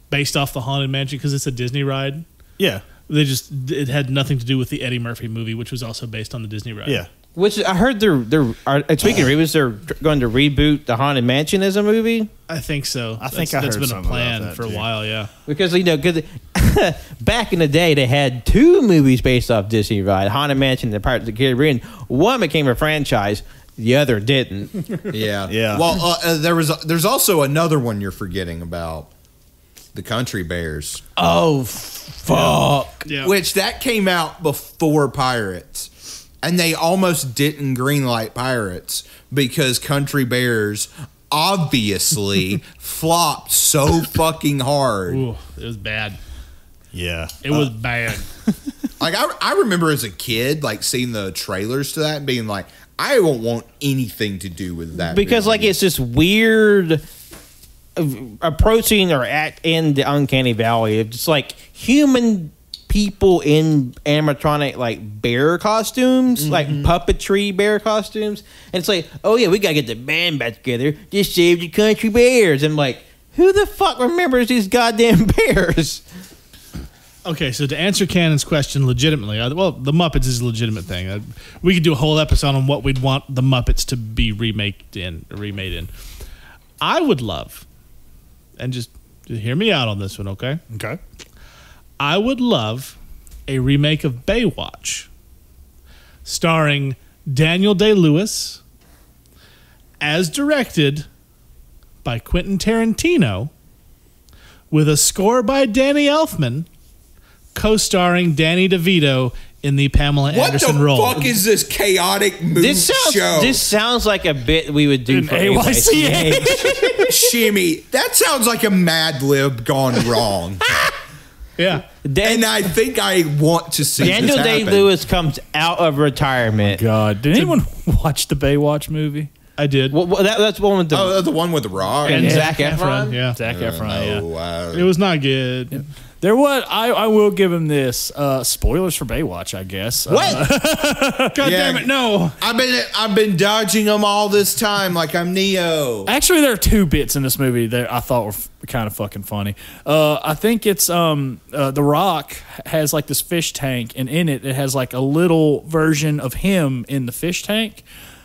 Speaker 1: based off the Haunted Mansion because it's a Disney ride.
Speaker 4: yeah,
Speaker 1: It had nothing to do with the Eddie Murphy movie, which was also based on the Disney ride.
Speaker 4: yeah.
Speaker 3: Which I heard speaking of reboots, they're going to reboot the Haunted Mansion as a movie.
Speaker 1: I think so.
Speaker 4: I think
Speaker 1: that's
Speaker 4: I heard
Speaker 1: been a
Speaker 4: something
Speaker 1: plan
Speaker 4: about that,
Speaker 1: for a
Speaker 4: too.
Speaker 1: while. Yeah.
Speaker 3: Because back in the day, they had two movies based off Disney ride, Haunted Mansion and the Pirates of the Caribbean. One became a franchise, the other didn't.
Speaker 5: yeah.
Speaker 4: Yeah.
Speaker 5: Well, there's also another one you're forgetting about. The Country Bears.
Speaker 3: Oh, fuck.
Speaker 1: Yeah.
Speaker 5: Which that came out before Pirates. And they almost didn't greenlight Pirates because Country Bears obviously flopped so fucking hard.
Speaker 1: Ooh, it was bad.
Speaker 4: Yeah.
Speaker 1: It was bad.
Speaker 5: Like I remember as a kid, like seeing the trailers to that and being like, I won't want anything to do with that.
Speaker 3: Because
Speaker 5: movie.
Speaker 3: like it's this weird approaching or act in the uncanny valley of just like human people in animatronic like bear costumes, like puppetry bear costumes, and it's like, oh yeah, we gotta get the band back together. Just save the country bears. And I'm like, who the fuck remembers these goddamn bears?
Speaker 1: Okay, so to answer Cannon's question legitimately, well, the Muppets is a legitimate thing. We could do a whole episode on what we'd want the Muppets to be remade in. I would love, and just hear me out on this one, okay?
Speaker 4: Okay.
Speaker 1: I would love a remake of Baywatch starring Daniel Day-Lewis as directed by Quentin Tarantino, with a score by Danny Elfman, co-starring Danny DeVito in the Pamela
Speaker 5: What
Speaker 1: Anderson
Speaker 5: the
Speaker 1: role.
Speaker 5: fuck is this chaotic movie show?
Speaker 3: This sounds like a bit we would do
Speaker 4: In
Speaker 3: for
Speaker 4: AYCA.
Speaker 5: Shimmy, that sounds like a Mad Lib gone wrong.
Speaker 1: Yeah.
Speaker 5: And I think I want to see
Speaker 3: Daniel
Speaker 5: this happen.
Speaker 3: Day-Lewis comes out of retirement.
Speaker 4: God, did anyone watch the Baywatch movie?
Speaker 1: I did.
Speaker 3: Well, that's one with the
Speaker 5: Oh, the one with the Rock.
Speaker 3: and
Speaker 4: Yeah.
Speaker 3: Zac Efron.
Speaker 1: Yeah.
Speaker 4: Zac Efron, yeah.
Speaker 1: It was not good.
Speaker 4: There was. I will give him this. Spoilers for Baywatch, I guess.
Speaker 3: What?
Speaker 1: God damn it, no.
Speaker 5: I've been dodging them all this time like I'm Neo.
Speaker 4: Actually, there are two bits in this movie that I thought were kind of fucking funny. I think it's The Rock has like this fish tank, and in it has like a little version of him in the fish tank,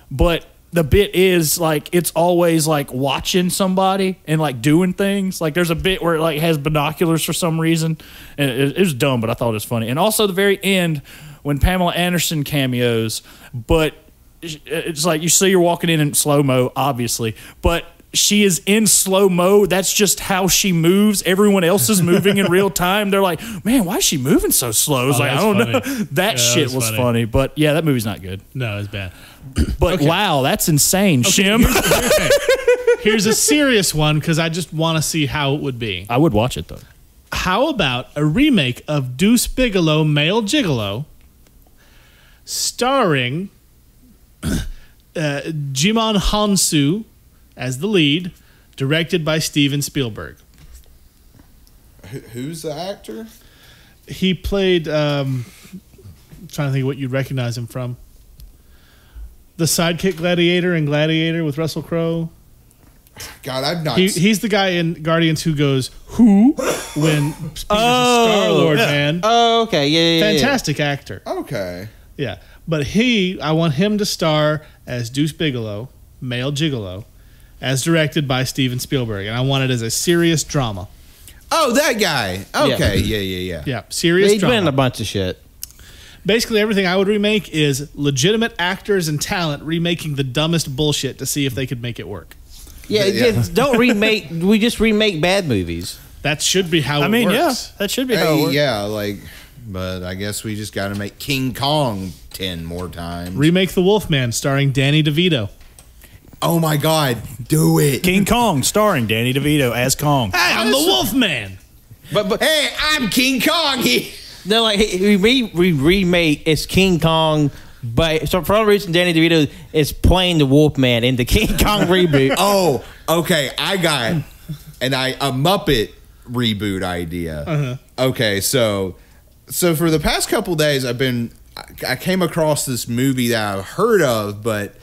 Speaker 4: but the bit is like it's always like watching somebody and like doing things. Like there's a bit where it like has binoculars for some reason, and it was dumb, but I thought it was funny. And also the very end when Pamela Anderson cameos, but it's like you see her walking in slow mo, obviously, but she is in slow mo. That's just how she moves. Everyone else is moving in real time. They're like, man, why is she moving so slow? It's like, I
Speaker 1: that's
Speaker 4: don't know.
Speaker 1: funny.
Speaker 4: That shit was funny. But yeah, that movie's not good.
Speaker 1: No, it's bad.
Speaker 4: But wow, that's insane, Shim.
Speaker 1: Here's a serious one because I just want to see how it would be.
Speaker 4: I would watch it though.
Speaker 1: How about a remake of Deuce Bigalow, Male Gigolo, starring Jimon Hansu as the lead, directed by Steven Spielberg.
Speaker 5: Who's the actor?
Speaker 1: He played, trying to think of what you'd recognize him from. The sidekick Gladiator in Gladiator with Russell Crowe.
Speaker 5: God, I've not.
Speaker 1: He's the guy in Guardians who goes, who? When Peter's Star-Lord, man.
Speaker 3: Oh, okay. Yeah.
Speaker 1: Fantastic actor.
Speaker 5: Okay.
Speaker 1: Yeah. But I want him to star as Deuce Bigalow, Male Gigolo, as directed by Steven Spielberg. And I want it as a serious drama.
Speaker 5: Oh, that guy. Okay. Yeah.
Speaker 1: Yeah, serious
Speaker 3: He's been in
Speaker 1: drama.
Speaker 3: a bunch of shit.
Speaker 1: Basically, everything I would remake is legitimate actors and talent remaking the dumbest bullshit to see if they could make it work.
Speaker 3: Yeah, just don't remake. We just remake bad movies.
Speaker 1: That should be how
Speaker 4: I
Speaker 1: it
Speaker 4: mean,
Speaker 1: works.
Speaker 4: yeah, that should be how it works.
Speaker 5: Yeah, but I guess we just got to make King Kong 10 more times.
Speaker 1: Remake The Wolfman starring Danny DeVito.
Speaker 5: Oh my God, do it.
Speaker 4: King Kong, starring Danny DeVito as Kong.
Speaker 1: I'm the Wolfman.
Speaker 3: But
Speaker 5: Hey, I'm King Kong.
Speaker 3: no, like we remake it's King Kong, but so for some reason Danny DeVito is playing the Wolfman in the King Kong reboot.
Speaker 5: Oh, okay, I got a Muppet reboot idea. Okay, so for the past couple days, I came across this movie that I've heard of, but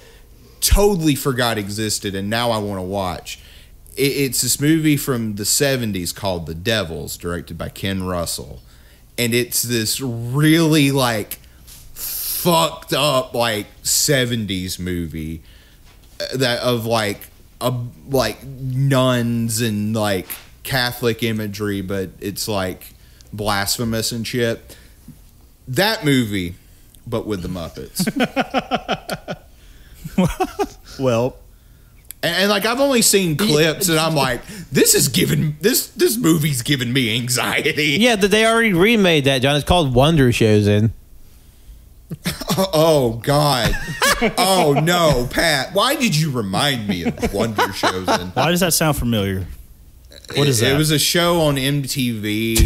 Speaker 5: totally forgot existed, and now I want to watch. It's this movie from the 70s called The Devils, directed by Ken Russell, and it's this really fucked up 70s movie that of nuns and Catholic imagery, but it's blasphemous and shit. That movie, but with the Muppets.
Speaker 4: Well,
Speaker 5: and I've only seen clips, and I'm like, this movie's giving me anxiety.
Speaker 3: Yeah, they already remade that, John. It's called Wonder Chosen.
Speaker 5: Oh God. Oh no, Pat. Why did you remind me of Wonder Chosen?
Speaker 4: why does that sound familiar? What is that?
Speaker 5: It was a show on MTV.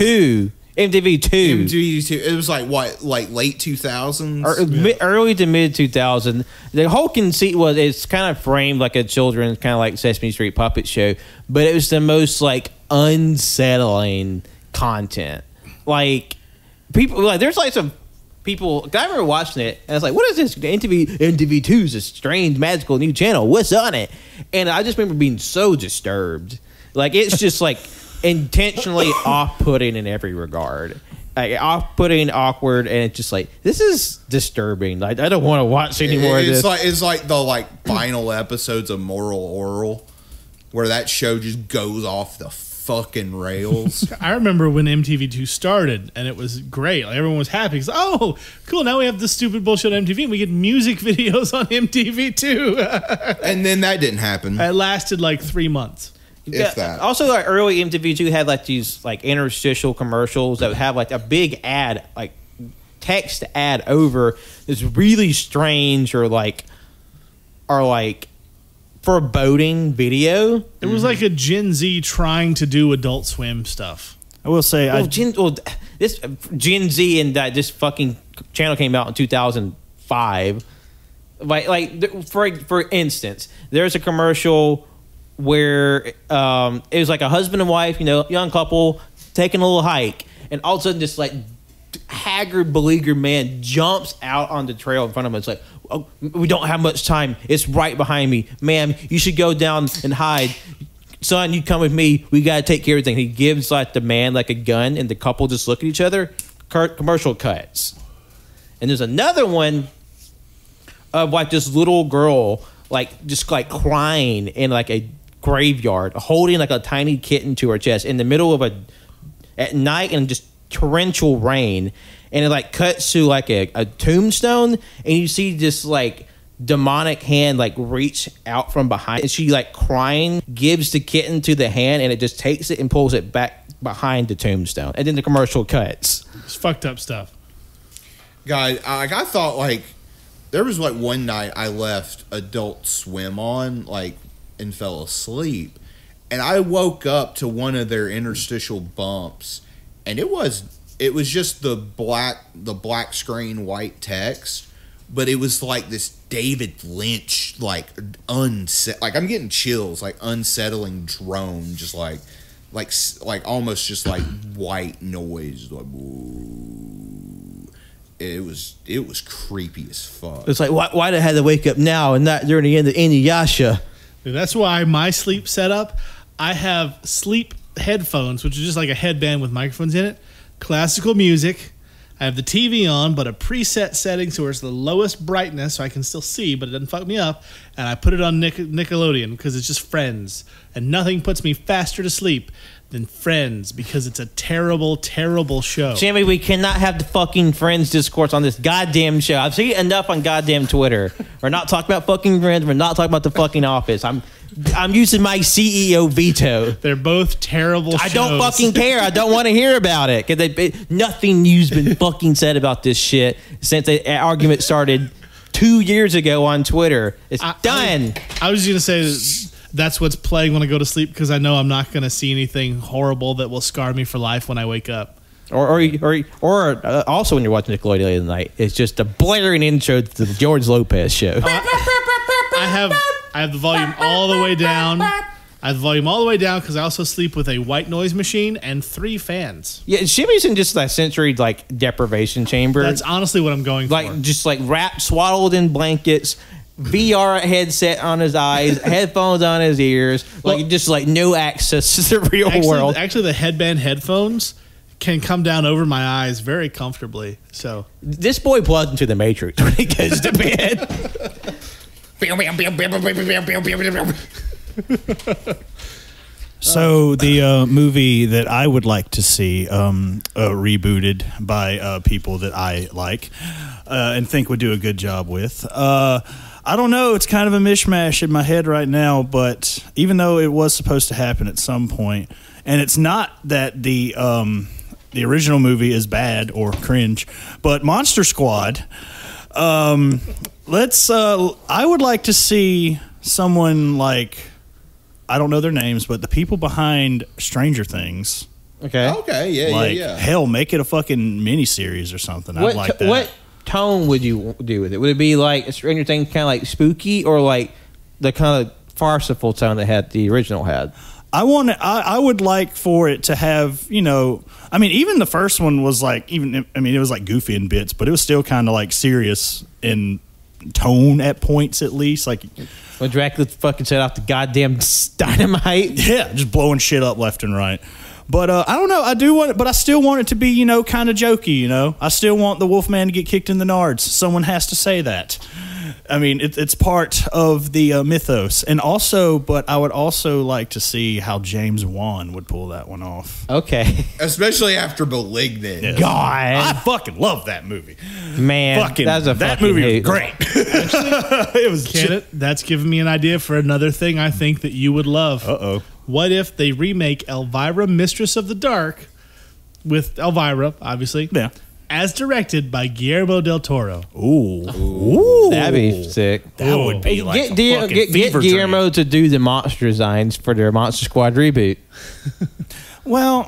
Speaker 3: MTV 2.
Speaker 5: MTV 2. It was late 2000s.
Speaker 3: Early to mid 2000. The whole conceit was it's kind of framed like a children's kind of like Sesame Street puppet show, but it was the most unsettling content. People there's some people. I remember watching it and I was like, "What is this? MTV 2 is a strange magical new channel. What's on it?" And I just remember being so disturbed. It's just intentionally off-putting in every regard. Off-putting, awkward, and it's just this is disturbing. I don't want to watch any more of this.
Speaker 5: It's like the final episodes of Moral Oral, where that show just goes off the fucking rails.
Speaker 1: I remember when MTV2 started, and it was great. Like, everyone was happy. Because, oh, cool, now we have this stupid bullshit on MTV, and we get music videos on MTV2.
Speaker 5: And then that didn't happen.
Speaker 1: It lasted like 3 months.
Speaker 5: If that.
Speaker 3: Also, like early MTV2 had like these like interstitial commercials that would have like a big ad, like text ad over this really strange or like foreboding video.
Speaker 1: It was like a Gen Z trying to do Adult Swim stuff.
Speaker 4: I will say,
Speaker 3: This Gen Z and this fucking channel came out in 2005. For instance, there's a commercial where it was like a husband and wife, young couple taking a little hike, and all of a sudden this like haggard, beleaguered man jumps out on the trail in front of them. It's like, oh, we don't have much time. It's right behind me, ma'am. You should go down and hide. Son, you come with me. We gotta take care of everything. He gives like the man like a gun, and the couple just look at each other. Commercial cuts, and there's another one of like this little girl like just like crying in like a graveyard, holding like a tiny kitten to her chest in the middle of at night and just torrential rain, and it like cuts to like a tombstone, and you see this like demonic hand like reach out from behind, and she like crying gives the kitten to the hand, and it just takes it and pulls it back behind the tombstone, and then the commercial cuts.
Speaker 1: It's fucked up stuff.
Speaker 5: God, I thought like there was like one night I left Adult Swim on like and fell asleep, and I woke up to one of their interstitial bumps, and it was just the black screen white text, but it was like this David Lynch like I'm getting chills, like unsettling drone, just like almost just like white noise, like woo. It was creepy as fuck.
Speaker 3: It's like, why did I have to wake up now and not during the end of Inuyasha?
Speaker 1: That's why my sleep setup, I have sleep headphones, which is just like a headband with microphones in it, classical music. I have the TV on, but a preset setting so it's the lowest brightness so I can still see, but it doesn't fuck me up. And I put it on Nickelodeon because it's just Friends. And nothing puts me faster to sleep than Friends because it's a terrible, terrible show.
Speaker 3: Jimmy, we cannot have the fucking Friends discourse on this goddamn show. I've seen enough on goddamn Twitter. We're not talking about fucking Friends. We're not talking about the fucking Office. I'm using my CEO veto.
Speaker 1: They're both terrible shows.
Speaker 3: I don't fucking care. I don't want to hear about it. Because nothing new's been fucking said about this shit since the argument started 2 years ago on Twitter. It's done.
Speaker 1: I was just going to say that's what's playing when I go to sleep because I know I'm not going to see anything horrible that will scar me for life when I wake up.
Speaker 3: Or also when you're watching Nickelodeon late at night, it's just a blaring intro to the George Lopez show.
Speaker 1: I have the volume all the way down. I have the volume all the way down because I also sleep with a white noise machine and 3 fans.
Speaker 3: Yeah, Jimmy's in just that sensory like deprivation chamber.
Speaker 1: That's honestly what I'm going for.
Speaker 3: Just like wrapped, swaddled in blankets, VR headset on his eyes, headphones on his ears, just like no access to the real world.
Speaker 1: Actually, the headband headphones can come down over my eyes very comfortably. So
Speaker 3: this boy plugs into the Matrix when he goes to bed.
Speaker 4: So the movie that I would like to see rebooted by people that I like and think would do a good job with. I don't know. It's kind of a mishmash in my head right now, but even though it was supposed to happen at some point, and it's not that the original movie is bad or cringe, but Monster Squad. I would like to see someone like, I don't know their names, but the people behind Stranger Things.
Speaker 5: Okay, yeah.
Speaker 4: Hell, make it a fucking miniseries or something. I'd like that.
Speaker 3: What tone would you do with it? Would it be like Stranger Things, kind of like spooky, or like the kind of farcical tone that the original had?
Speaker 4: I would like for it to have, even the first one was like, it was like goofy in bits, but it was still kind of like serious in tone at points, at least. Like
Speaker 3: when Dracula fucking set off the goddamn dynamite.
Speaker 4: Yeah, just blowing shit up left and right. But I don't know. I do want it, but I still want it to be, kind of jokey. I still want the Wolfman to get kicked in the nards. Someone has to say that. I mean, it's part of the mythos, and also, but I would also like to see how James Wan would pull that one off.
Speaker 3: Okay.
Speaker 5: Especially after Malignant.
Speaker 4: Yes.
Speaker 3: God.
Speaker 4: I fucking love that movie.
Speaker 3: Man,
Speaker 4: That movie was great. It was
Speaker 1: That's giving me an idea for another thing I think that you would love.
Speaker 4: Uh-oh.
Speaker 1: What if they remake Elvira, Mistress of the Dark, with Elvira, obviously,
Speaker 4: Yeah.
Speaker 1: as directed by Guillermo del Toro?
Speaker 4: Ooh.
Speaker 3: That'd be sick.
Speaker 4: That would be like
Speaker 3: Get Guillermo to do the monster designs for their Monster Squad reboot.
Speaker 4: Well,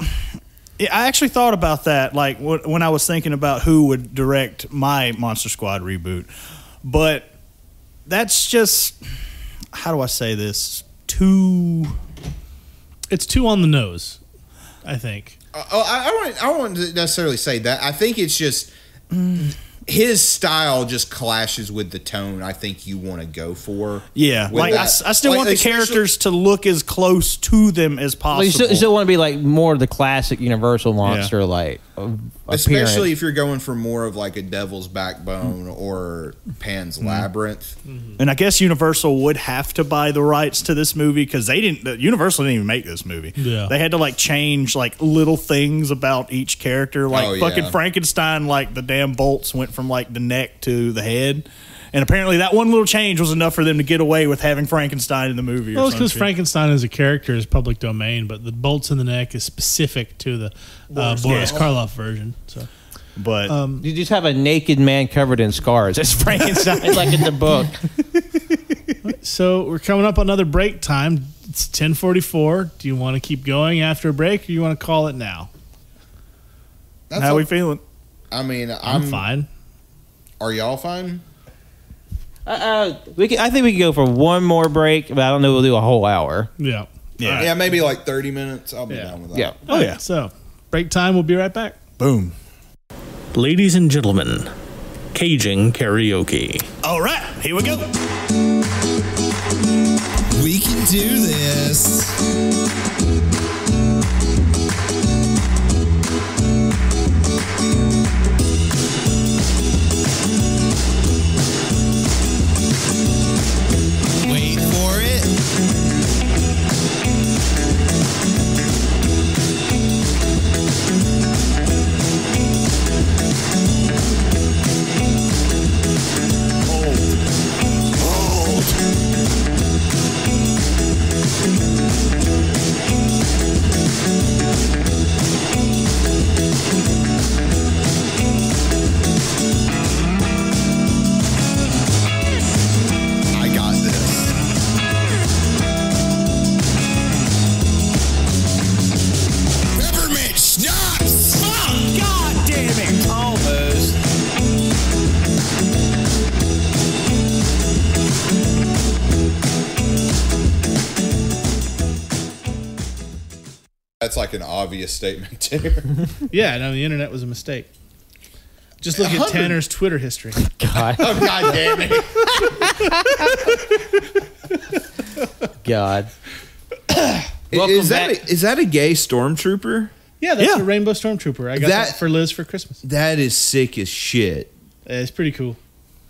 Speaker 4: I actually thought about that, like when I was thinking about who would direct my Monster Squad reboot. But that's just, how do I say this?
Speaker 1: It's too on the nose, I think.
Speaker 5: I wouldn't necessarily say that. I think it's just his style just clashes with the tone I think you want to go for.
Speaker 4: Yeah,
Speaker 5: with
Speaker 4: like I still want the characters to look as close to them as possible.
Speaker 3: Well, you still want to be like more of the classic Universal monster, like
Speaker 5: especially if you're going for more of like a Devil's Backbone or Pan's Labyrinth.
Speaker 4: And I guess Universal would have to buy the rights to this movie because Universal didn't even make this movie.
Speaker 1: Yeah.
Speaker 4: They had to like change like little things about each character. Like fucking Frankenstein, like the damn bolts went from like the neck to the head. And apparently that one little change was enough for them to get away with having Frankenstein in the movie.
Speaker 1: Well, it's because Frankenstein as a character is public domain, but the bolts in the neck is specific to the Boris Karloff version. So,
Speaker 4: but
Speaker 3: you just have a naked man covered in scars. That's Frankenstein, like in the book.
Speaker 1: So we're coming up on another break time. It's 10:44. Do you want to keep going after a break, or you want to call it now?
Speaker 4: How we feeling?
Speaker 5: I mean,
Speaker 1: I'm fine.
Speaker 5: Are y'all fine?
Speaker 3: I think we can go for one more break, but I don't know we'll do a whole hour.
Speaker 1: Yeah.
Speaker 5: Yeah, maybe like 30 minutes. I'll be down with that.
Speaker 3: Yeah.
Speaker 1: Oh yeah. So break time. We'll be right back.
Speaker 4: Boom.
Speaker 6: Ladies and gentlemen, Cajun Karaoke.
Speaker 4: All right, here we go.
Speaker 2: We can do this. Wait for it. I got this. Peppermint schnapps.
Speaker 4: Oh, God damn it.
Speaker 3: Almost.
Speaker 5: That's like an obvious statement too.
Speaker 1: Yeah. No, the internet was a mistake. Just look at
Speaker 5: 100
Speaker 1: Tanner's Twitter history.
Speaker 3: God.
Speaker 5: Oh, God damn it.
Speaker 3: God. Welcome
Speaker 5: Is
Speaker 3: back.
Speaker 5: that a gay stormtrooper?
Speaker 1: Yeah, that's
Speaker 4: Yeah.
Speaker 1: a Rainbow Stormtrooper. I got that for Liz for Christmas.
Speaker 5: That is sick as shit.
Speaker 1: It's pretty cool.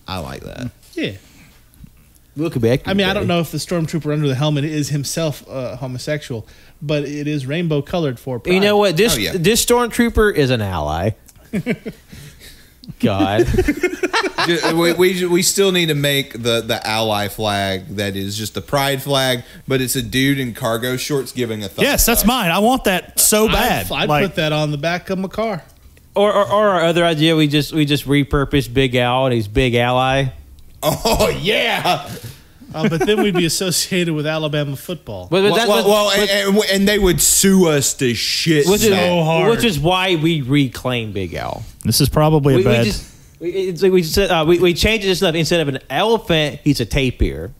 Speaker 5: I like that.
Speaker 1: Yeah.
Speaker 3: Welcome back.
Speaker 1: I mean, I don't know if the Stormtrooper under the helmet is himself homosexual, but it is rainbow colored for pride.
Speaker 3: You know what? This
Speaker 5: Oh, yeah.
Speaker 3: this stormtrooper is an ally. God.
Speaker 5: we still need to make the ally flag that is just the pride flag, but it's a dude in cargo shorts giving a thumbs
Speaker 4: Yes, that's
Speaker 5: up.
Speaker 4: mine. I want that so bad.
Speaker 1: I'd
Speaker 4: Like,
Speaker 1: put that on the back of my car.
Speaker 3: Or our other idea, we just repurpose Big Al and he's Big Ally.
Speaker 5: Oh yeah.
Speaker 1: But then we'd be associated with Alabama football.
Speaker 3: But
Speaker 5: And they would sue us to shit.
Speaker 3: which is
Speaker 1: so hard.
Speaker 3: which is why we reclaim Big Al.
Speaker 4: This is probably a bad.
Speaker 3: We changed it to stuff. Instead of an elephant, he's a tapir.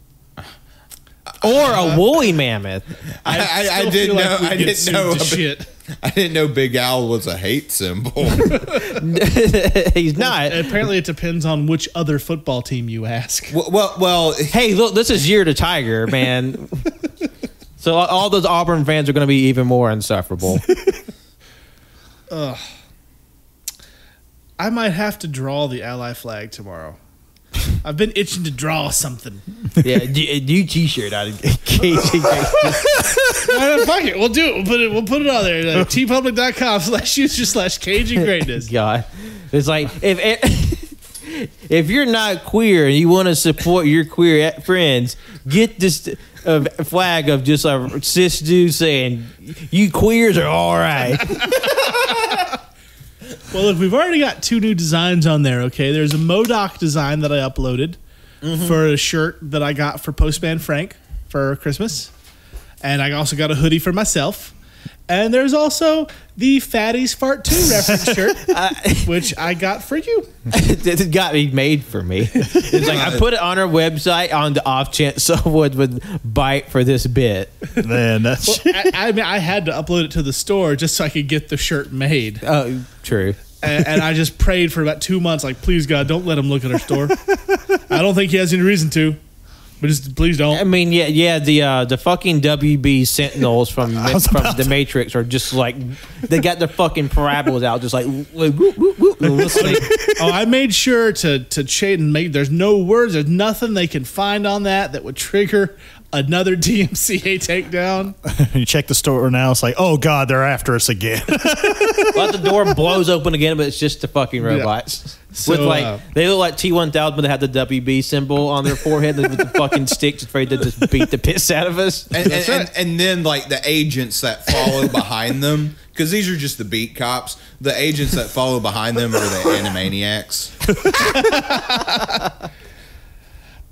Speaker 3: Or a woolly mammoth.
Speaker 5: I
Speaker 1: still
Speaker 5: didn't
Speaker 1: feel
Speaker 5: know.
Speaker 1: like we'd
Speaker 5: I
Speaker 1: get
Speaker 5: didn't
Speaker 1: sued
Speaker 5: know.
Speaker 1: to shit.
Speaker 5: I didn't know Big Al was a hate symbol.
Speaker 3: He's not.
Speaker 1: Apparently, it depends on which other football team you ask.
Speaker 5: well,
Speaker 3: Hey, look, this is Year to Tiger, man. So all those Auburn fans are going to be even more insufferable.
Speaker 1: I might have to draw the Ally flag tomorrow. I've been itching to draw something.
Speaker 3: Yeah, new T-shirt out of KG.
Speaker 1: Fuck it, we'll do it. We'll put it on there. Like, tpublic.com/user/Cajun Greatness.
Speaker 3: God, it's like if you're not queer and you want to support your queer friends, get this flag of just a cis dude saying you queers are all right.
Speaker 1: Well, look, we've already got 2 new designs on there, okay? There's a MODOK design that I uploaded for a shirt that I got for Postman Frank for Christmas. And I also got a hoodie for myself. And there's also the Fatties Fart 2 reference shirt, which I got for you.
Speaker 3: It got me made for me. It's like I put it on our website on the off chance someone would bite for this bit.
Speaker 4: Man, that's
Speaker 1: I mean, I had to upload it to the store just so I could get the shirt made.
Speaker 3: Oh, true.
Speaker 1: And I just prayed for about 2 months, like, please, God, don't let him look at our store. I don't think he has any reason to. But just please don't.
Speaker 3: I mean, yeah. The fucking WB Sentinels from the Matrix are just like they got their fucking parabolas out, just like.
Speaker 1: Oh, I made sure to shade and make. There's no words. There's nothing they can find on that would trigger another DMCA takedown.
Speaker 4: you check the store now. It's like, oh God, they're after us again.
Speaker 3: But the door blows open again, but it's just the fucking robots.
Speaker 1: Yeah. So,
Speaker 3: With they look like T-1000, but they have the WB symbol on their forehead with the fucking sticks, afraid to just beat the piss out of us.
Speaker 5: And then like the agents that follow behind them, because these are just the beat cops. The agents that follow behind them are the Animaniacs.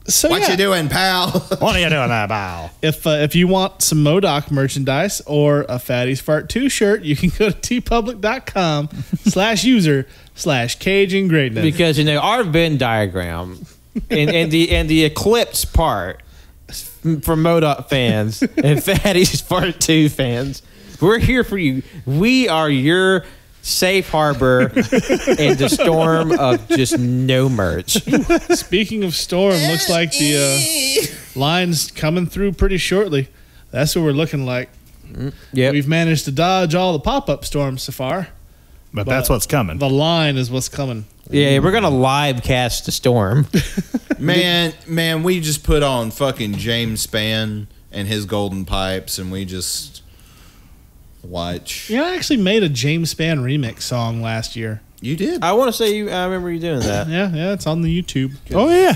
Speaker 1: So
Speaker 5: What you doing, pal?
Speaker 4: What are you doing there, pal?
Speaker 1: If you want some MODOK merchandise or a Fatties Fart 2 shirt, you can go to tpublic.com/user/Cajun Greatness.
Speaker 3: Because our Venn diagram and the eclipse part for MODOK fans and Fatties Part 2 fans, we're here for you. We are your safe harbor in the storm of just no merch.
Speaker 1: Speaking of storm, looks like the line's coming through pretty shortly. That's what we're looking like.
Speaker 3: Yep.
Speaker 1: We've managed to dodge all the pop-up storms so far.
Speaker 4: But that's what's coming.
Speaker 1: The line is what's coming.
Speaker 3: Yeah, we're gonna live cast the storm.
Speaker 5: Man, we just put on fucking James Spann and his Golden Pipes, and we just watch.
Speaker 1: Yeah, I actually made a James Spann remix song last year.
Speaker 5: You did.
Speaker 3: I want to say I remember you doing that.
Speaker 1: Yeah, it's on the YouTube.
Speaker 4: Oh yeah.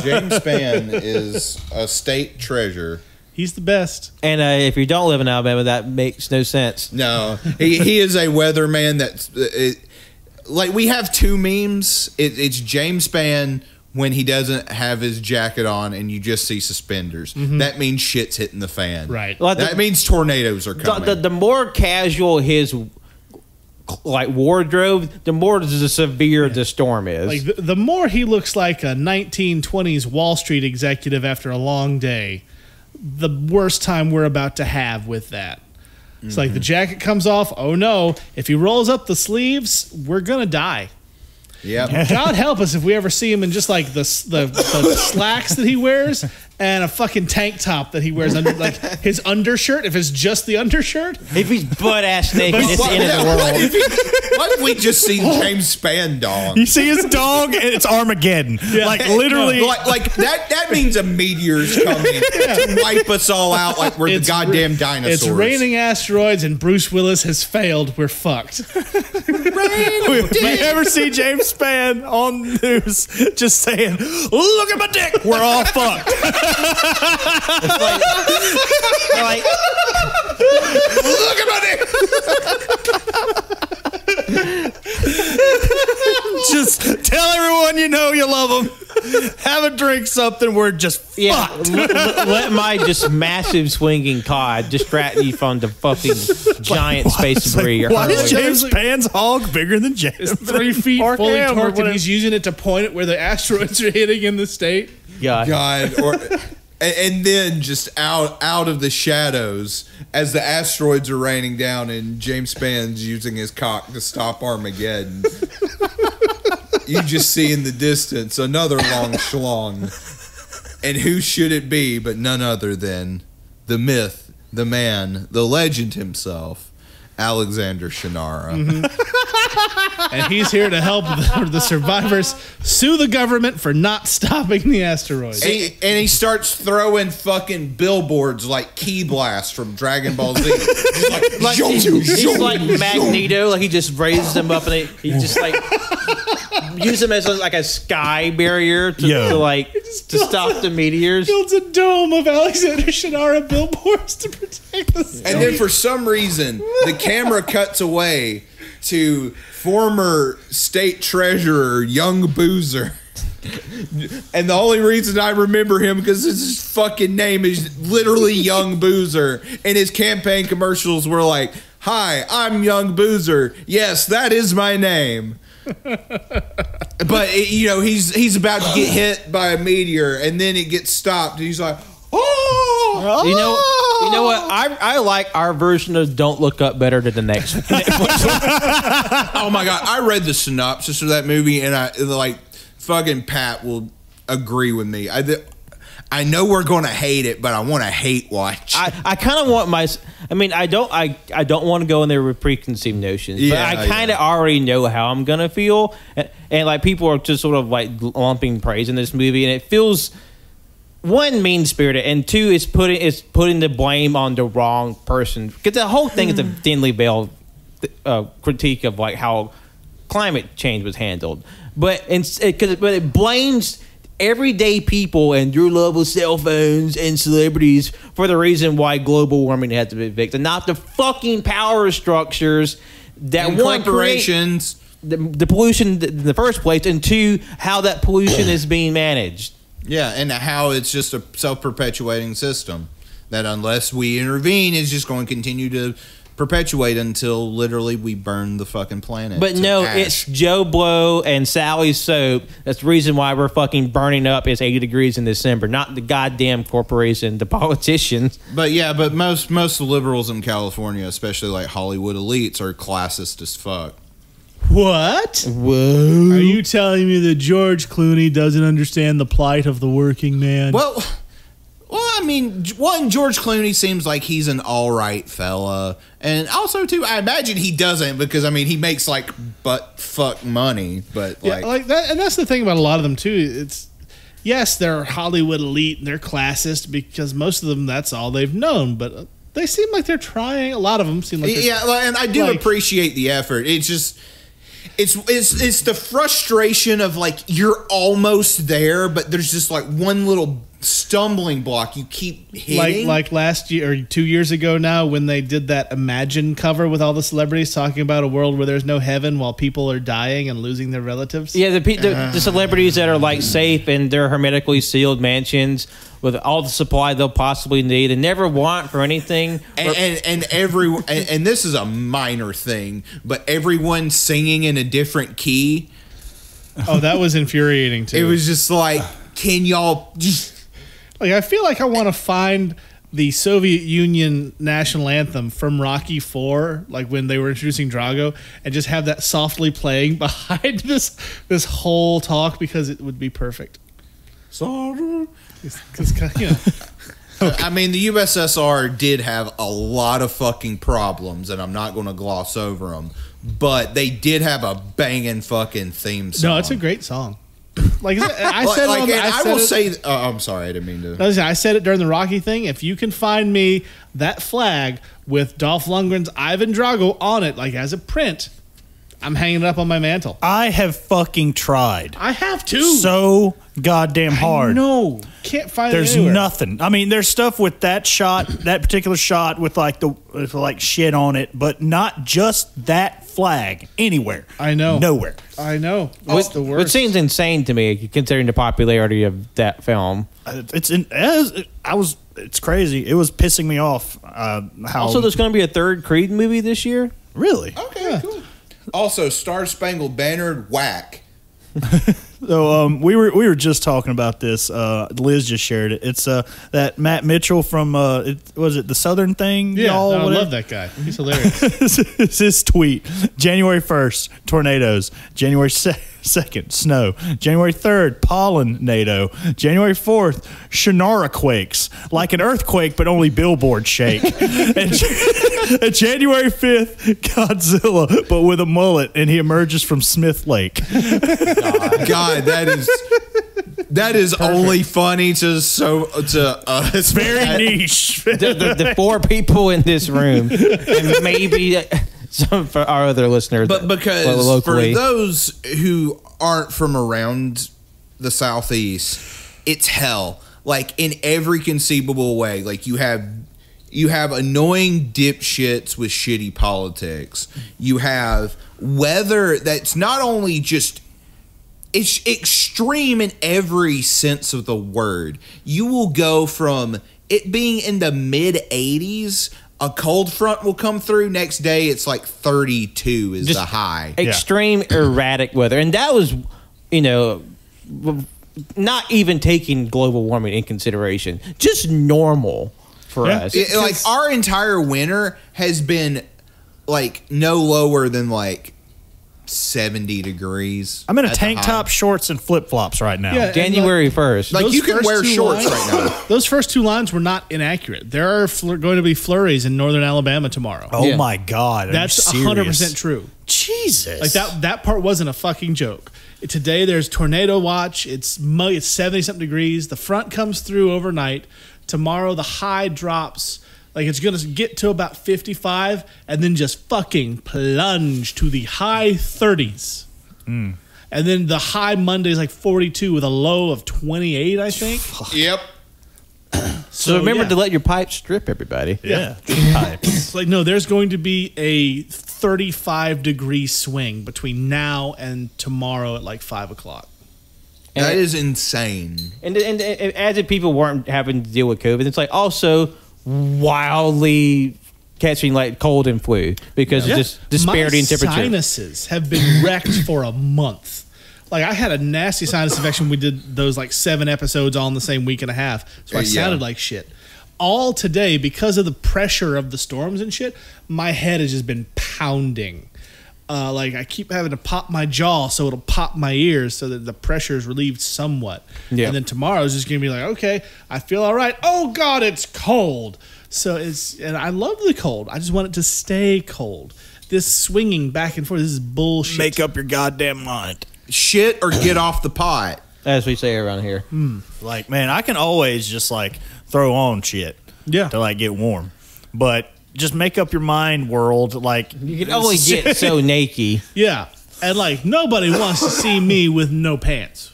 Speaker 5: James Spann is a state treasure.
Speaker 1: He's the best.
Speaker 3: And if you don't live in Alabama, that makes no sense.
Speaker 5: No, he is a weatherman. That's like we have 2 memes. It's James Spann when he doesn't have his jacket on and you just see suspenders. That means shit's hitting the fan.
Speaker 1: Right.
Speaker 3: Like
Speaker 5: That means tornadoes are coming.
Speaker 3: The more casual his wardrobe, the more severe the storm is.
Speaker 1: Like the more he looks like a 1920s Wall Street executive after a long day, the worst time we're about to have with that. It's like the jacket comes off. Oh no! If he rolls up the sleeves, we're gonna die.
Speaker 5: Yep.
Speaker 1: God help us if we ever see him in just like the slacks that he wears and a fucking tank top that he wears under, like his undershirt. If it's just the undershirt,
Speaker 3: if he's butt ass naked, it's the end of the world.
Speaker 5: What if we just see James Spann dong?
Speaker 4: You see his dog, and it's Armageddon. Like literally.
Speaker 5: Like that means a meteor's coming to wipe us all out like we're the goddamn dinosaurs.
Speaker 1: It's raining asteroids and Bruce Willis has failed. We're fucked.
Speaker 4: If we ever see James Spann on news just saying, "Look at my dick," we're all fucked.
Speaker 3: Like,
Speaker 5: Look at my dick.
Speaker 4: Just tell everyone you know you love them. Have a drink, something. We're just fucked.
Speaker 3: Let my just massive swinging cod distract you from the fucking giant space debris. you're
Speaker 4: Why is
Speaker 3: hurling.
Speaker 4: James Spann's hog bigger than James?
Speaker 1: It's 3 feet
Speaker 4: Or
Speaker 1: fully
Speaker 4: him, or
Speaker 1: torqued, and
Speaker 4: whatever.
Speaker 1: he's using it to point at where the asteroids are hitting in the state.
Speaker 3: God.
Speaker 5: And then just out of the shadows as the asteroids are raining down and James Spann's using his cock to stop Armageddon. You just see in the distance another long schlong. And who should it be but none other than the myth, the man, the legend himself, Alexander Shannara.
Speaker 1: And he's here to help the survivors sue the government for not stopping the asteroid.
Speaker 5: And he starts throwing fucking billboards like Key Blast from Dragon Ball Z.
Speaker 3: He's like Magneto, like he just raises them up and he just like use them as like a sky barrier to stop the meteors.
Speaker 1: Builds a dome of Alexander Shannara billboards to protect us.
Speaker 5: And then for some reason, the camera cuts away to former state treasurer Young Boozer. And the only reason I remember him because his fucking name is literally Young Boozer. And his campaign commercials were like, "Hi, I'm Young Boozer. Yes, that is my name." But he's about to get hit by a meteor, and then it gets stopped, and he's like, "Oh!"
Speaker 3: You know what? I like our version of "Don't Look Up" better than the next one.
Speaker 5: Oh my god! I read the synopsis of that movie, and fucking Pat will agree with me. I know we're going to hate it, but I want to hate watch.
Speaker 3: I kind of want I don't want to go in there with preconceived notions, but I kind of already know how I'm going to feel. And like people are just sort of like lumping praise in this movie, and it feels, one, mean-spirited, and two, it's putting the blame on the wrong person. Because the whole thing is a thinly veiled critique of like how climate change was handled. But it blames everyday people and your love of cell phones and celebrities for the reason why global warming has to be fixed, and not the fucking power structures that want corporations the pollution in the first place, and two, how that pollution is being managed.
Speaker 5: Yeah, and how it's just a self-perpetuating system that unless we intervene is just going to continue to perpetuate until literally we burn the fucking planet.
Speaker 3: But no,
Speaker 5: ash.
Speaker 3: It's Joe Blow and Sally Soap. That's the reason why we're fucking burning up. It's 80 degrees in December, not the goddamn corporation, the politicians.
Speaker 5: But most liberals in California, especially like Hollywood elites, are classist as fuck.
Speaker 1: What?
Speaker 3: Whoa.
Speaker 1: Are you telling me that George Clooney doesn't understand the plight of the working man?
Speaker 5: Well, I mean, one, George Clooney seems like he's an all right fella. And also, too, I imagine he doesn't because, I mean, he makes, like, butt fuck money. But,
Speaker 1: like that, and that's the thing about a lot of them, too. It's, yes, they're Hollywood elite and they're classist because most of them, that's all they've known. But they seem like they're trying. A lot of them seem like they're
Speaker 5: yeah, and I do appreciate the effort. It's just... It's the frustration of like you're almost there, but there's just like one little stumbling block you keep hitting.
Speaker 1: Like last year or 2 years ago now when they did that Imagine cover with all the celebrities talking about a world where there's no heaven while people are dying and losing their relatives.
Speaker 3: Yeah, the celebrities that are like safe in their hermetically sealed mansions with all the supply they'll possibly need and never want for anything.
Speaker 5: And this is a minor thing, but everyone singing in a different key.
Speaker 1: Oh, that was infuriating too.
Speaker 5: It was just like, can y'all just...
Speaker 1: Like, I feel like I want to find the Soviet Union national anthem from Rocky IV, like when they were introducing Drago, and just have that softly playing behind this whole talk because it would be perfect.
Speaker 5: I mean, the USSR did have a lot of fucking problems, and I'm not going to gloss over them, but they did have a banging fucking theme song.
Speaker 1: No, it's a great song. Like I said,
Speaker 5: I'm sorry, I didn't mean to.
Speaker 1: I said it during the Rocky thing. If you can find me that flag with Dolph Lundgren's Ivan Drago on it, like as a print, I'm hanging it up on my mantle.
Speaker 4: I have fucking tried.
Speaker 1: I have too.
Speaker 4: So goddamn hard.
Speaker 1: No, can't find it
Speaker 4: There's
Speaker 1: anywhere.
Speaker 4: nothing. I mean, there's stuff with that shot, that particular shot with like shit on it, but not just that flag anywhere.
Speaker 1: I know.
Speaker 4: Nowhere.
Speaker 1: I know. It's the worst.
Speaker 3: Which seems insane to me, considering the popularity of that film.
Speaker 4: It's crazy. It was pissing me off. How
Speaker 3: Also, there's going to be a third Creed movie this year.
Speaker 4: Really?
Speaker 5: Okay, cool. Also, Star Spangled Banner, whack.
Speaker 4: So we were just talking about this. Liz just shared it. It's that Matt Mitchell from was it the Southern Thing?
Speaker 1: Yeah,
Speaker 4: y'all,
Speaker 1: I love that guy. He's hilarious.
Speaker 4: It's his tweet. January 1st, tornadoes. January 2nd, snow. January 3rd, pollen-nado. January 4th, Shannara quakes. Like an earthquake, but only billboard shake. and January 5th, Godzilla, but with a mullet, and he emerges from Smith Lake.
Speaker 5: God, that is only funny to us.
Speaker 4: Very niche.
Speaker 3: The 4 people in this room, and maybe some for our other listeners.
Speaker 5: But because
Speaker 3: locally.
Speaker 5: for those who aren't from around the Southeast, it's hell. Like in every conceivable way. Like you have annoying dipshits with shitty politics. You have weather that's not only just it's extreme in every sense of the word. You will go from it being in the mid 80s, a cold front will come through. Next day, it's like 32 is
Speaker 3: Just
Speaker 5: the high.
Speaker 3: Extreme erratic weather. And that was, not even taking global warming in consideration. Just normal for us.
Speaker 5: Like our entire winter has been like no lower than like 70 degrees.
Speaker 4: I'm in a
Speaker 5: at the
Speaker 4: tank
Speaker 5: high.
Speaker 4: top, shorts, and flip-flops right now.
Speaker 1: Yeah.
Speaker 3: January 1st.
Speaker 5: Like
Speaker 1: Those
Speaker 5: you can
Speaker 1: first
Speaker 5: wear
Speaker 1: two
Speaker 5: shorts
Speaker 1: lines-
Speaker 5: right now.
Speaker 1: Those first 2 lines were not inaccurate. There are going to be flurries in northern Alabama tomorrow.
Speaker 4: Oh
Speaker 3: Yeah.
Speaker 4: my God.
Speaker 1: That's 100% true.
Speaker 4: Jesus.
Speaker 1: Like that part wasn't a fucking joke. Today there's tornado watch. It's 70-something degrees. The front comes through overnight. Tomorrow the high drops. Like it's going to get to about 55 and then just fucking plunge to the high 30s. And then the high Monday is like 42 with a low of 28, I think.
Speaker 5: Yep.
Speaker 3: So remember
Speaker 1: yeah.
Speaker 3: to let your pipes strip, everybody.
Speaker 4: Yeah.
Speaker 1: It's like, no, there's going to be a 35-degree swing between now and tomorrow at like 5 o'clock.
Speaker 3: And
Speaker 5: That is insane.
Speaker 3: And as if people weren't having to deal with COVID, it's like also wildly catching like cold and flu because of just disparity in temperature.
Speaker 1: My sinuses have been wrecked for a month. Like I had a nasty sinus infection. We did those like 7 episodes all in the same week and a half. So I
Speaker 5: Yeah.
Speaker 1: sounded like shit. All today, because of the pressure of the storms and shit, my head has just been pounding. Like I keep having to pop my jaw so it'll pop my ears so that the pressure is relieved somewhat.
Speaker 3: Yeah.
Speaker 1: And then tomorrow is just gonna be like, okay, I feel all right. Oh God, it's cold. So and I love the cold. I just want it to stay cold. This swinging back and forth, this is bullshit.
Speaker 4: Make up your goddamn mind.
Speaker 5: Shit or get off the pot.
Speaker 3: As we say around here.
Speaker 4: Like, man, I can always just like throw on shit
Speaker 1: Yeah.
Speaker 4: to like get warm. But just make up your mind, world. Like,
Speaker 3: You can only get so naked.
Speaker 1: Yeah. And like nobody wants to see me with no pants.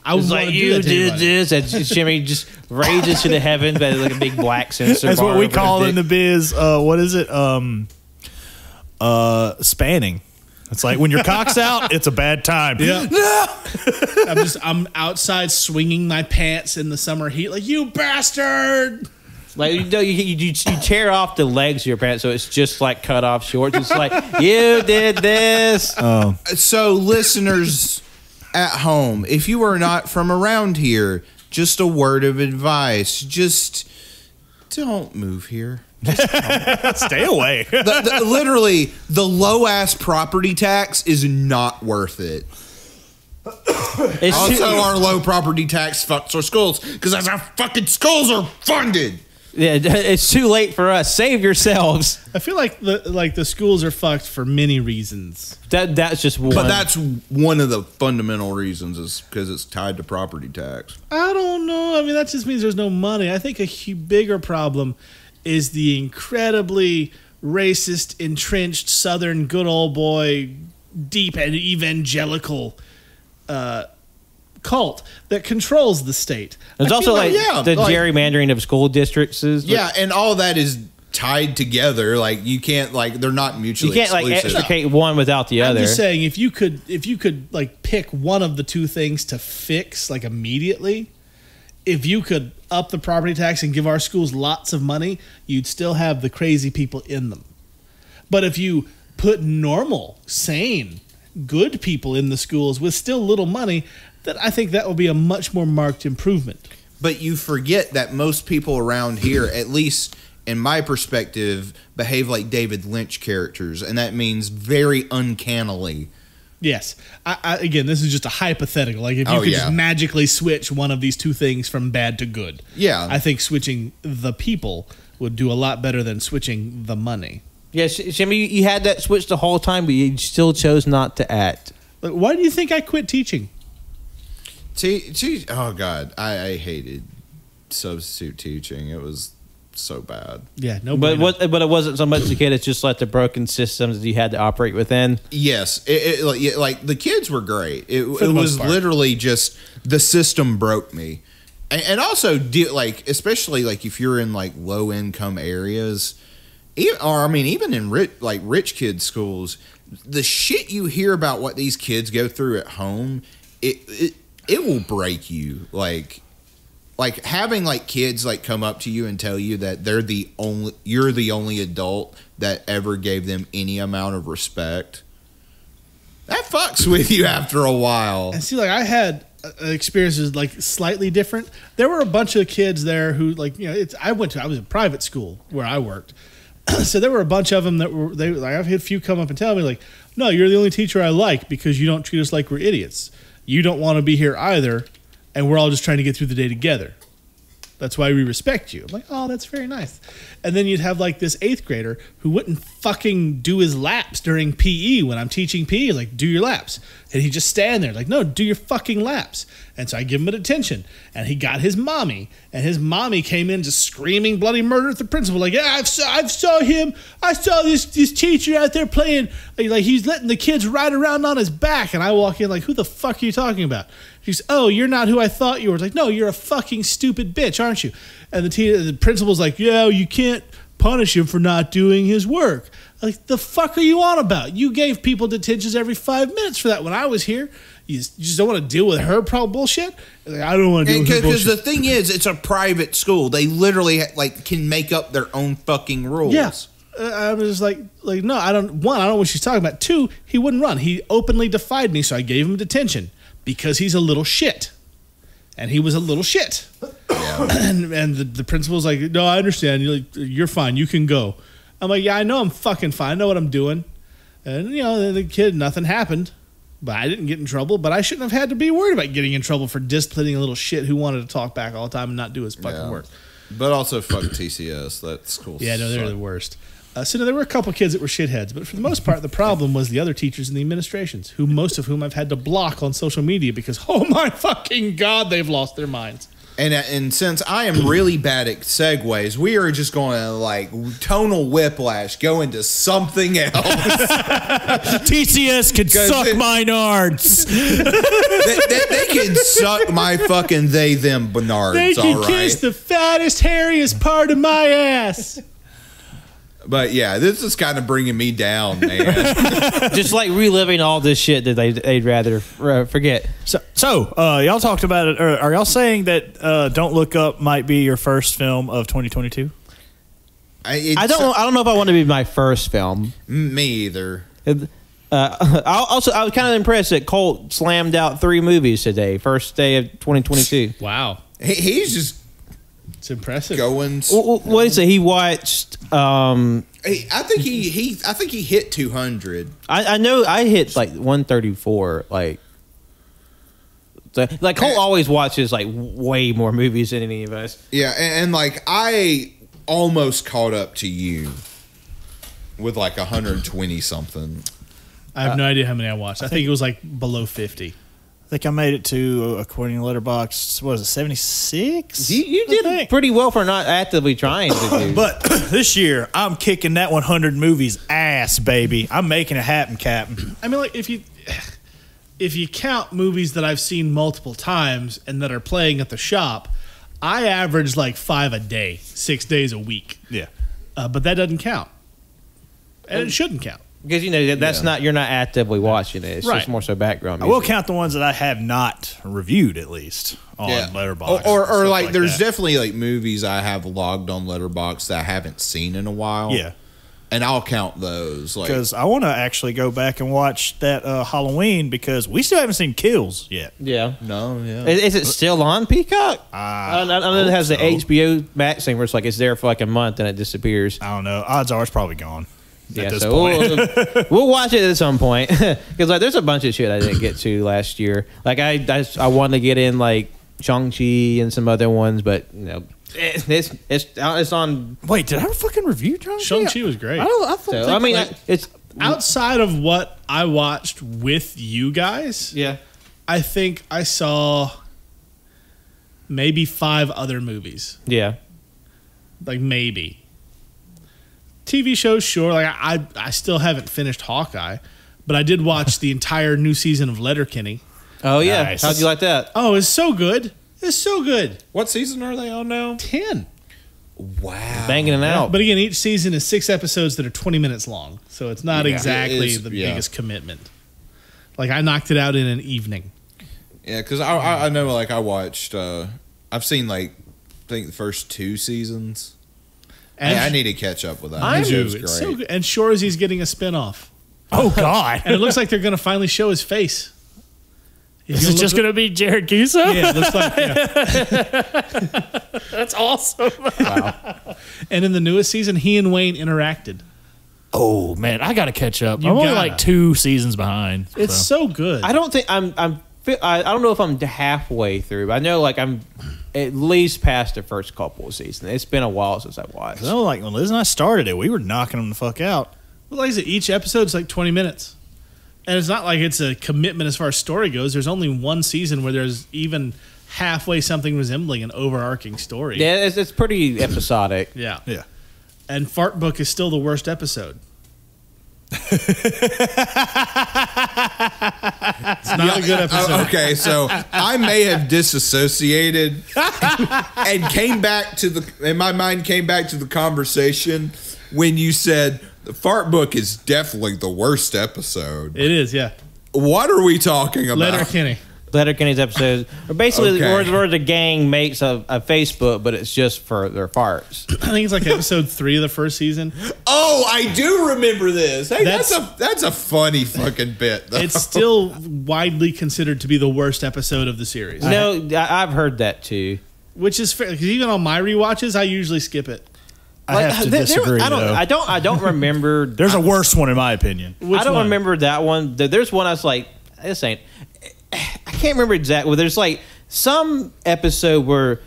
Speaker 1: I
Speaker 3: It's
Speaker 1: would
Speaker 3: like
Speaker 1: want to do
Speaker 3: you
Speaker 1: that to
Speaker 3: did
Speaker 1: anybody.
Speaker 3: this. And Jimmy just rages to the heavens, but like a big black sensor.
Speaker 4: that's
Speaker 3: bar
Speaker 4: what we
Speaker 3: over
Speaker 4: call
Speaker 3: his
Speaker 4: in the
Speaker 3: dick.
Speaker 4: biz. What is it? Spanning. It's like when your cock's out, it's a bad time.
Speaker 1: Yeah. I'm outside swinging my pants in the summer heat like, you bastard.
Speaker 3: Like you tear off the legs of your pants, so it's just like cut off shorts. It's like you did this.
Speaker 5: So, listeners at home, if you are not from around here, just a word of advice: just don't move here.
Speaker 4: Stay away.
Speaker 5: Literally, the low ass property tax is not worth it.
Speaker 3: It's
Speaker 5: Also, our low property tax fucks our schools because that's how fucking schools are funded.
Speaker 3: yeah, it's too late for us. Save yourselves.
Speaker 1: I feel like the schools are fucked for many reasons.
Speaker 3: That's just one.
Speaker 5: But that's one of the fundamental reasons is because it's tied to property tax.
Speaker 1: I don't know. I mean, that just means there's no money. I think a bigger problem is the incredibly racist, entrenched Southern good old boy, deep and evangelical cult that controls the state.
Speaker 3: There's
Speaker 1: I
Speaker 3: also
Speaker 1: feel
Speaker 3: like the
Speaker 5: like-
Speaker 3: gerrymandering of school districts.
Speaker 5: Yeah, and all that is tied together. Like you can't they're not
Speaker 3: You
Speaker 5: mutually
Speaker 3: can't like
Speaker 5: exclusive.
Speaker 3: extricate one without the
Speaker 1: I'm
Speaker 3: other.
Speaker 1: just saying, if you could like pick one of the two things to fix like immediately, if you could up the property tax and give our schools lots of money, you'd still have the crazy people in them. But if you put normal, sane, good people in the schools with still little money, then I think that will be a much more marked improvement.
Speaker 5: But you forget that most people around here, at least in my perspective, behave like David Lynch characters, and that means very uncannily.
Speaker 1: Yes. Again, this is just a hypothetical. Like, if you could just magically switch one of these two things from bad to good.
Speaker 5: Yeah.
Speaker 1: I think switching the people would do a lot better than switching the money.
Speaker 3: Yes, Jimmy, you had that switch the whole time, but you still chose not to act.
Speaker 1: Like, why do you think I quit teaching?
Speaker 5: Oh, God. I hated substitute teaching. It was so bad.
Speaker 1: Yeah, no.
Speaker 3: But it wasn't so much the kid. It's just like the broken systems that you had to operate within.
Speaker 5: Yes, like the kids were great. It
Speaker 1: For the most
Speaker 5: was
Speaker 1: part.
Speaker 5: literally just the system broke me, and also like especially like if you're in like low income areas, even in rich kids schools, the shit you hear about what these kids go through at home, it will break you. Like having like kids like come up to you and tell you that you're the only adult that ever gave them any amount of respect. That fucks with you after a while.
Speaker 1: And see, like, I had experiences like slightly different. There were a bunch of kids there who, like, you know, I was in private school where I worked. So there were a bunch of them that were, I've had a few come up and tell me, like, no, you're the only teacher I like because you don't treat us like we're idiots. You don't want to be here either, and we're all just trying to get through the day together. That's why we respect you. I'm like, oh, that's very nice. And then you'd have like this 8th grader who wouldn't fucking do his laps during PE when I'm teaching PE. Like, do your laps. And he'd just stand there like, no, do your fucking laps. And so I give him a detention. And he got his mommy. And his mommy came in just screaming bloody murder at the principal. Like, yeah, I saw him. I saw this teacher out there playing. Like, he's letting the kids ride around on his back. And I walk in like, who the fuck are you talking about? She's, oh, you're not who I thought you were. It's like, no, you're a fucking stupid bitch, aren't you? And the principal's like, yeah, you can't punish him for not doing his work. Like, the fuck are you on about? You gave people detentions every 5 minutes for that when I was here. You just don't want to deal with her bullshit? Like, I don't want to deal with her bullshit.
Speaker 5: Because the thing is, it's a private school. They literally like can make up their own fucking rules.
Speaker 1: Yeah. I was just like, no, I don't know what she's talking about. 2, he wouldn't run. He openly defied me, so I gave him detention. Because he's a little shit. And he was a little shit. Yeah. and the principal's like, no, I understand. You're fine. You can go. I'm like, yeah, I know I'm fucking fine. I know what I'm doing. And, you know, the kid, nothing happened. But I didn't get in trouble. But I shouldn't have had to be worried about getting in trouble for disciplining a little shit who wanted to talk back all the time and not do his fucking work.
Speaker 5: But also fuck TCS. That school
Speaker 1: Yeah, no, they're the worst. So there were a couple kids that were shitheads, but for the most part, the problem was the other teachers in the administrations, most of whom I've had to block on social media because, oh my fucking God, they've lost their minds.
Speaker 5: And since I am really bad at segues, we are just going to like tonal whiplash, go into something else.
Speaker 4: TCS could suck my nards.
Speaker 5: they can suck my fucking them Bernards.
Speaker 1: They can kiss the fattest, hairiest part of my ass.
Speaker 5: But yeah, this is kind of bringing me down, man.
Speaker 3: Just like reliving all this shit that they'd rather forget.
Speaker 4: So y'all talked about it. Or are y'all saying that Don't Look Up might be your first film of 2022?
Speaker 3: I don't know if I want to be my first film.
Speaker 5: Me either.
Speaker 3: I was kind of impressed that Colt slammed out 3 movies today, first day of 2022.
Speaker 1: Wow,
Speaker 5: he's just.
Speaker 1: It's impressive.
Speaker 5: Going.
Speaker 3: What is it? He watched.
Speaker 5: I think he hit 200.
Speaker 3: I know I hit like 134. Like Cole always watches like way more movies than any of us.
Speaker 5: Yeah, and like I almost caught up to you with like 120 something.
Speaker 1: I have no idea how many I watched. I think it was like below 50.
Speaker 4: I think I made it to, according to Letterboxd, what was it, 76?
Speaker 3: You did pretty well for not actively trying to do.
Speaker 4: But this year, I'm kicking that 100 movies ass, baby. I'm making it happen, Captain.
Speaker 1: I mean, like, if you count movies that I've seen multiple times and that are playing at the shop, I average like 5 a day, 6 days a week.
Speaker 4: Yeah.
Speaker 1: But that doesn't count. And it shouldn't count.
Speaker 3: Because, you know, that's not, you're not actively watching it. It's just more so background music.
Speaker 4: I will count the ones that I have not reviewed, at least, on Letterboxd.
Speaker 5: Or like there's definitely like movies I have logged on Letterboxd that I haven't seen in a while.
Speaker 4: Yeah.
Speaker 5: And I'll count those.
Speaker 4: Because I want to actually go back and watch that Halloween because we still haven't seen Kills yet.
Speaker 3: Yeah.
Speaker 5: No, yeah.
Speaker 3: Is it still on Peacock? I know it has the HBO Max thing where it's like it's there for like a month and it disappears.
Speaker 4: I don't know. Odds are it's probably gone.
Speaker 3: Yeah,
Speaker 4: this
Speaker 3: so
Speaker 4: point.
Speaker 3: we'll watch it at some point because like there's a bunch of shit I didn't get to last year. Like I wanted to get in like Shang-Chi and some other ones, but you know it's on.
Speaker 4: Wait, did I ever fucking review Shang-Chi?
Speaker 1: Shang-Chi was great.
Speaker 4: I thought
Speaker 3: So, I mean, it's
Speaker 1: Outside of what I watched with you guys,
Speaker 3: yeah.
Speaker 1: I think I saw maybe 5 other movies.
Speaker 3: Yeah.
Speaker 1: Like maybe. TV shows, sure. Like I still haven't finished Hawkeye, but I did watch the entire new season of Letterkenny.
Speaker 3: Oh yeah.
Speaker 4: Nice.
Speaker 3: How'd you like that?
Speaker 1: Oh, it's so good. It's so good.
Speaker 5: What season are they on now?
Speaker 1: 10.
Speaker 5: Wow.
Speaker 3: Banging it out.
Speaker 1: But again, each season is 6 episodes that are 20 minutes long. So it's not exactly
Speaker 5: It is,
Speaker 1: the
Speaker 5: yeah.
Speaker 1: biggest commitment. Like I knocked it out in an evening.
Speaker 5: Yeah, because I know, like, I watched, I've seen, like, I think the first 2 seasons.
Speaker 1: And
Speaker 5: I need to catch up with that.
Speaker 1: I
Speaker 5: That
Speaker 1: do.
Speaker 5: show's
Speaker 1: It's
Speaker 5: great.
Speaker 1: so good. And Shoresy's getting a spinoff.
Speaker 4: Oh God!
Speaker 1: And it looks like they're going to finally show his face.
Speaker 4: Is it just going to be Jared Gusa?
Speaker 1: Yeah, it looks like. Yeah.
Speaker 4: That's awesome.
Speaker 1: And in the newest season, he and Wayne interacted.
Speaker 4: Oh man, I got to catch up.
Speaker 1: You
Speaker 4: I'm only
Speaker 1: gotta.
Speaker 4: like 2 seasons behind.
Speaker 1: It's so good.
Speaker 3: I don't think I don't know if I'm halfway through, but I know like I'm at least past the first couple of seasons. It's been a while since I've watched.
Speaker 4: No, like when Liz and I started it, we were knocking them the fuck out.
Speaker 1: Well, like I said, each episode's like 20 minutes. And it's not like it's a commitment as far as story goes. There's only one season where there's even halfway something resembling an overarching story.
Speaker 3: Yeah, it's pretty episodic.
Speaker 1: Yeah.
Speaker 4: Yeah.
Speaker 1: And Fart Book is still the worst episode. It's not a good episode.
Speaker 5: Okay, so I may have disassociated and came back to in my mind came back to the conversation when you said the Fart Book is definitely the worst episode.
Speaker 1: It is, yeah.
Speaker 5: What are we talking about?
Speaker 1: Letterkenny.
Speaker 3: Letterkenny's episode, or basically
Speaker 5: Okay.
Speaker 3: where the gang makes a Facebook, but it's just for their farts.
Speaker 1: I think it's like episode 3 of the first season.
Speaker 5: Oh, I do remember this. Hey,
Speaker 1: That's-
Speaker 5: that's a funny fucking bit. Though.
Speaker 1: It's still widely considered to be the worst episode of the series.
Speaker 3: No, I've heard that too.
Speaker 1: Which is fair, because even on my rewatches, I usually skip it.
Speaker 4: I have to
Speaker 3: there-
Speaker 4: disagree.
Speaker 3: I
Speaker 4: though.
Speaker 3: don't remember.
Speaker 4: There's a worse one in my opinion.
Speaker 1: Which
Speaker 3: I don't
Speaker 1: one?
Speaker 3: remember that one. There's one I was like, this ain't. I can't remember exactly. There's like some episode where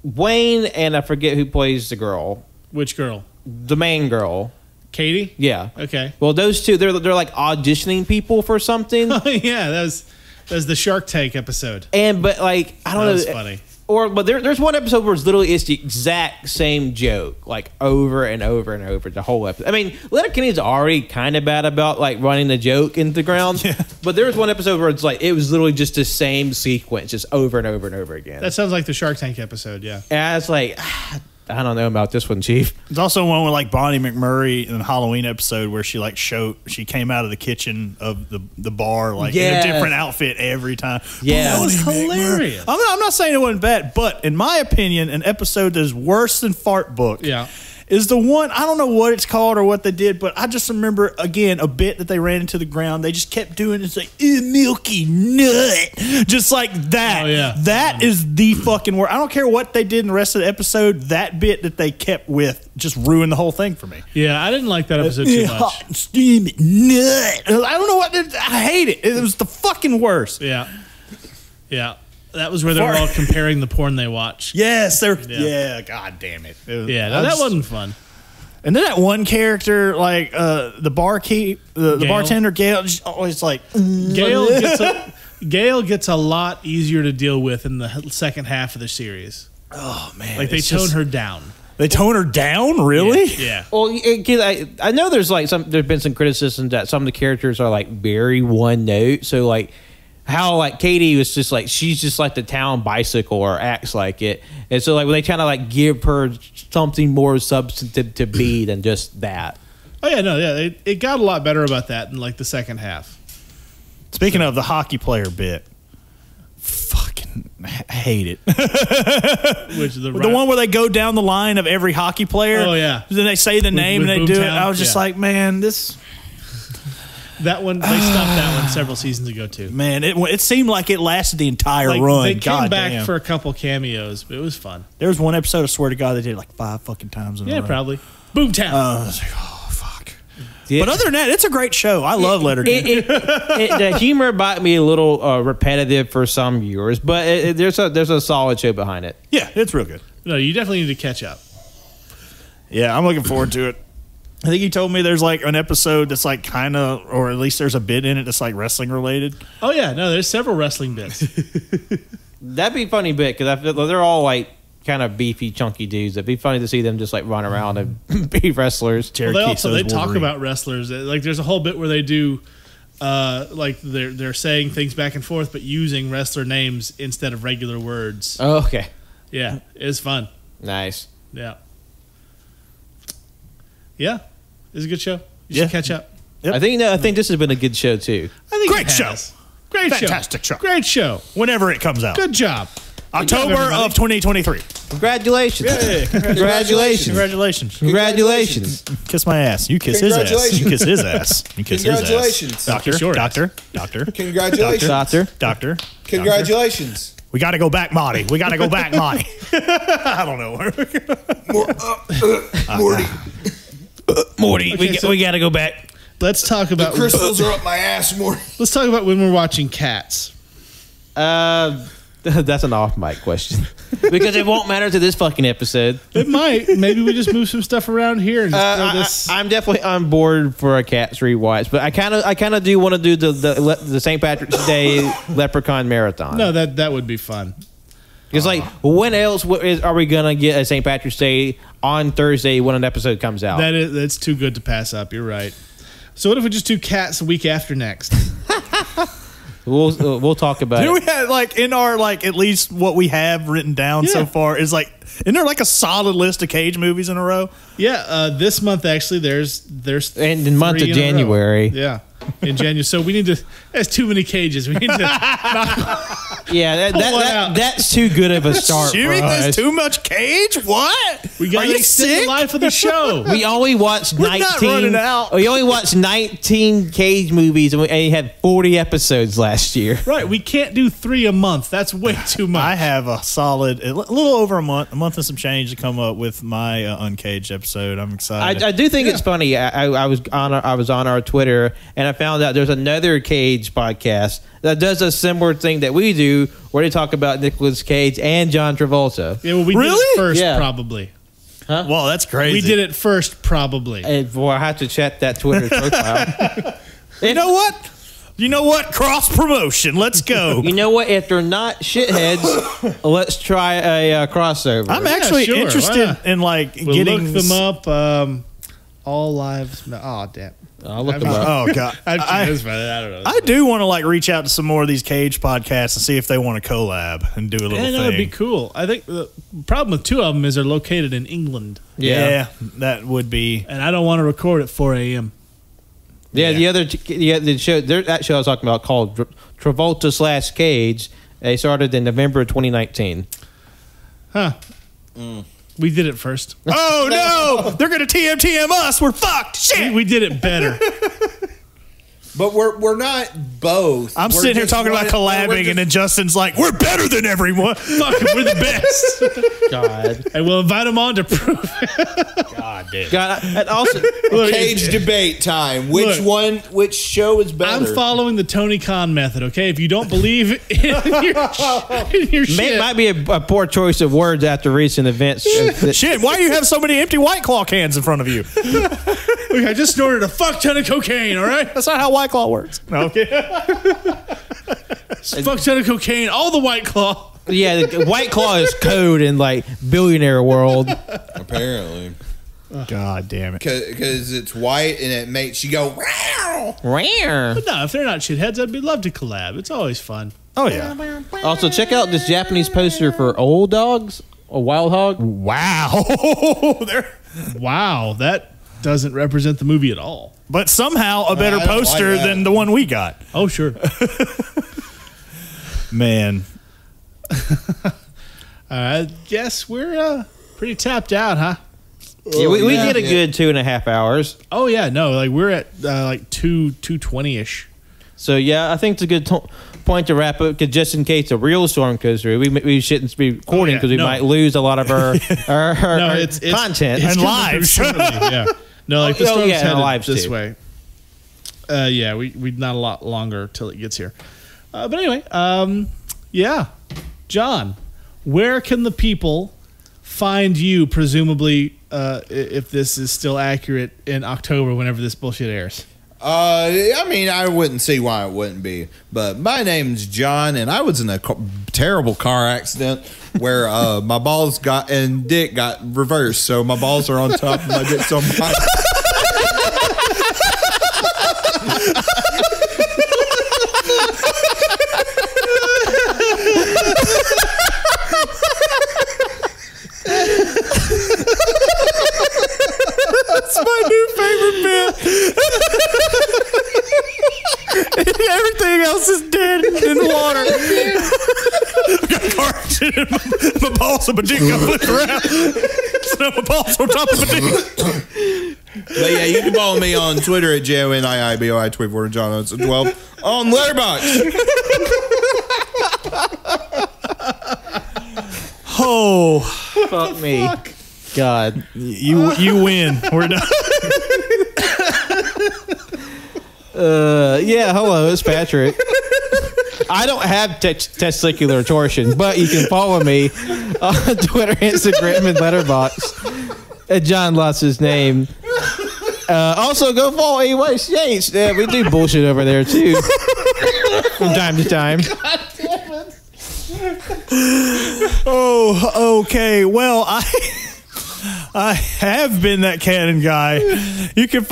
Speaker 3: Wayne and I forget who plays the girl,
Speaker 1: Which girl?
Speaker 3: the main girl.
Speaker 1: Katie?
Speaker 3: Yeah.
Speaker 1: Okay.
Speaker 3: Well, those two, they're like auditioning people for something,
Speaker 1: Oh, yeah, that was the Shark Tank episode.
Speaker 3: but like I don't
Speaker 1: That
Speaker 3: know.
Speaker 1: was funny.
Speaker 3: But there's one episode where it's literally it's the exact same joke, like over and over and over the whole episode. I mean, Letterkenny's already kind of bad about like running the joke into the ground, but there was one episode where it's like it was literally just the same sequence, just over and over and over again.
Speaker 1: That sounds like the Shark Tank episode, yeah.
Speaker 3: And I was like, I don't know about this one, Chief.
Speaker 4: There's also one with like Bonnie McMurray in the Halloween episode where she came out of the kitchen of the bar like in
Speaker 3: Yeah.
Speaker 4: a different outfit every time.
Speaker 3: Yeah.
Speaker 1: That was
Speaker 4: Bonnie McMurray.
Speaker 1: hilarious.
Speaker 4: I'm not saying it wasn't bad, but in my opinion, an episode that is worse than Fart Book
Speaker 1: Yeah.
Speaker 4: is the one, I don't know what it's called or what they did, but I just remember, again, a bit that they ran into the ground. They just kept doing it. It's like, milky nut. Just like that.
Speaker 1: Oh, yeah.
Speaker 4: That is the fucking word. I don't care what they did in the rest of the episode. That bit that they kept with just ruined the whole thing for me.
Speaker 1: Yeah, I didn't like that episode too
Speaker 4: Hot
Speaker 1: much.
Speaker 4: and steamy nut. I don't know what. I hate it. It was the fucking worst.
Speaker 1: Yeah. Yeah. That was where they were all comparing the porn they watch.
Speaker 4: Yes, they're.
Speaker 1: Yeah.
Speaker 4: Yeah, god damn it.
Speaker 1: Yeah, no, that wasn't fun.
Speaker 4: And then that one character, like the barkeep, the
Speaker 1: Gail?
Speaker 4: bartender, Gail, just always like
Speaker 1: Gail gets a lot easier to deal with in the second half of the series.
Speaker 4: Oh man,
Speaker 1: Like they
Speaker 4: it's
Speaker 1: tone
Speaker 4: just-
Speaker 1: her down.
Speaker 4: They tone her down, really?
Speaker 1: Yeah.
Speaker 3: Well, I know there's been some criticism that some of the characters are like very one note. So like how like Katie was just like she's just like the town bicycle or acts like it, and so like when they kind of like give her something more substantive to be than just that.
Speaker 1: Oh yeah, no, yeah. It got a lot better about that in like the second half.
Speaker 4: Speaking of the hockey player bit, fucking hate it.
Speaker 1: Which
Speaker 4: The one where they go down the line of every hockey player.
Speaker 1: Oh, yeah.
Speaker 4: Then they say the name
Speaker 1: with
Speaker 4: and they do it.
Speaker 1: Boomtown?
Speaker 4: I was just
Speaker 1: Yeah.
Speaker 4: like, man, this.
Speaker 1: that one they stopped that one several seasons ago too.
Speaker 4: Man, it seemed like it lasted the entire
Speaker 1: Like
Speaker 4: run.
Speaker 1: they came
Speaker 4: God
Speaker 1: back
Speaker 4: damn.
Speaker 1: for a couple cameos, but it was fun.
Speaker 4: There was one episode, I swear to God, they did it like 5 fucking times in a
Speaker 1: Yeah,
Speaker 4: row.
Speaker 1: probably. Boomtown.
Speaker 4: I was like, oh, fuck. But other than that, it's a great show. I love Letterkenny.
Speaker 3: The humor might be a little repetitive for some viewers, but there's a solid show behind it.
Speaker 4: Yeah, it's real good.
Speaker 1: No, you definitely need to catch up.
Speaker 4: Yeah, I'm looking forward to it. I think he told me there's like an episode that's like kind of, or at least there's a bit in it that's like wrestling related.
Speaker 1: Oh yeah, no, there's several wrestling bits.
Speaker 3: That'd be a funny bit because I feel they're all like kind of beefy, chunky dudes. It'd be funny to see them just like run around and be wrestlers.
Speaker 1: Well, they talk about wrestlers. Like there's a whole bit where they do, like they're saying things back and forth, but using wrestler names instead of regular words.
Speaker 3: Oh, okay.
Speaker 1: Yeah, it's fun.
Speaker 3: Nice.
Speaker 1: Yeah. Yeah, it's a good show. You
Speaker 4: Yeah.
Speaker 1: should catch up.
Speaker 4: Yep.
Speaker 3: I think this has been a good show too.
Speaker 1: I think
Speaker 4: Great
Speaker 1: it
Speaker 4: show.
Speaker 1: has. Great
Speaker 4: Fantastic show.
Speaker 1: Great show.
Speaker 4: Whenever it comes out.
Speaker 1: Good job.
Speaker 4: October
Speaker 1: everybody.
Speaker 4: of 2023.
Speaker 3: Congratulations. Congratulations.
Speaker 4: Congratulations.
Speaker 3: Congratulations.
Speaker 4: Kiss my ass. You kiss his ass.
Speaker 5: Congratulations.
Speaker 4: You kiss his ass. You kiss his ass.
Speaker 5: Congratulations.
Speaker 4: Doctor,
Speaker 1: Kiss your ass.
Speaker 4: doctor.
Speaker 5: Congratulations.
Speaker 3: Doctor.
Speaker 5: Congratulations.
Speaker 4: We got to go back, Marty. We got to go back, Marty. I don't know.
Speaker 5: Morty.
Speaker 3: Morty,
Speaker 1: Okay,
Speaker 3: we got to go back.
Speaker 1: Let's talk about
Speaker 5: Crystals are up my ass, Morty.
Speaker 1: let's talk about when we're watching Cats.
Speaker 3: That's an off mic question because it won't matter to this fucking episode.
Speaker 1: It might. Maybe we just move some stuff around here and just throw this.
Speaker 3: I'm definitely on board for a Cats rewatch, but I kind of do want to do the St. Patrick's Day Leprechaun marathon.
Speaker 1: No, that would be fun.
Speaker 3: It's like, when else are we gonna get a St. Patrick's Day on Thursday when an episode comes out?
Speaker 1: That's too good to pass up. You're right. So what if we just do Cats a week after next?
Speaker 3: We'll talk about
Speaker 4: Do we
Speaker 3: it.
Speaker 4: have like in our like at least what we have written down so
Speaker 1: Yeah.
Speaker 4: far is like, isn't there like a solid list of Cage movies in a row?
Speaker 1: Yeah, this month actually there's
Speaker 3: And in the month of
Speaker 1: 3 in a row.
Speaker 3: January.
Speaker 1: Yeah, in January. So we need to. There's too many cages. We need to.
Speaker 3: Yeah,
Speaker 1: Pull one out.
Speaker 3: that's too good of a start for
Speaker 4: Jimmy,
Speaker 3: us.
Speaker 4: there's too much Cage. What?
Speaker 1: We got
Speaker 4: Are
Speaker 1: to
Speaker 4: you
Speaker 1: extend the
Speaker 4: sick?
Speaker 1: life of the show.
Speaker 3: We only watched
Speaker 4: We're
Speaker 3: 19.
Speaker 4: not running out.
Speaker 3: We only watched 19 Cage movies, and we had 40 episodes last year.
Speaker 1: Right, we can't do 3 a month. That's way too much.
Speaker 4: I have a solid, a little over a month and some change to come up with my uncaged episode. I'm excited.
Speaker 3: I do think it's funny. I was on our Twitter, and I found out there's another Cage podcast that does a similar thing that we do, where they talk about Nicolas Cage and John Travolta.
Speaker 1: yeah, well, we did
Speaker 4: Really?
Speaker 1: it first,
Speaker 3: Yeah.
Speaker 1: probably.
Speaker 4: well, that's crazy.
Speaker 1: We did it first, probably.
Speaker 3: And boy, I have to check that Twitter profile.
Speaker 4: You know what? You know what? Cross promotion. Let's go.
Speaker 3: You know what? If they're not shitheads, let's try a crossover.
Speaker 4: I'm actually
Speaker 1: sure, why
Speaker 4: interested
Speaker 1: not?
Speaker 4: in like
Speaker 1: We'll
Speaker 4: getting
Speaker 1: look them up. All lives. Oh, damn.
Speaker 3: I'll look them up.
Speaker 4: Oh god,
Speaker 1: I
Speaker 4: I
Speaker 1: don't know.
Speaker 4: I do want to like reach out to some more of these Cage podcasts and see if they want to collab and do a little
Speaker 1: Yeah,
Speaker 4: thing.
Speaker 1: that would be cool. I think the problem with 2 of them is they're located in England,
Speaker 4: Yeah, that would be.
Speaker 1: and I don't want to record at 4 a.m.
Speaker 3: Yeah, the show that show I was talking about called Travolta / Cage. They started in November of 2019.
Speaker 1: Huh. We did it first.
Speaker 4: Oh no, they're gonna TM us. We're fucked. Shit.
Speaker 1: We did it better.
Speaker 5: But we're not both.
Speaker 4: I'm
Speaker 5: We're
Speaker 4: sitting here
Speaker 5: just
Speaker 4: talking about
Speaker 5: we're
Speaker 4: collabing,
Speaker 5: just-
Speaker 4: and then Justin's like, "We're better than everyone."
Speaker 1: Fuck it, we're the best.
Speaker 3: God,
Speaker 1: And we'll invite them on to prove
Speaker 4: God damn.
Speaker 3: God, and also
Speaker 1: Look,
Speaker 5: Cage debate time. Which
Speaker 1: Look.
Speaker 5: which show is better?
Speaker 1: I'm following the Tony Khan method, okay? If you don't believe in your shit,
Speaker 3: might be a poor choice of words after recent events.
Speaker 4: Shit, why do you have so many empty White Claw cans in front of you?
Speaker 1: look, I just snorted a fuck ton of cocaine, all right?
Speaker 4: That's not how White Claw works. Okay.
Speaker 1: Fuck ton of cocaine, all the White Claw.
Speaker 3: Yeah, the White Claw is code in like billionaire world.
Speaker 5: Apparently,
Speaker 4: God damn it.
Speaker 5: because it's white and it makes you go. Wow.
Speaker 3: Rare.
Speaker 1: But no, if they're not shitheads, I'd be love to collab. It's always fun.
Speaker 4: Oh yeah.
Speaker 3: Also, check out this Japanese poster for Old Dogs, a Wild Hog.
Speaker 4: Wow. There.
Speaker 1: Wow, that doesn't represent the movie at all.
Speaker 4: But somehow a better
Speaker 5: I don't like
Speaker 4: poster
Speaker 5: that.
Speaker 4: than the one we got.
Speaker 1: Oh, sure.
Speaker 4: Man.
Speaker 1: I guess we're pretty tapped out, huh?
Speaker 3: Yeah, we
Speaker 5: yeah.
Speaker 3: did a good 2.5 hours.
Speaker 1: Oh yeah, no, like we're at like 2:20 ish.
Speaker 3: So yeah, I think it's a good point to wrap up. Because just in case a real storm goes through, we shouldn't be recording
Speaker 1: yeah,
Speaker 3: because we
Speaker 1: no.
Speaker 3: might lose a lot of our
Speaker 1: No, it's
Speaker 3: content.
Speaker 4: And
Speaker 1: coming
Speaker 4: lives.
Speaker 1: through shortly, yeah. No, like the
Speaker 3: Oh,
Speaker 1: storm's
Speaker 3: yeah,
Speaker 1: headed
Speaker 3: lives
Speaker 1: this
Speaker 3: too.
Speaker 1: way. Yeah, we not a lot longer till it gets here. But anyway, yeah, John, where can the people find you? Presumably, if this is still accurate in October, whenever this bullshit airs.
Speaker 5: I mean, I wouldn't see why it wouldn't be. But my name's John, and I was in a terrible car accident where my balls and dick got reversed. So my balls are on top and my dick's on my.
Speaker 4: That's my new favorite bit. Everything else is dead in water. I got car accident. My balls and my dick got flipped around. So my balls on top of my dick.
Speaker 5: But yeah, you can follow me on Twitter at JONIIBOI24 John Hudson 12 on Letterboxd.
Speaker 4: Oh,
Speaker 3: Fuck me. God.
Speaker 4: you win. We're done.
Speaker 3: Yeah, hello, it's Patrick. I don't have testicular torsion, but you can follow me on Twitter, Instagram, and Letterboxd at John lost his name. Also, go follow AY States. Yeah, we do bullshit over there too, from time to time.
Speaker 4: Oh, okay. Well, I have been that cannon guy. You can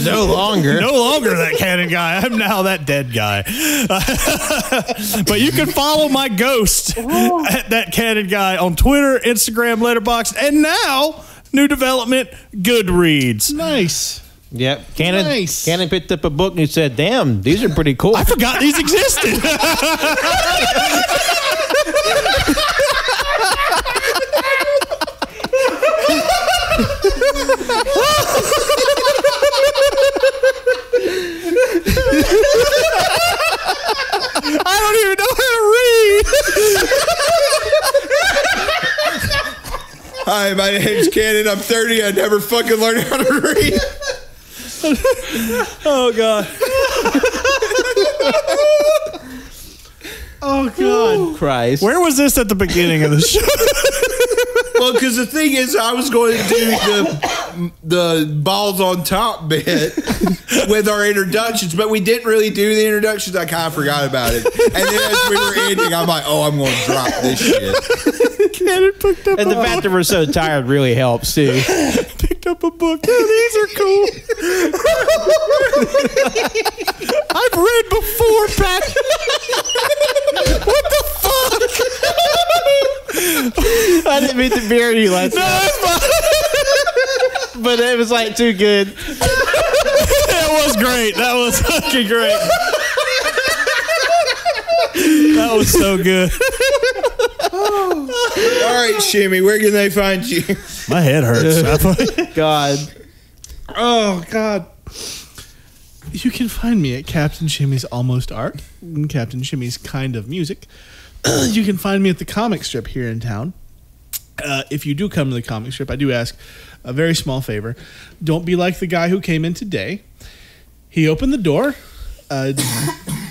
Speaker 3: No longer.
Speaker 4: no longer that cannon guy. I'm now that dead guy. But you can follow my ghost at that cannon guy on Twitter, Instagram, Letterboxd, and now new development, Goodreads.
Speaker 1: Nice.
Speaker 3: Yep. Cannon.
Speaker 1: Nice.
Speaker 3: Cannon picked up a book and he said, "Damn, these are pretty cool."
Speaker 4: I forgot these existed. I don't even know how to read.
Speaker 5: Hi, my name's Cannon. I'm 30. I never fucking learned how to read.
Speaker 4: Oh, God.
Speaker 1: Oh God.
Speaker 3: Christ.
Speaker 4: Where was this at the beginning of the show?
Speaker 5: Well, because the thing is, I was going to do the balls on top bit with our introductions, but we didn't really do the introductions. I kind of forgot about it. And then as we were ending, I'm like, oh, I'm going to drop this shit.
Speaker 4: Cannon picked up
Speaker 3: And the fact that we're so tired really helps too.
Speaker 4: picked up a book. Yeah, these are cool. I've read before, Pat. What the fuck?
Speaker 3: I didn't mean to bury you last night. But it was like too good.
Speaker 4: That was great. That was fucking great. That was so good.
Speaker 5: All right, Shimmy, where can they find you?
Speaker 4: My head hurts.
Speaker 3: God.
Speaker 1: Oh God. You can find me at Captain Shimmy's Almost Art and Captain Shimmy's Kind of Music. You can find me at the comic strip here in town. If you do come to the comic strip, I do ask a very small favor. Don't be like the guy who came in today. He opened the door,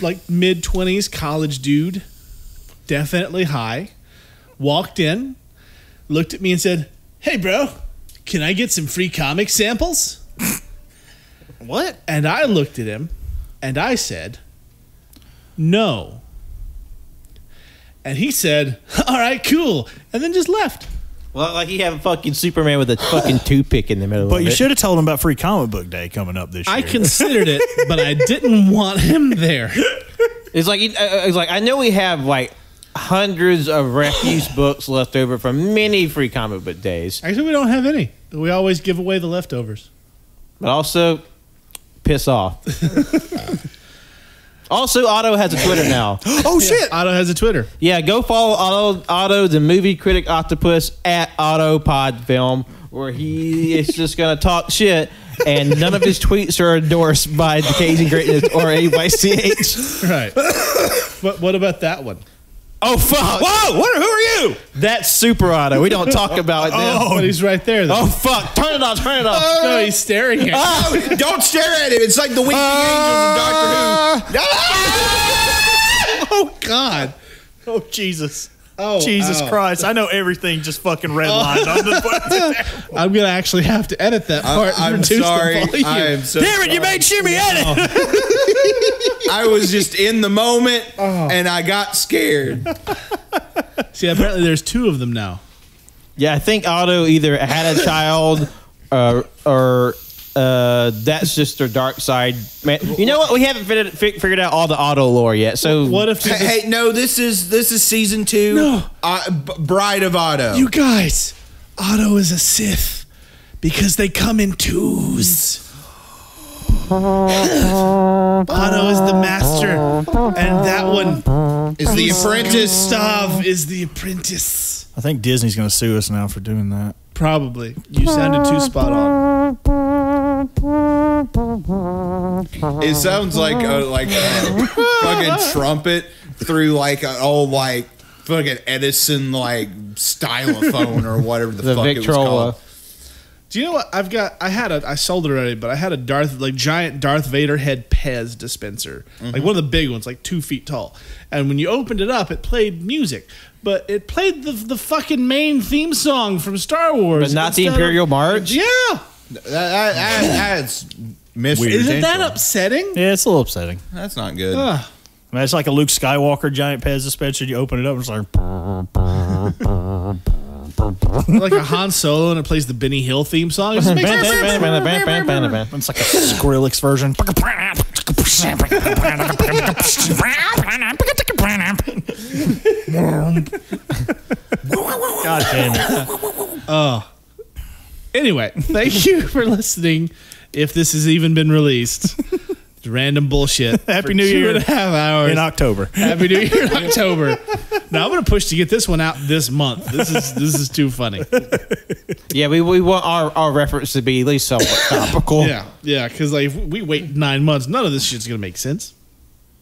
Speaker 1: like mid-20s college dude, definitely high, walked in, looked at me and said, "Hey, bro, can I get some free comic samples?"
Speaker 4: What?
Speaker 1: And I looked at him and I said, "No." And he said, "All right, cool." And then just left.
Speaker 3: Well, like you have a fucking Superman with a fucking toothpick in the middle
Speaker 4: But
Speaker 3: of
Speaker 4: you
Speaker 3: it.
Speaker 4: should have told him about Free Comic Book Day coming up this year.
Speaker 1: I considered it, but I didn't want him there.
Speaker 3: It's like I know we have like hundreds of refuse books left over from many free comic book days,
Speaker 1: Actually, we don't have any. We always give away the leftovers.
Speaker 3: but also piss off. Also, Otto has a Twitter now.
Speaker 4: Oh, shit.
Speaker 1: Otto has a Twitter.
Speaker 3: Yeah, go follow Otto, the movie critic octopus, at AutoPodFilm, where he is just going to talk shit, and none of his tweets are endorsed by the Cajun Greatness or AYCH.
Speaker 1: Right. But what about that one?
Speaker 3: Oh, fuck.
Speaker 4: Whoa! Who are you?
Speaker 3: That's Super Otto. We don't talk about it now.
Speaker 1: But he's right there. Though.
Speaker 3: Oh, fuck. Turn it off. Turn it off.
Speaker 1: No, he's staring at you.
Speaker 5: Oh, don't stare at him. It's like the Weeping Angels of Doctor Who.
Speaker 1: Oh, God.
Speaker 4: Oh, Jesus.
Speaker 1: Oh,
Speaker 4: Jesus
Speaker 1: ow.
Speaker 4: Christ. I know everything just fucking redlined on the
Speaker 1: I'm going to actually have to edit that part. and
Speaker 5: I'm
Speaker 1: reduce
Speaker 5: sorry.
Speaker 1: The volume.
Speaker 5: I am so
Speaker 4: Damn it, you
Speaker 5: sorry.
Speaker 4: made Shimmy edit.
Speaker 5: I was just in the moment and I got scared.
Speaker 1: See, apparently there's 2 of them now.
Speaker 3: Yeah, I think Otto either had a child or that's just their dark side. Man, you know what? We haven't figured out all the Otto lore yet. So
Speaker 1: What if
Speaker 5: Hey, no, this is season 2.
Speaker 1: No.
Speaker 5: Bride of Otto.
Speaker 1: you guys, Otto is a Sith because they come in 2s. Otto is the master, and that one
Speaker 5: is the apprentice.
Speaker 1: Gustav is the apprentice.
Speaker 4: I think Disney's going to sue us now for doing that.
Speaker 1: Probably. You sounded too spot on.
Speaker 5: It sounds like a fucking trumpet through like an old like fucking Edison like stylophone or whatever the fuck it was
Speaker 3: Victrola.
Speaker 5: called.
Speaker 1: Do you know what I've got? I sold it already, but I had a giant Darth Vader head Pez dispenser, like one of the big ones, like 2 feet tall. And when you opened it up, it played music, but it played the fucking main theme song from Star Wars,
Speaker 3: but not the
Speaker 1: instead of-
Speaker 3: Imperial March.
Speaker 1: Yeah,
Speaker 5: That's missed
Speaker 1: isn't that
Speaker 5: potential.
Speaker 1: upsetting?
Speaker 4: Yeah, it's a little upsetting.
Speaker 5: That's not good.
Speaker 1: Ugh.
Speaker 4: I mean, it's like a Luke Skywalker giant Pez dispenser. You open it up, and it's like,
Speaker 1: Like a Han Solo, and it plays the Benny Hill theme song. It just makes no sense.
Speaker 4: it's like a Skrillex version. God damn it.
Speaker 1: Anyway, thank you for listening. If this has even been released, it's random bullshit.
Speaker 4: Happy
Speaker 1: for
Speaker 4: New Year
Speaker 1: 2.5 hours
Speaker 4: in October.
Speaker 1: Happy New Year in October. Now I'm gonna push to get this one out this month. This is too funny.
Speaker 3: Yeah, we want our reference to be at least somewhat topical.
Speaker 1: Yeah, because like if we wait 9 months, none of this shit's gonna make sense.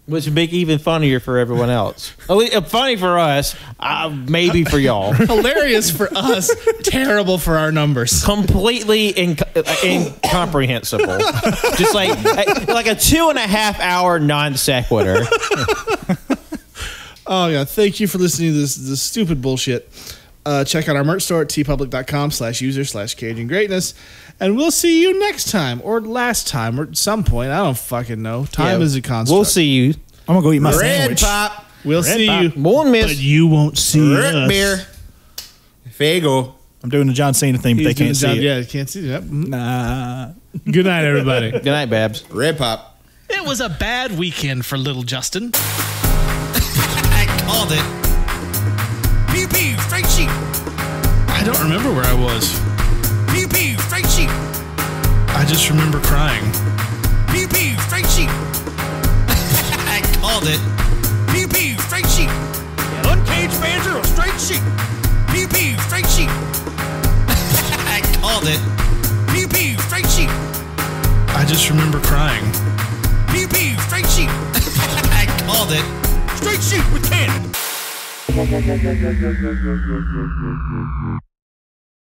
Speaker 3: Which would make it even funnier for everyone else. At least, funny for us, maybe for y'all.
Speaker 1: Hilarious for us, terrible for our numbers.
Speaker 3: Completely incomprehensible. Just like a 2.5 hour non sequitur.
Speaker 1: Oh yeah, thank you for listening to this stupid bullshit. Check out our merch store at tpublic.com/user/CajunGreatness. And we'll see you next time, or last time, or at some point. I don't fucking know. Time is a construct.
Speaker 3: We'll see you.
Speaker 4: I'm going to go eat my
Speaker 5: Red
Speaker 4: sandwich.
Speaker 5: pop,
Speaker 1: We'll
Speaker 4: Red
Speaker 1: see
Speaker 4: pop.
Speaker 1: you.
Speaker 3: Won't miss.
Speaker 1: But you won't see
Speaker 5: root
Speaker 1: us.
Speaker 5: beer, Fago.
Speaker 4: I'm doing the John Cena thing, but they can't see it.
Speaker 1: Yeah, can't see it.
Speaker 4: Nah.
Speaker 1: Good night, everybody.
Speaker 3: Good night, Babs.
Speaker 5: Red pop.
Speaker 1: It was a bad weekend for little Justin.
Speaker 2: I called it. Pew pew, straight sheep.
Speaker 1: I don't remember where I was.
Speaker 2: Pew pew, straight sheep.
Speaker 1: I just remember crying.
Speaker 2: Pew pew, straight sheep. I called it. Pew pew, straight sheep. Uncaged fans are a straight sheep. Pew pew, straight sheep. I called it. Pew pew, straight sheep.
Speaker 1: I just remember crying.
Speaker 2: Pew pew, straight sheep. I called it. Straight sheep with cannon.